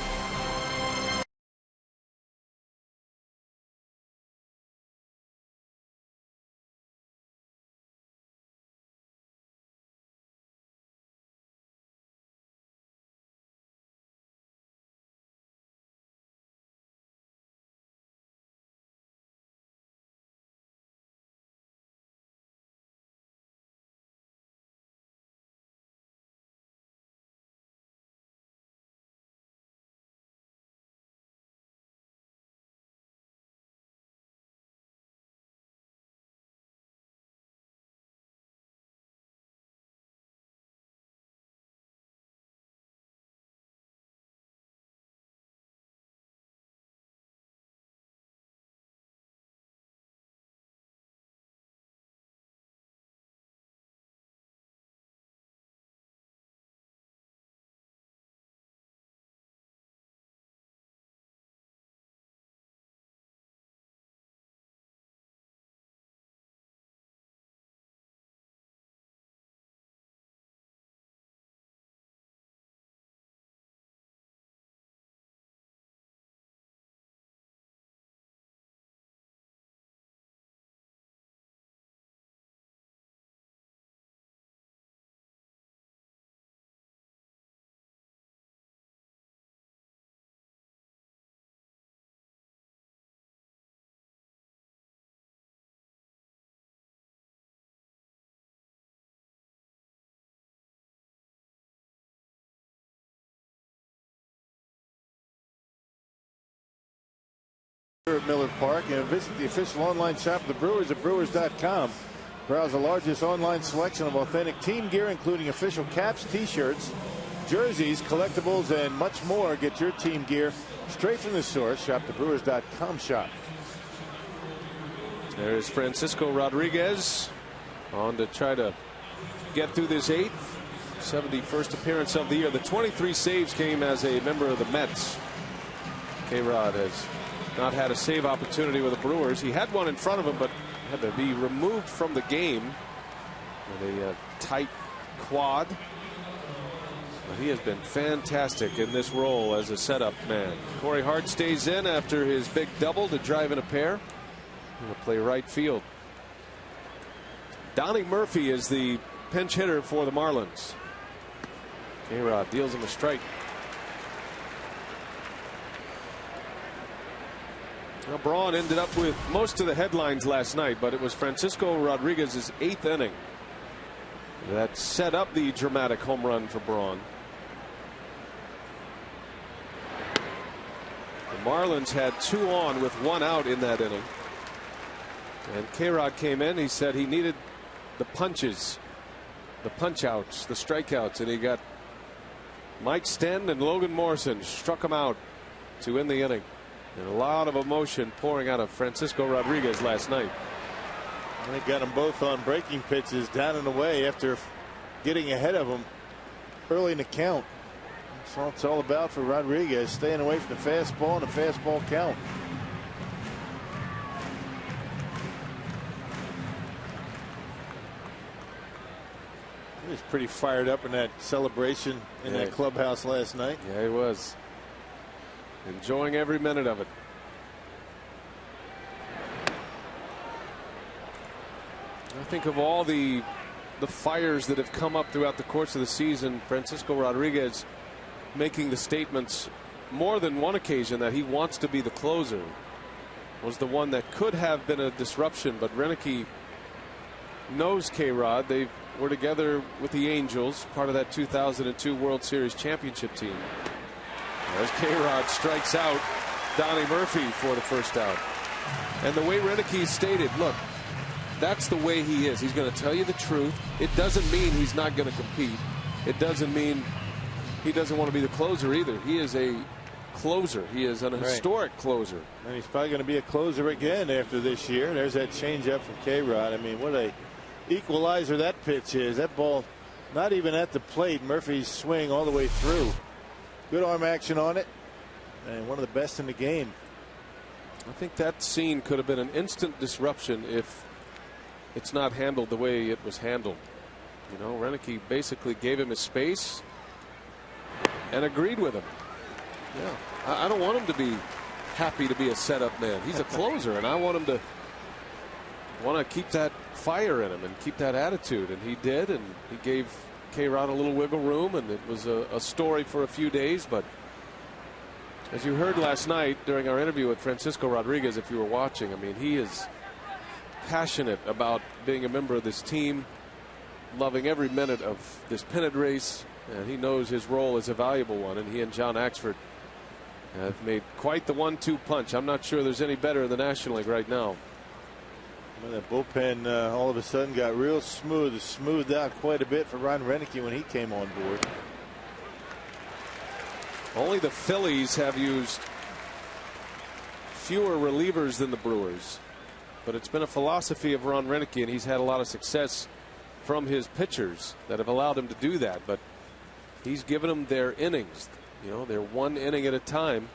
At Miller Park, and visit the official online shop of the Brewers at brewers.com. Browse the largest online selection of authentic team gear, including official caps, t-shirts, jerseys, collectibles, and much more. Get your team gear straight from the source. Shop the brewers.com shop. There's Francisco Rodriguez on to try to get through this 8th, 71st appearance of the year. The 23 saves came as a member of the Mets. K-Rod has not had a save opportunity with the Brewers. He had one in front of him, but had to be removed from the game with a tight quad. But he has been fantastic in this role as a setup man. Corey Hart stays in after his big double to drive in a pair. He'll play right field. Donnie Murphy is the pinch hitter for the Marlins. K-Rod deals him a strike. Now, Braun ended up with most of the headlines last night, but it was Francisco Rodriguez's 8th inning that set up the dramatic home run for Braun. The Marlins had 2 on with 1 out in that inning. And K-Rod came in. He said he needed the punches, the punch outs, the strikeouts, and he got Mike Stenton and Logan Morrison struck him out to end the inning. And a lot of emotion pouring out of Francisco Rodriguez last night. They got them both on breaking pitches down and away after getting ahead of them early in the count. That's all it's all about for Rodriguez, staying away from the fastball and the fastball count. He was pretty fired up in that celebration in that clubhouse last night. Yeah, he was. Enjoying every minute of it. I think of all the fires that have come up throughout the course of the season, Francisco Rodriguez making the statements more than one occasion that he wants to be the closer was the one that could have been a disruption. But Renicky knows K-Rod. They were together with the Angels, part of that 2002 World Series championship team. As K-Rod strikes out Donnie Murphy for the first out. And the way Renicky stated, look, that's the way he is. He's going to tell you the truth. It doesn't mean he's not going to compete. It doesn't mean he doesn't want to be the closer either. He is a closer. He is an historic closer. And he's probably going to be a closer again after this year. There's that changeup from K-Rod. I mean, what a equalizer that pitch is. That ball not even at the plate. Murphy's swing all the way through. Good arm action on it. And one of the best in the game. I think that scene could have been an instant disruption if it's not handled the way it was handled. You know, Renicky basically gave him his space and agreed with him. Yeah, I don't want him to be happy to be a setup man. He's a closer, and I want him to keep that fire in him and keep that attitude, and he did, and he gave K-Rod a little wiggle room, and it was a story for a few days. But as you heard last night during our interview with Francisco Rodriguez, if you were watching, I mean, he is passionate about being a member of this team, loving every minute of this pennant race, and he knows his role is a valuable one, and he and John Axford have made quite the 1-2 punch. I'm not sure there's any better in the National League right now. Well, that bullpen all of a sudden got real smooth. It smoothed out quite a bit for Ron Renicky when he came on board. Only the Phillies have used fewer relievers than the Brewers, but it's been a philosophy of Ron Renicky, and he's had a lot of success from his pitchers that have allowed him to do that. But he's given them their innings. You know, they're 1 inning at a time,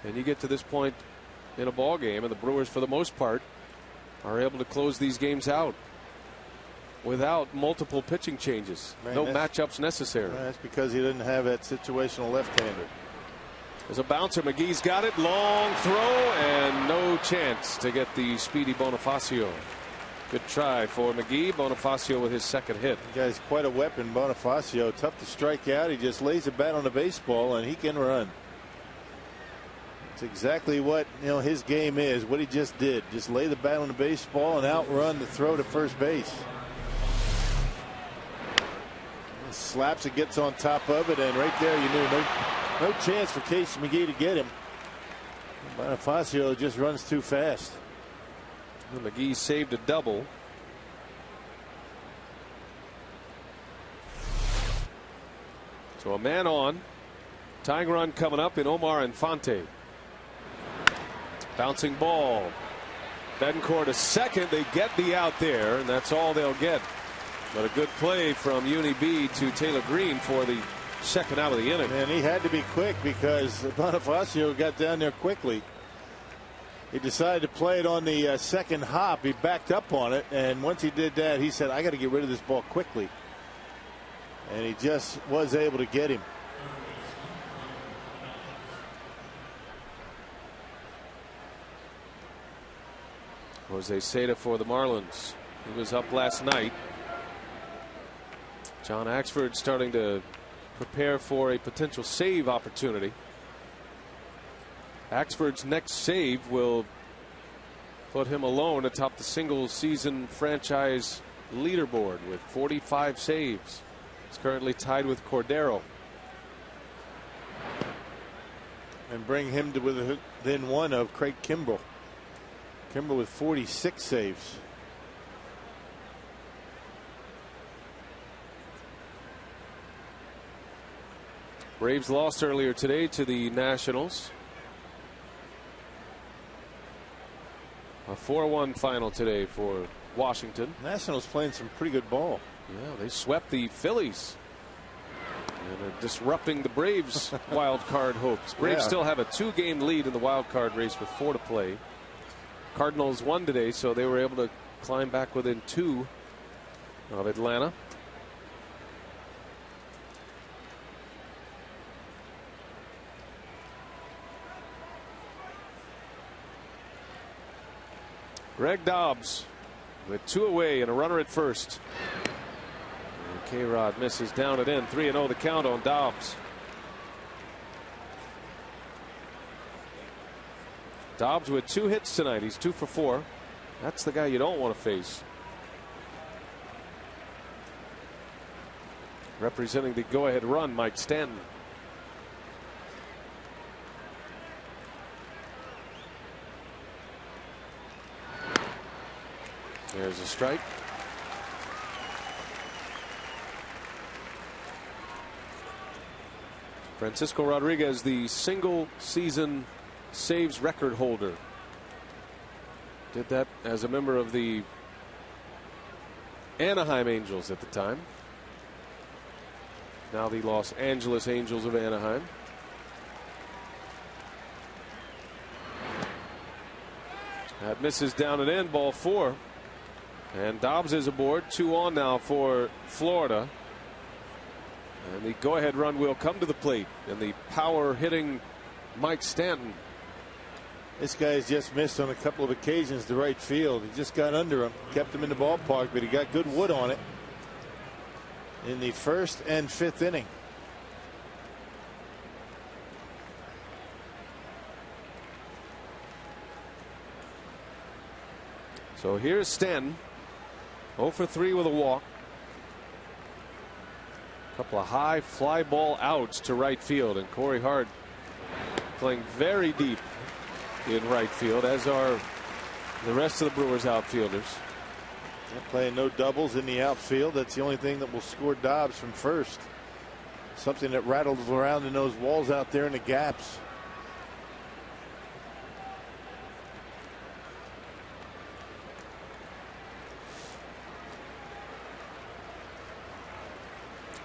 and you get to this point in a ball game, and the Brewers, for the most part, are able to close these games out without multiple pitching changes. No matchups necessary. That's because he didn't have that situational left-hander. There's a bouncer. McGee's got it. Long throw, and no chance to get the speedy Bonifacio. Good try for McGee. Bonifacio with his second hit. The guy's quite a weapon, Bonifacio. Tough to strike out. He just lays the bat on the baseball, and he can run. It's exactly what, you know, his game is, what he just did. Just lay the bat on the baseball and outrun the throw to first base. He slaps it, gets on top of it, and right there you knew no chance for Casey McGee to get him. Bonifacio just runs too fast. Well, McGee saved a double. So a man on. Tying run coming up in Omar Infante. Bouncing ball. Betancourt to second. They get the out there, and that's all they'll get. But a good play from Uni B to Taylor Green for the second out of the inning. And he had to be quick because Bonifacio got down there quickly. He decided to play it on the second hop. He backed up on it, and once he did that, he said, I got to get rid of this ball quickly. And he just was able to get him. Jose Seda for the Marlins. He was up last night. John Axford starting to prepare for a potential save opportunity. Axford's next save will put him alone atop the single season franchise leaderboard with 45 saves. He's currently tied with Cordero. And bring him to within one of Craig Kimbrell. Kimbrell with 46 saves. Braves lost earlier today to the Nationals. A 4-1 final today for Washington. Nationals playing some pretty good ball. Yeah, they swept the Phillies and are disrupting the Braves wild card hopes. Braves still have a 2-game lead in the wild card race with 4 to play. Cardinals won today, so they were able to climb back within 2 of Atlanta. Greg Dobbs with 2 away and a runner at first. And K-Rod misses down and in. 3-0 the count on Dobbs. Dobbs with 2 hits tonight. He's 2 for 4. That's the guy you don't want to face. Representing the go-ahead run, Mike Stanton. There's a strike. Francisco Rodriguez, the single season saves record holder. Did that as a member of the Anaheim Angels at the time. Now the Los Angeles Angels of Anaheim. That misses down and in, ball 4. And Dobbs is aboard. 2 on now for Florida. And the go-ahead run will come to the plate. And the power hitting Mike Stanton. This guy has just missed on a couple of occasions to right field. He just got under him, kept him in the ballpark, but he got good wood on it in the 1st and 5th inning. So here's Stanton. 0 for 3 with a walk. A couple of high fly ball outs to right field, and Corey Hart playing very deep in right field, as are the rest of the Brewers outfielders. They're playing no doubles in the outfield. That's the only thing that will score Dobbs from first. Something that rattles around in those walls out there in the gaps.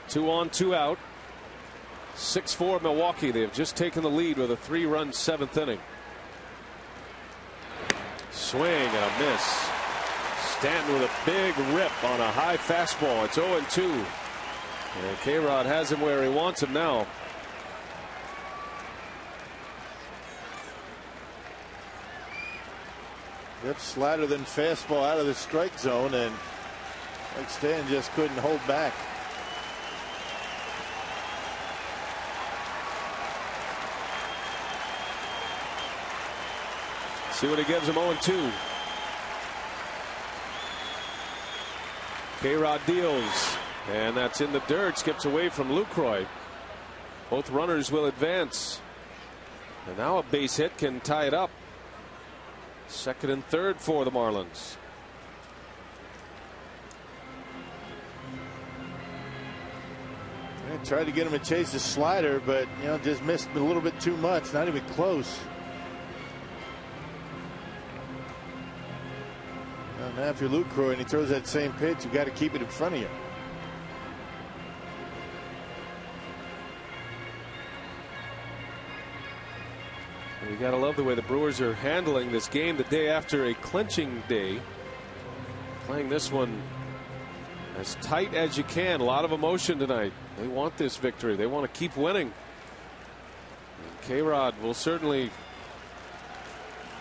Two on, 2 out. 6-4 Milwaukee. They have just taken the lead with a 3-run 7th inning. Swing and a miss. Stanton with a big rip on a high fastball. It's 0-2. And K-Rod has him where he wants him now. Yep, slider than fastball out of the strike zone, and Mike Stanton just couldn't hold back. See what he gives him. 0-2. K-Rod deals, and that's in the dirt. Skips away from Lucroy. Both runners will advance, and now a base hit can tie it up. 2nd and 3rd for the Marlins. I tried to get him to chase the slider, but just missed a little bit too much. Not even close. Now if you're Lucroy and he throws that same pitch, you got to keep it in front of you. You got to love the way the Brewers are handling this game the day after a clinching day. Playing this one as tight as you can. A lot of emotion tonight. They want this victory. They want to keep winning. K-Rod will certainly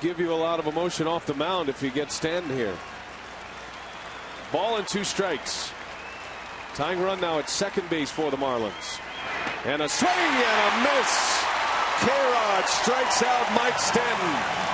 give you a lot of emotion off the mound if he gets Stanton here. Ball and 2 strikes. Tying run now at second base for the Marlins. And a swing and a miss. K-Rod strikes out Mike Stanton.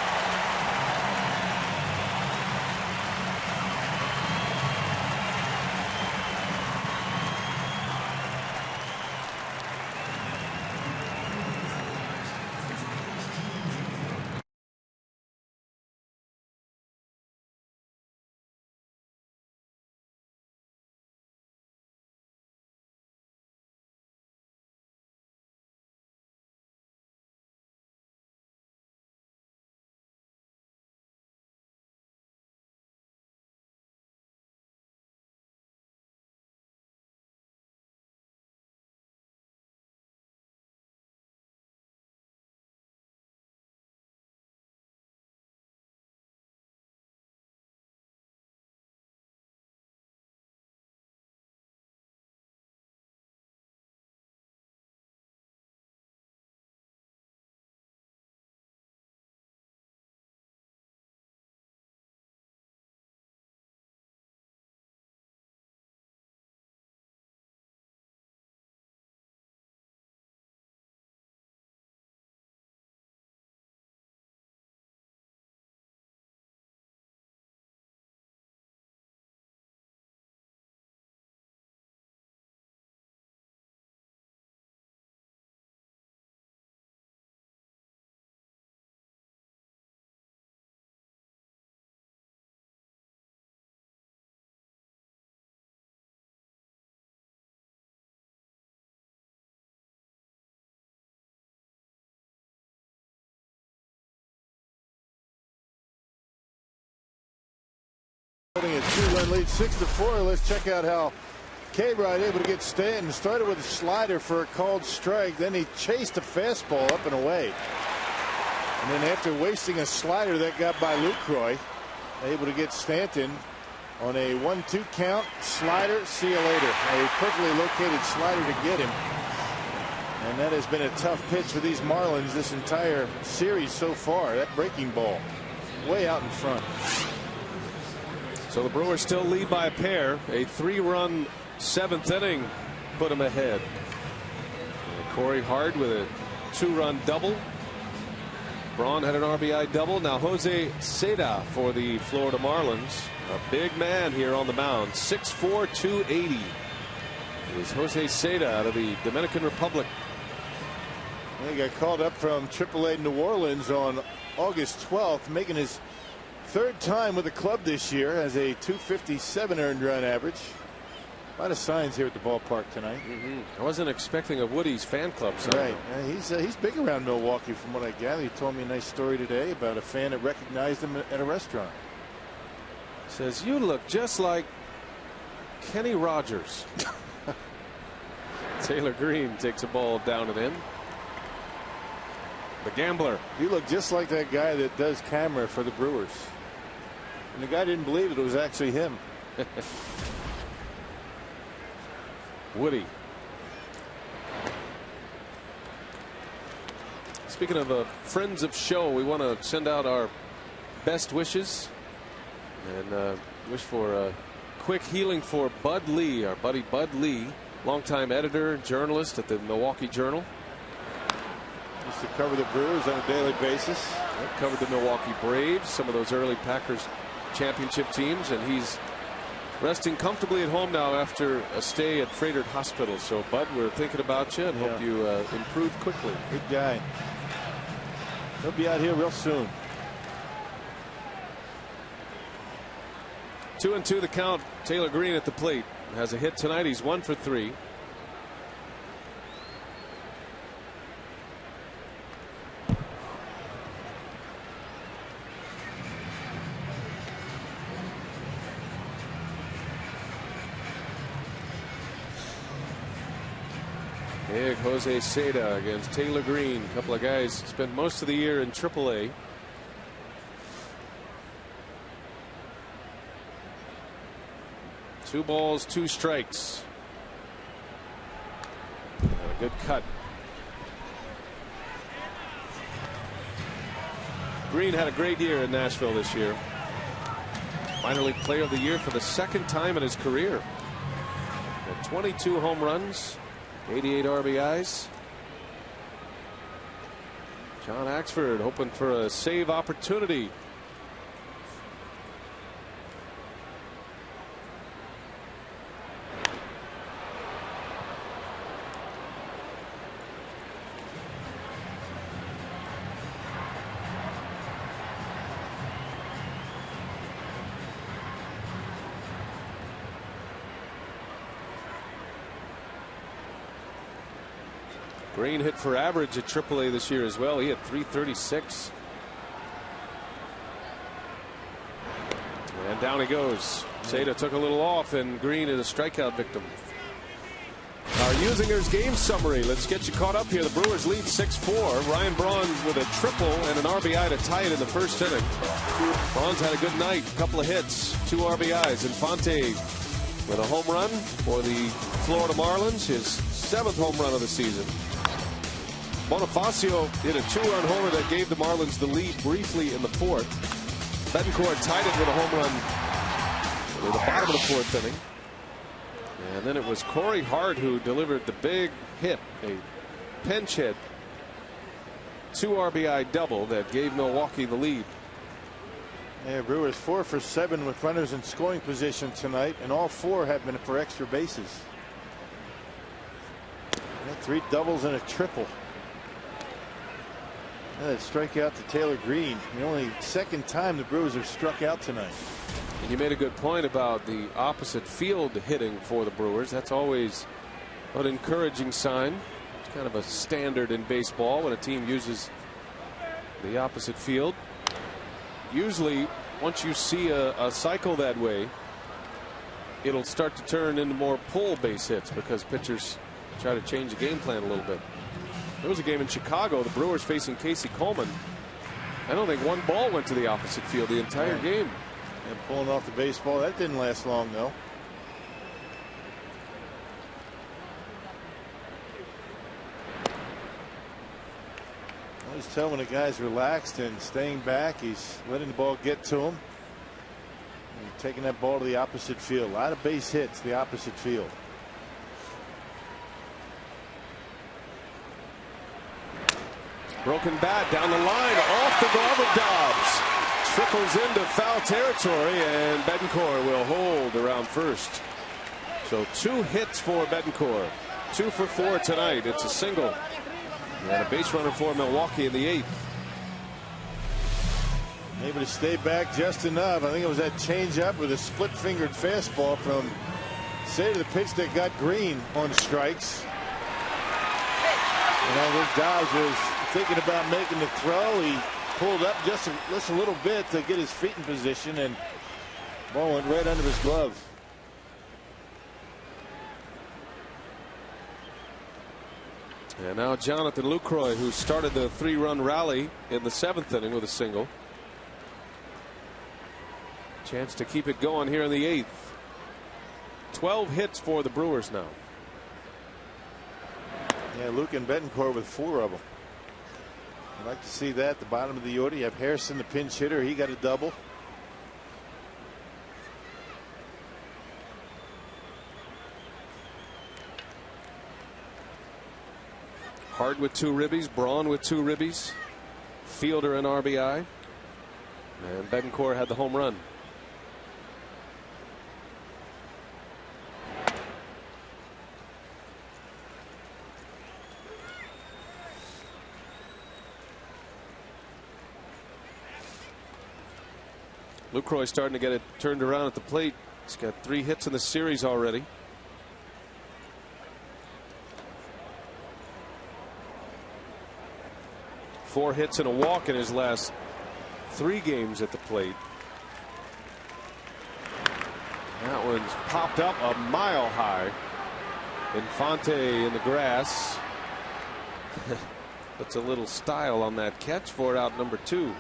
Holding a 2-run lead, 6-4. Let's check out how K-Rod able to get Stanton. Started with a slider for a called strike. Then he chased a fastball up and away. And then after wasting a slider that got by Lucroy, able to get Stanton on a 1-2 count. Slider, see you later. A perfectly located slider to get him. And that has been a tough pitch for these Marlins this entire series so far. That breaking ball way out in front. So the Brewers still lead by a pair. A 3-run 7th inning put them ahead. And Corey Hart with a 2-run double. Braun had an RBI double. Now Jose Seda for the Florida Marlins. A big man here on the mound. 6'4", 280 is Jose Seda out of the Dominican Republic. He got called up from AAA New Orleans on August 12th, making his 3rd time with the club this year, has a .257 earned run average. A lot of signs here at the ballpark tonight. I wasn't expecting a Woody's fan club sign. Right. He's big around Milwaukee from what I gather. He told me a nice story today about a fan that recognized him at a restaurant. Says, you look just like Kenny Rogers. Taylor Green takes a ball down and in. The gambler. You look just like that guy that does camera for the Brewers. And the guy didn't believe it was actually him. Woody. Speaking of friends of show, we want to send out our best wishes and wish for quick healing for Bud Lee, our buddy Bud Lee, longtime editor, journalist at the Milwaukee Journal. Used to cover the Brewers on a daily basis. Covered the Milwaukee Braves, some of those early Packers championship teams, and he's resting comfortably at home now after a stay at Freighter Hospital. So, Bud, we're thinking about you and hope you improve quickly. Good guy. He'll be out here real soon. 2-2 the count. Taylor Green at the plate has a hit tonight. He's 1 for 3. Big Jose Seda against Taylor Green. A couple of guys spent most of the year in AAA. Two balls, 2 strikes. And a good cut. Green had a great year in Nashville this year. Minor League Player of the Year for the 2nd time in his career. Had 22 home runs, 88 RBIs. John Axford hoping for a save opportunity. Green hit for average at AAA this year as well. He had 336. And down he goes. Seda took a little off, and Green is a strikeout victim. Our Usingers game summary. Let's get you caught up here. The Brewers lead 6-4. Ryan Braun with a triple and an RBI to tie it in the 1st inning. Braun's had a good night. A couple of hits, 2 RBIs. Infante with a home run for the Florida Marlins. His 7th home run of the season. Bonifacio hit a 2-run homer that gave the Marlins the lead briefly in the 4th. Betancourt tied it with a home run at the bottom of the 4th inning. And then it was Corey Hart who delivered the big hit, a pinch hit, 2 RBI double that gave Milwaukee the lead. Yeah, Brewers 4 for 7 with runners in scoring position tonight, and all 4 have been for extra bases. 3 doubles and a triple. That strikeout to Taylor Green. The only 2nd time the Brewers have struck out tonight. And you made a good point about the opposite field hitting for the Brewers. That's always an encouraging sign. It's kind of a standard in baseball when a team uses the opposite field. Usually once you see a cycle that way, it'll start to turn into more pull base hits because pitchers try to change the game plan a little bit. There was a game in Chicago, the Brewers facing Casey Coleman. I don't think one ball went to the opposite field the entire game. And pulling off the baseball, that didn't last long though. I always tell when a guy's relaxed and staying back, he's letting the ball get to him. And taking that ball to the opposite field. A lot of base hits, the opposite field. Broken bat down the line, off the glove of Dobbs. Trickles into foul territory, and Betancourt will hold around first. So 2 hits for Betancourt. 2 for 4 tonight. It's a single. And a base runner for Milwaukee in the 8th. Able to stay back just enough. I think it was that changeup with a split-fingered fastball from the pitch that got Green on strikes. And I think Dobbs was thinking about making the throw. He pulled up just a little bit to get his feet in position, and the ball went right under his glove. And now Jonathan Lucroy, who started the 3-run rally in the 7th inning with a single. Chance to keep it going here in the 8th. 12 hits for the Brewers now. Yeah, Luke and Betancourt with 4 of them. I'd like to see that at the bottom of the order. You have Harrison, the pinch hitter. He got a double. Hard with 2 ribbies, Braun with 2 ribbies, Fielder an RBI, and Betancourt had the home run. Lucroy starting to get it turned around at the plate. He's got 3 hits in the series already. Four hits and a walk in his last 3 games at the plate. That one's popped up a mile high. Infante in the grass. Puts a little style on that catch for it, out number 2.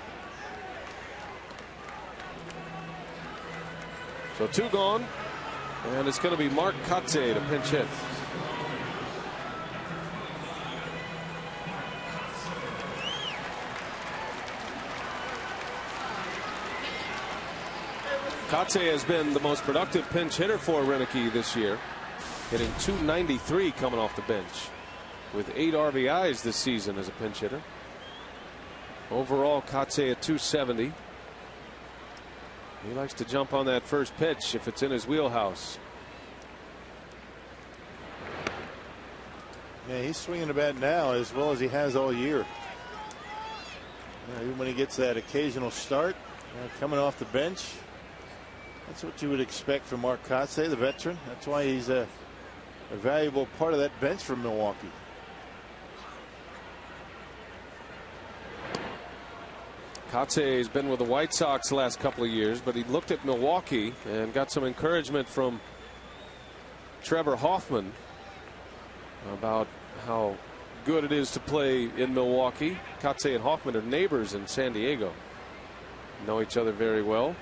So 2 gone, and it's going to be Mark Kotsay to pinch hit. Kotsay has been the most productive pinch hitter for Renicky this year, hitting .293 coming off the bench, with 8 RBIs this season as a pinch hitter. Overall, Kotsay at .270. He likes to jump on that first pitch if it's in his wheelhouse. Yeah, he's swinging the bat now as well as he has all year. Even when he gets that occasional start, coming off the bench, that's what you would expect from Mark Kotsay, the veteran. That's why he's a valuable part of that bench for Milwaukee. Kotsay has been with the White Sox the last couple of years, but he looked at Milwaukee and got some encouragement from Trevor Hoffman about how good it is to play in Milwaukee. Kotsay and Hoffman are neighbors in San Diego. Know each other very well.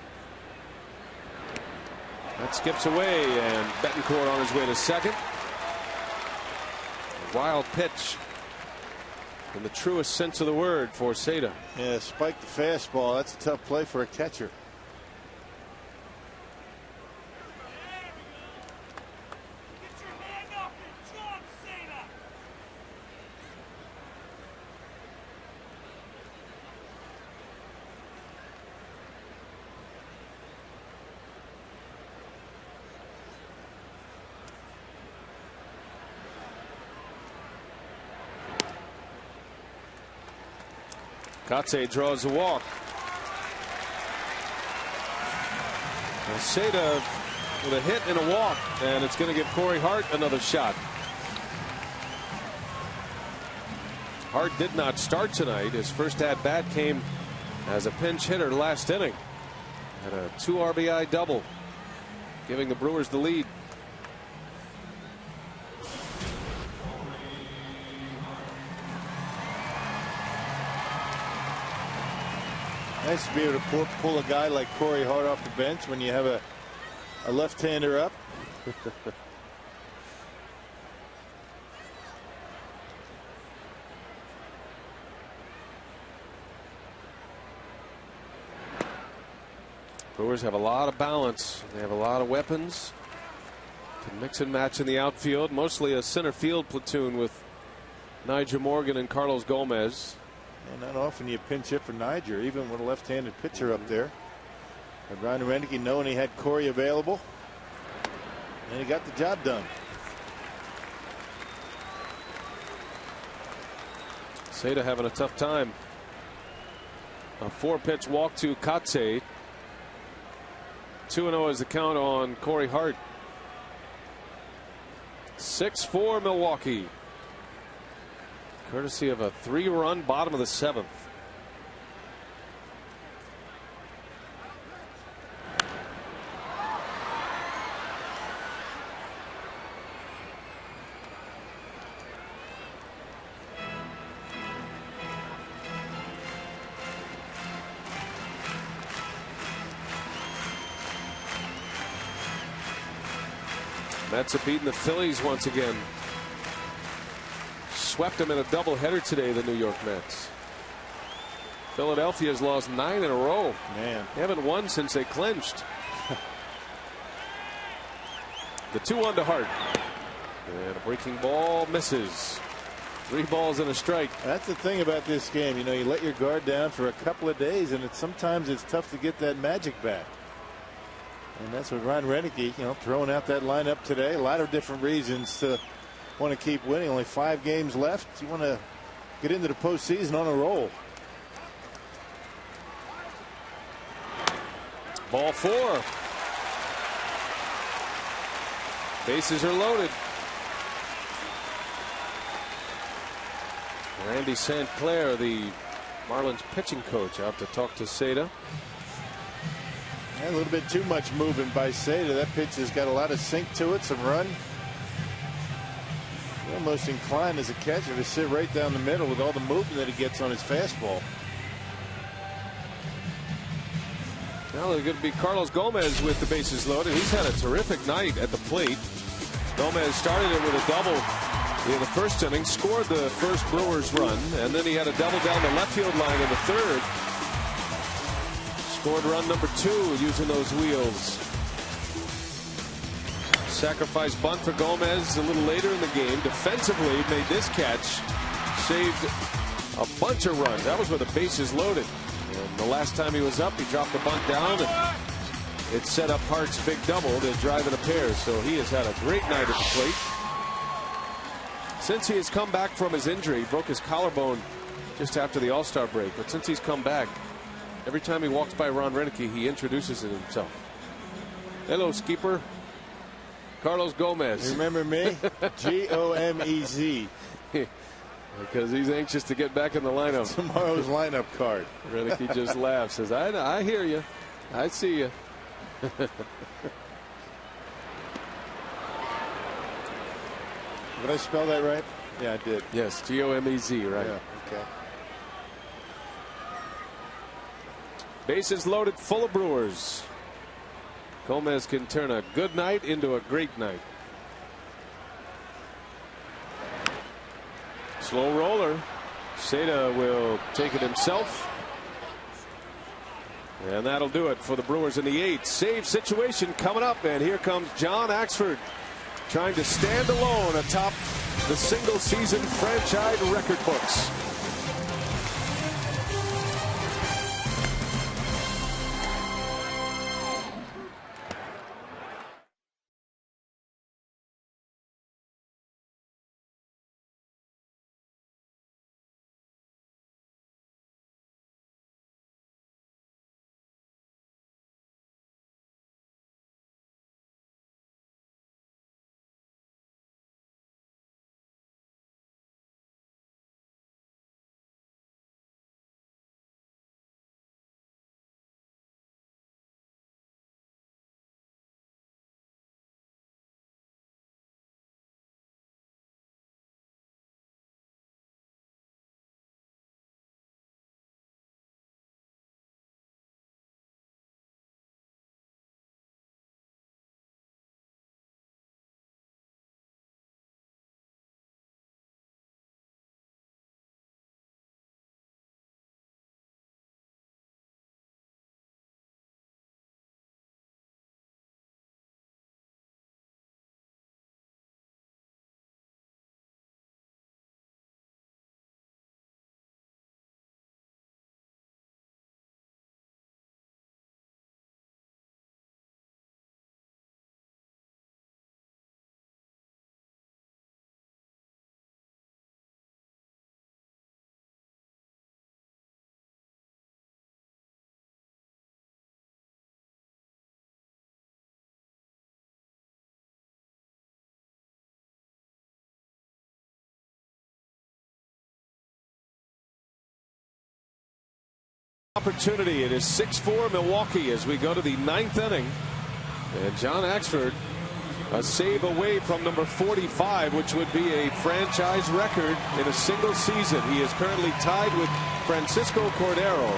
That skips away, and Betancourt on his way to second. A wild pitch in the truest sense of the word for Seda. Yeah, spike the fastball. That's a tough play for a catcher. Kotsay draws a walk. Seda with a hit and a walk, and it's going to give Corey Hart another shot. Hart did not start tonight. His first at bat came as a pinch hitter last inning. And a 2 RBI double, giving the Brewers the lead. Nice to be able to pull a guy like Corey Hart off the bench when you have a left-hander up. Brewers have a lot of balance. They have a lot of weapons. Can mix and match in the outfield. Mostly a center field platoon with Nyjer Morgan and Carlos Gomez. And not often you pinch hit for Nyjer, even with a left-handed pitcher up there. But Ron Renneke, knowing he had Corey available, and he got the job done. Seda having a tough time. A 4-pitch walk to Katse. 2-0 is the count on Corey Hart. 6-4 Milwaukee. Courtesy of a 3-run bottom of the 7th. Mets are beating the Phillies once again. Swept them in a doubleheader today, the New York Mets. Philadelphia has lost 9 in a row. Man. They haven't won since they clinched. The 2-1 to Hart. And a breaking ball misses. 3 balls and a strike. That's the thing about this game. You know, you let your guard down for a couple of days, and sometimes it's tough to get that magic back. And that's what Ron Renneke, throwing out that lineup today. A lot of different reasons to want to keep winning. Only 5 games left. You want to get into the postseason on a roll. Ball 4. Bases are loaded. Randy St. Clair, the Marlins pitching coach, out to talk to Seda. A little bit too much moving by Seda. That pitch has got a lot of sink to it, some run. You're almost inclined as a catcher to sit right down the middle with all the movement that he gets on his fastball. Now they're going to be Carlos Gomez with the bases loaded. He's had a terrific night at the plate. Gomez started it with a double in the first inning, scored the first Brewers run, and then he had a double down the left field line in the third. Scored run number 2 using those wheels. Sacrifice bunt for Gomez a little later in the game. Defensively made this catch. Saved a bunch of runs. That was with the bases loaded. And the last time he was up, he dropped the bunt down, and it set up Hart's big double to drive in a pair. So he has had a great night at the plate. Since he has come back from his injury, he broke his collarbone just after the All-Star break. But since he's come back, every time he walks by Ron Renneke, he introduces it himself. Hello, Skipper. Carlos Gomez. Remember me? G-O-M-E-Z. Because he's anxious to get back in the lineup. Tomorrow's lineup card. Renneke just laughs, says, I hear you. I see you. Did I spell that right? Yeah, I did. Yes, G-O-M-E-Z, right. Yeah, okay. Bases loaded, full of Brewers. Gomez can turn a good night into a great night. Slow roller. Seda will take it himself. And that'll do it for the Brewers in the 8th. Save situation coming up, and here comes John Axford trying to stand alone atop the single season franchise record books. opportunity. It is 6-4 Milwaukee as we go to the 9th inning. And John Axford, a save away from number 45, which would be a franchise record in a single season. He is currently tied with Francisco Cordero,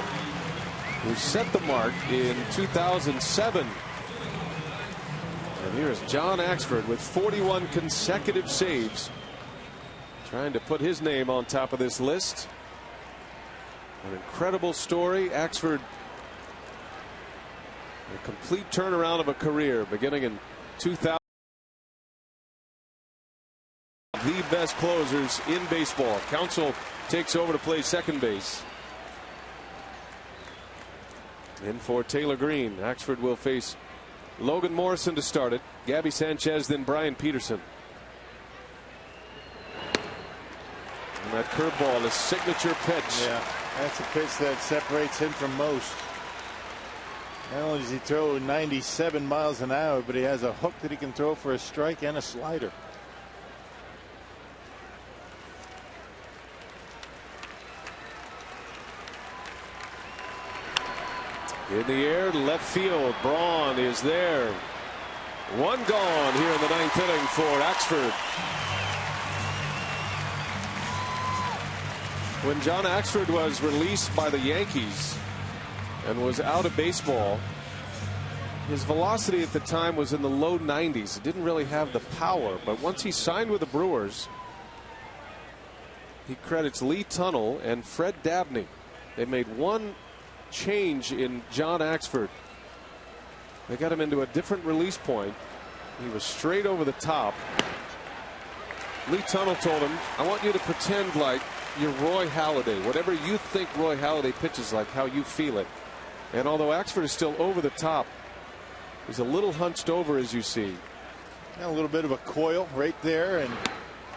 who set the mark in 2007. And here is John Axford with 41 consecutive saves, trying to put his name on top of this list. An incredible story. Axford, a complete turnaround of a career beginning in 2000. The best closers in baseball. Counsell takes over to play second base. In for Taylor Green. Axford will face Logan Morrison to start it. Gabby Sanchez, then Brian Peterson. And that curveball, his signature pitch. Yeah, that's a pitch that separates him from most. Not only does he throw 97 miles an hour, but he has a hook that he can throw for a strike and a slider. In the air, left field. Braun is there. One gone here in the 9th inning for Axford. When John Axford was released by the Yankees and was out of baseball, his velocity at the time was in the low 90s. It didn't really have the power, but once he signed with the Brewers, he credits Lee Tunnell and Fred Dabney. They made one change in John Axford. They got him into a different release point. He was straight over the top. Lee Tunnell told him, I want you to pretend like you're Roy Halladay. Whatever you think Roy Halladay pitches like, how you feel it. And although Axford is still over the top, he's a little hunched over, as you see. A little bit of a coil right there, and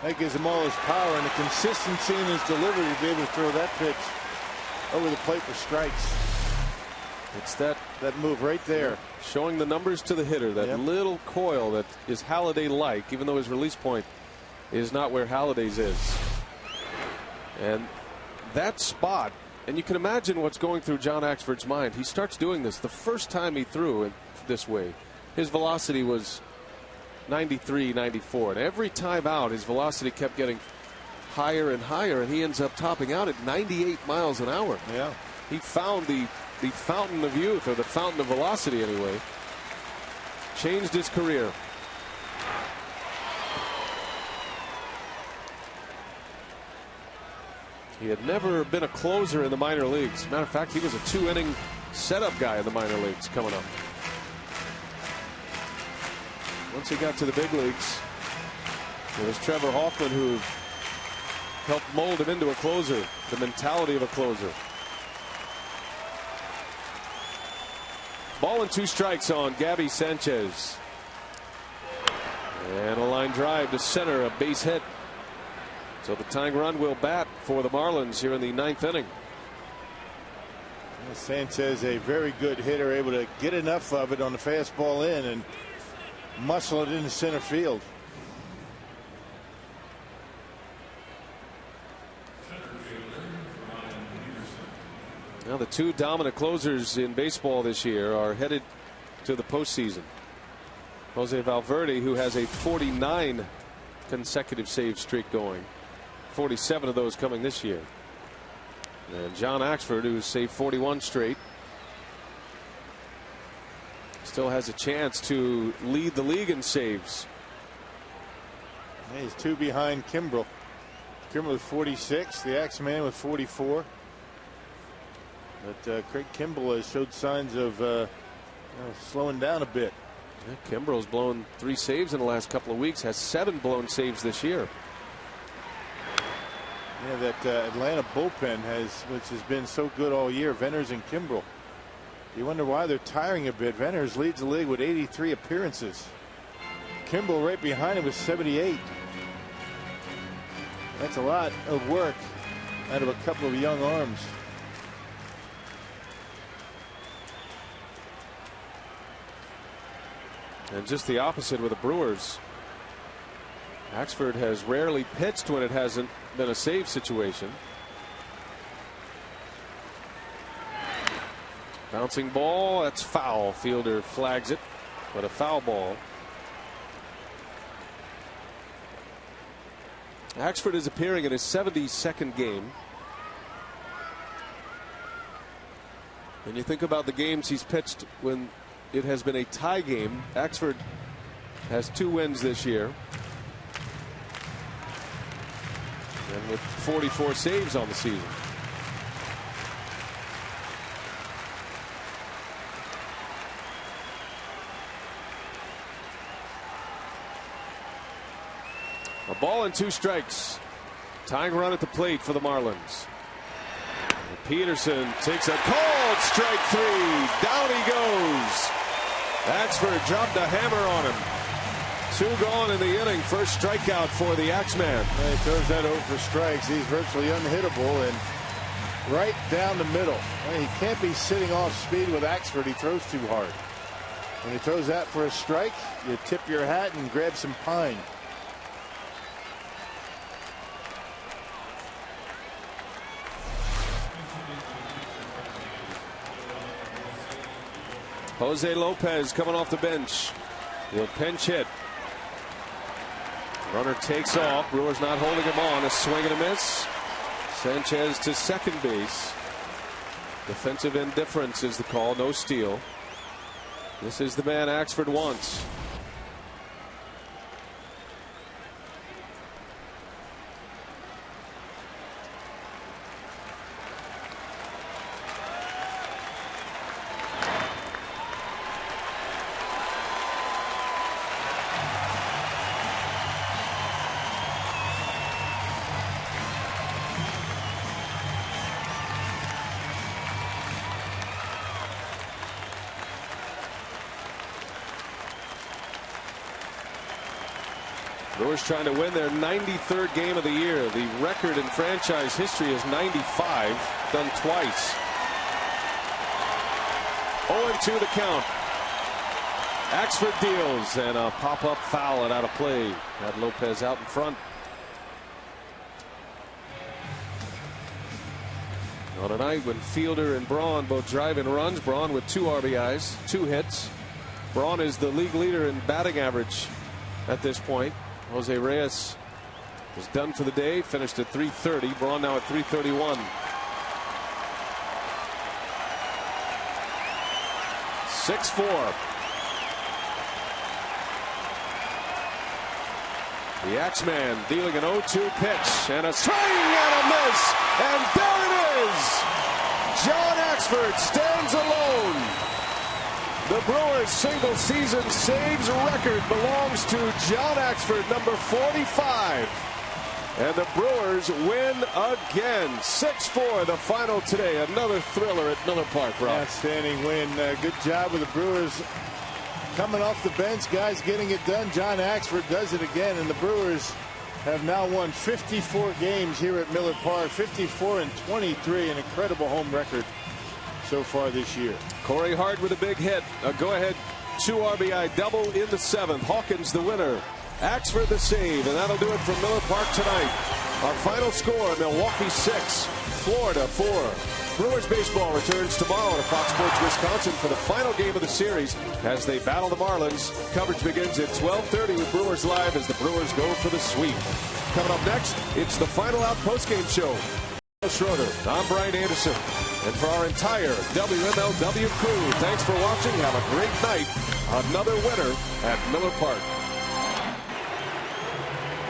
that gives him all his power and the consistency in his delivery to be able to throw that pitch over the plate for strikes. It's that move right there, showing the numbers to the hitter. That little coil that is Halladay-like, even though his release point is not where Halladay's is. And that spot, and you can imagine what's going through John Axford's mind. He starts doing this. The first time he threw it this way, his velocity was 93, 94, and every time out, his velocity kept getting higher and higher, and he ends up topping out at 98 miles an hour. Yeah, he found the fountain of youth, or the fountain of velocity anyway. Changed his career. He had never been a closer in the minor leagues. Matter of fact, he was a 2-inning setup guy in the minor leagues coming up. Once he got to the big leagues, it was Trevor Hoffman who helped mold him into a closer, the mentality of a closer. Ball and 2 strikes on Gabby Sanchez. And a line drive to center, a base hit. So the tying run will bat for the Marlins here in the 9th inning. Sanchez, a very good hitter, able to get enough of it on the fastball in and muscle it into center field. Now the 2 dominant closers in baseball this year are headed to the postseason. Jose Valverde, who has a 49 consecutive save streak going. 47 of those coming this year. And John Axford, who's saved 41 straight, still has a chance to lead the league in saves. He's 2 behind Kimbrel. Kimbrel with 46, the Axeman with 44. But Craig Kimbrel has showed signs of slowing down a bit. Yeah, Kimbrel's blown 3 saves in the last couple of weeks, has 7 blown saves this year. Yeah, that Atlanta bullpen which has been so good all year, Venners and Kimbrel. You wonder why they're tiring a bit. Venners leads the league with 83 appearances. Kimbrel right behind him with 78. That's a lot of work out of a couple of young arms. And just the opposite with the Brewers. Axford has rarely pitched when it hasn't been a save situation. Bouncing ball, that's foul. Fielder flags it, but a foul ball. Axford is appearing in his 72nd game. And you think about the games he's pitched when it has been a tie game. Axford has 2 wins this year. And with 44 saves on the season. A ball and 2 strikes. Tying run at the plate for the Marlins. And Peterson takes a called strike 3. Down he goes. Axford dropped a hammer on him. 2 gone in the inning. First strikeout for the Axeman. He throws that over for strikes. He's virtually unhittable and right down the middle. He can't be sitting off speed with Axford. He throws too hard. When he throws that for a strike, you tip your hat and grab some pine. Jose Lopez coming off the bench. He'll pinch hit. Runner takes off. Brewers not holding him on. A swing and a miss. Sanchez to second base. Defensive indifference is the call. No steal. This is the man Axford wants. Brewers trying to win their 93rd game of the year. The record in franchise history is 95, done twice. 0-2 the count. Axford deals and a pop-up foul and out of play. Had Lopez out in front. On a night when Fielder and Braun both drive in runs, Braun with 2 RBIs, 2 hits. Braun is the league leader in batting average at this point. Jose Reyes is done for the day, finished at 330. Braun now at 331. 6-4. The Axeman dealing an 0-2 pitch and a swing and a miss. And there it is. John Axford stands alone. The Brewers single season saves record belongs to John Axford, number 45. And the Brewers win again. 6-4 the final today. Another thriller at Miller Park, Rob. Outstanding win. Good job with the Brewers coming off the bench. Guys getting it done. John Axford does it again. And the Brewers have now won 54 games here at Miller Park. 54-23. An incredible home record so far this year. Corey Hart with a big hit. A go-ahead 2 RBI double in the 7th. Hawkins the winner. Axford the save. And that'll do it from Miller Park tonight. Our final score, Milwaukee 6, Florida 4. Brewers baseball returns tomorrow on Fox Sports Wisconsin for the final game of the series as they battle the Marlins. Coverage begins at 12:30 with Brewers Live as the Brewers go for the sweep. Coming up next, it's the Final Out postgame show. Schroeder, I'm Brian Anderson. And for our entire WMLW crew, thanks for watching. Have a great night. Another winner at Miller Park.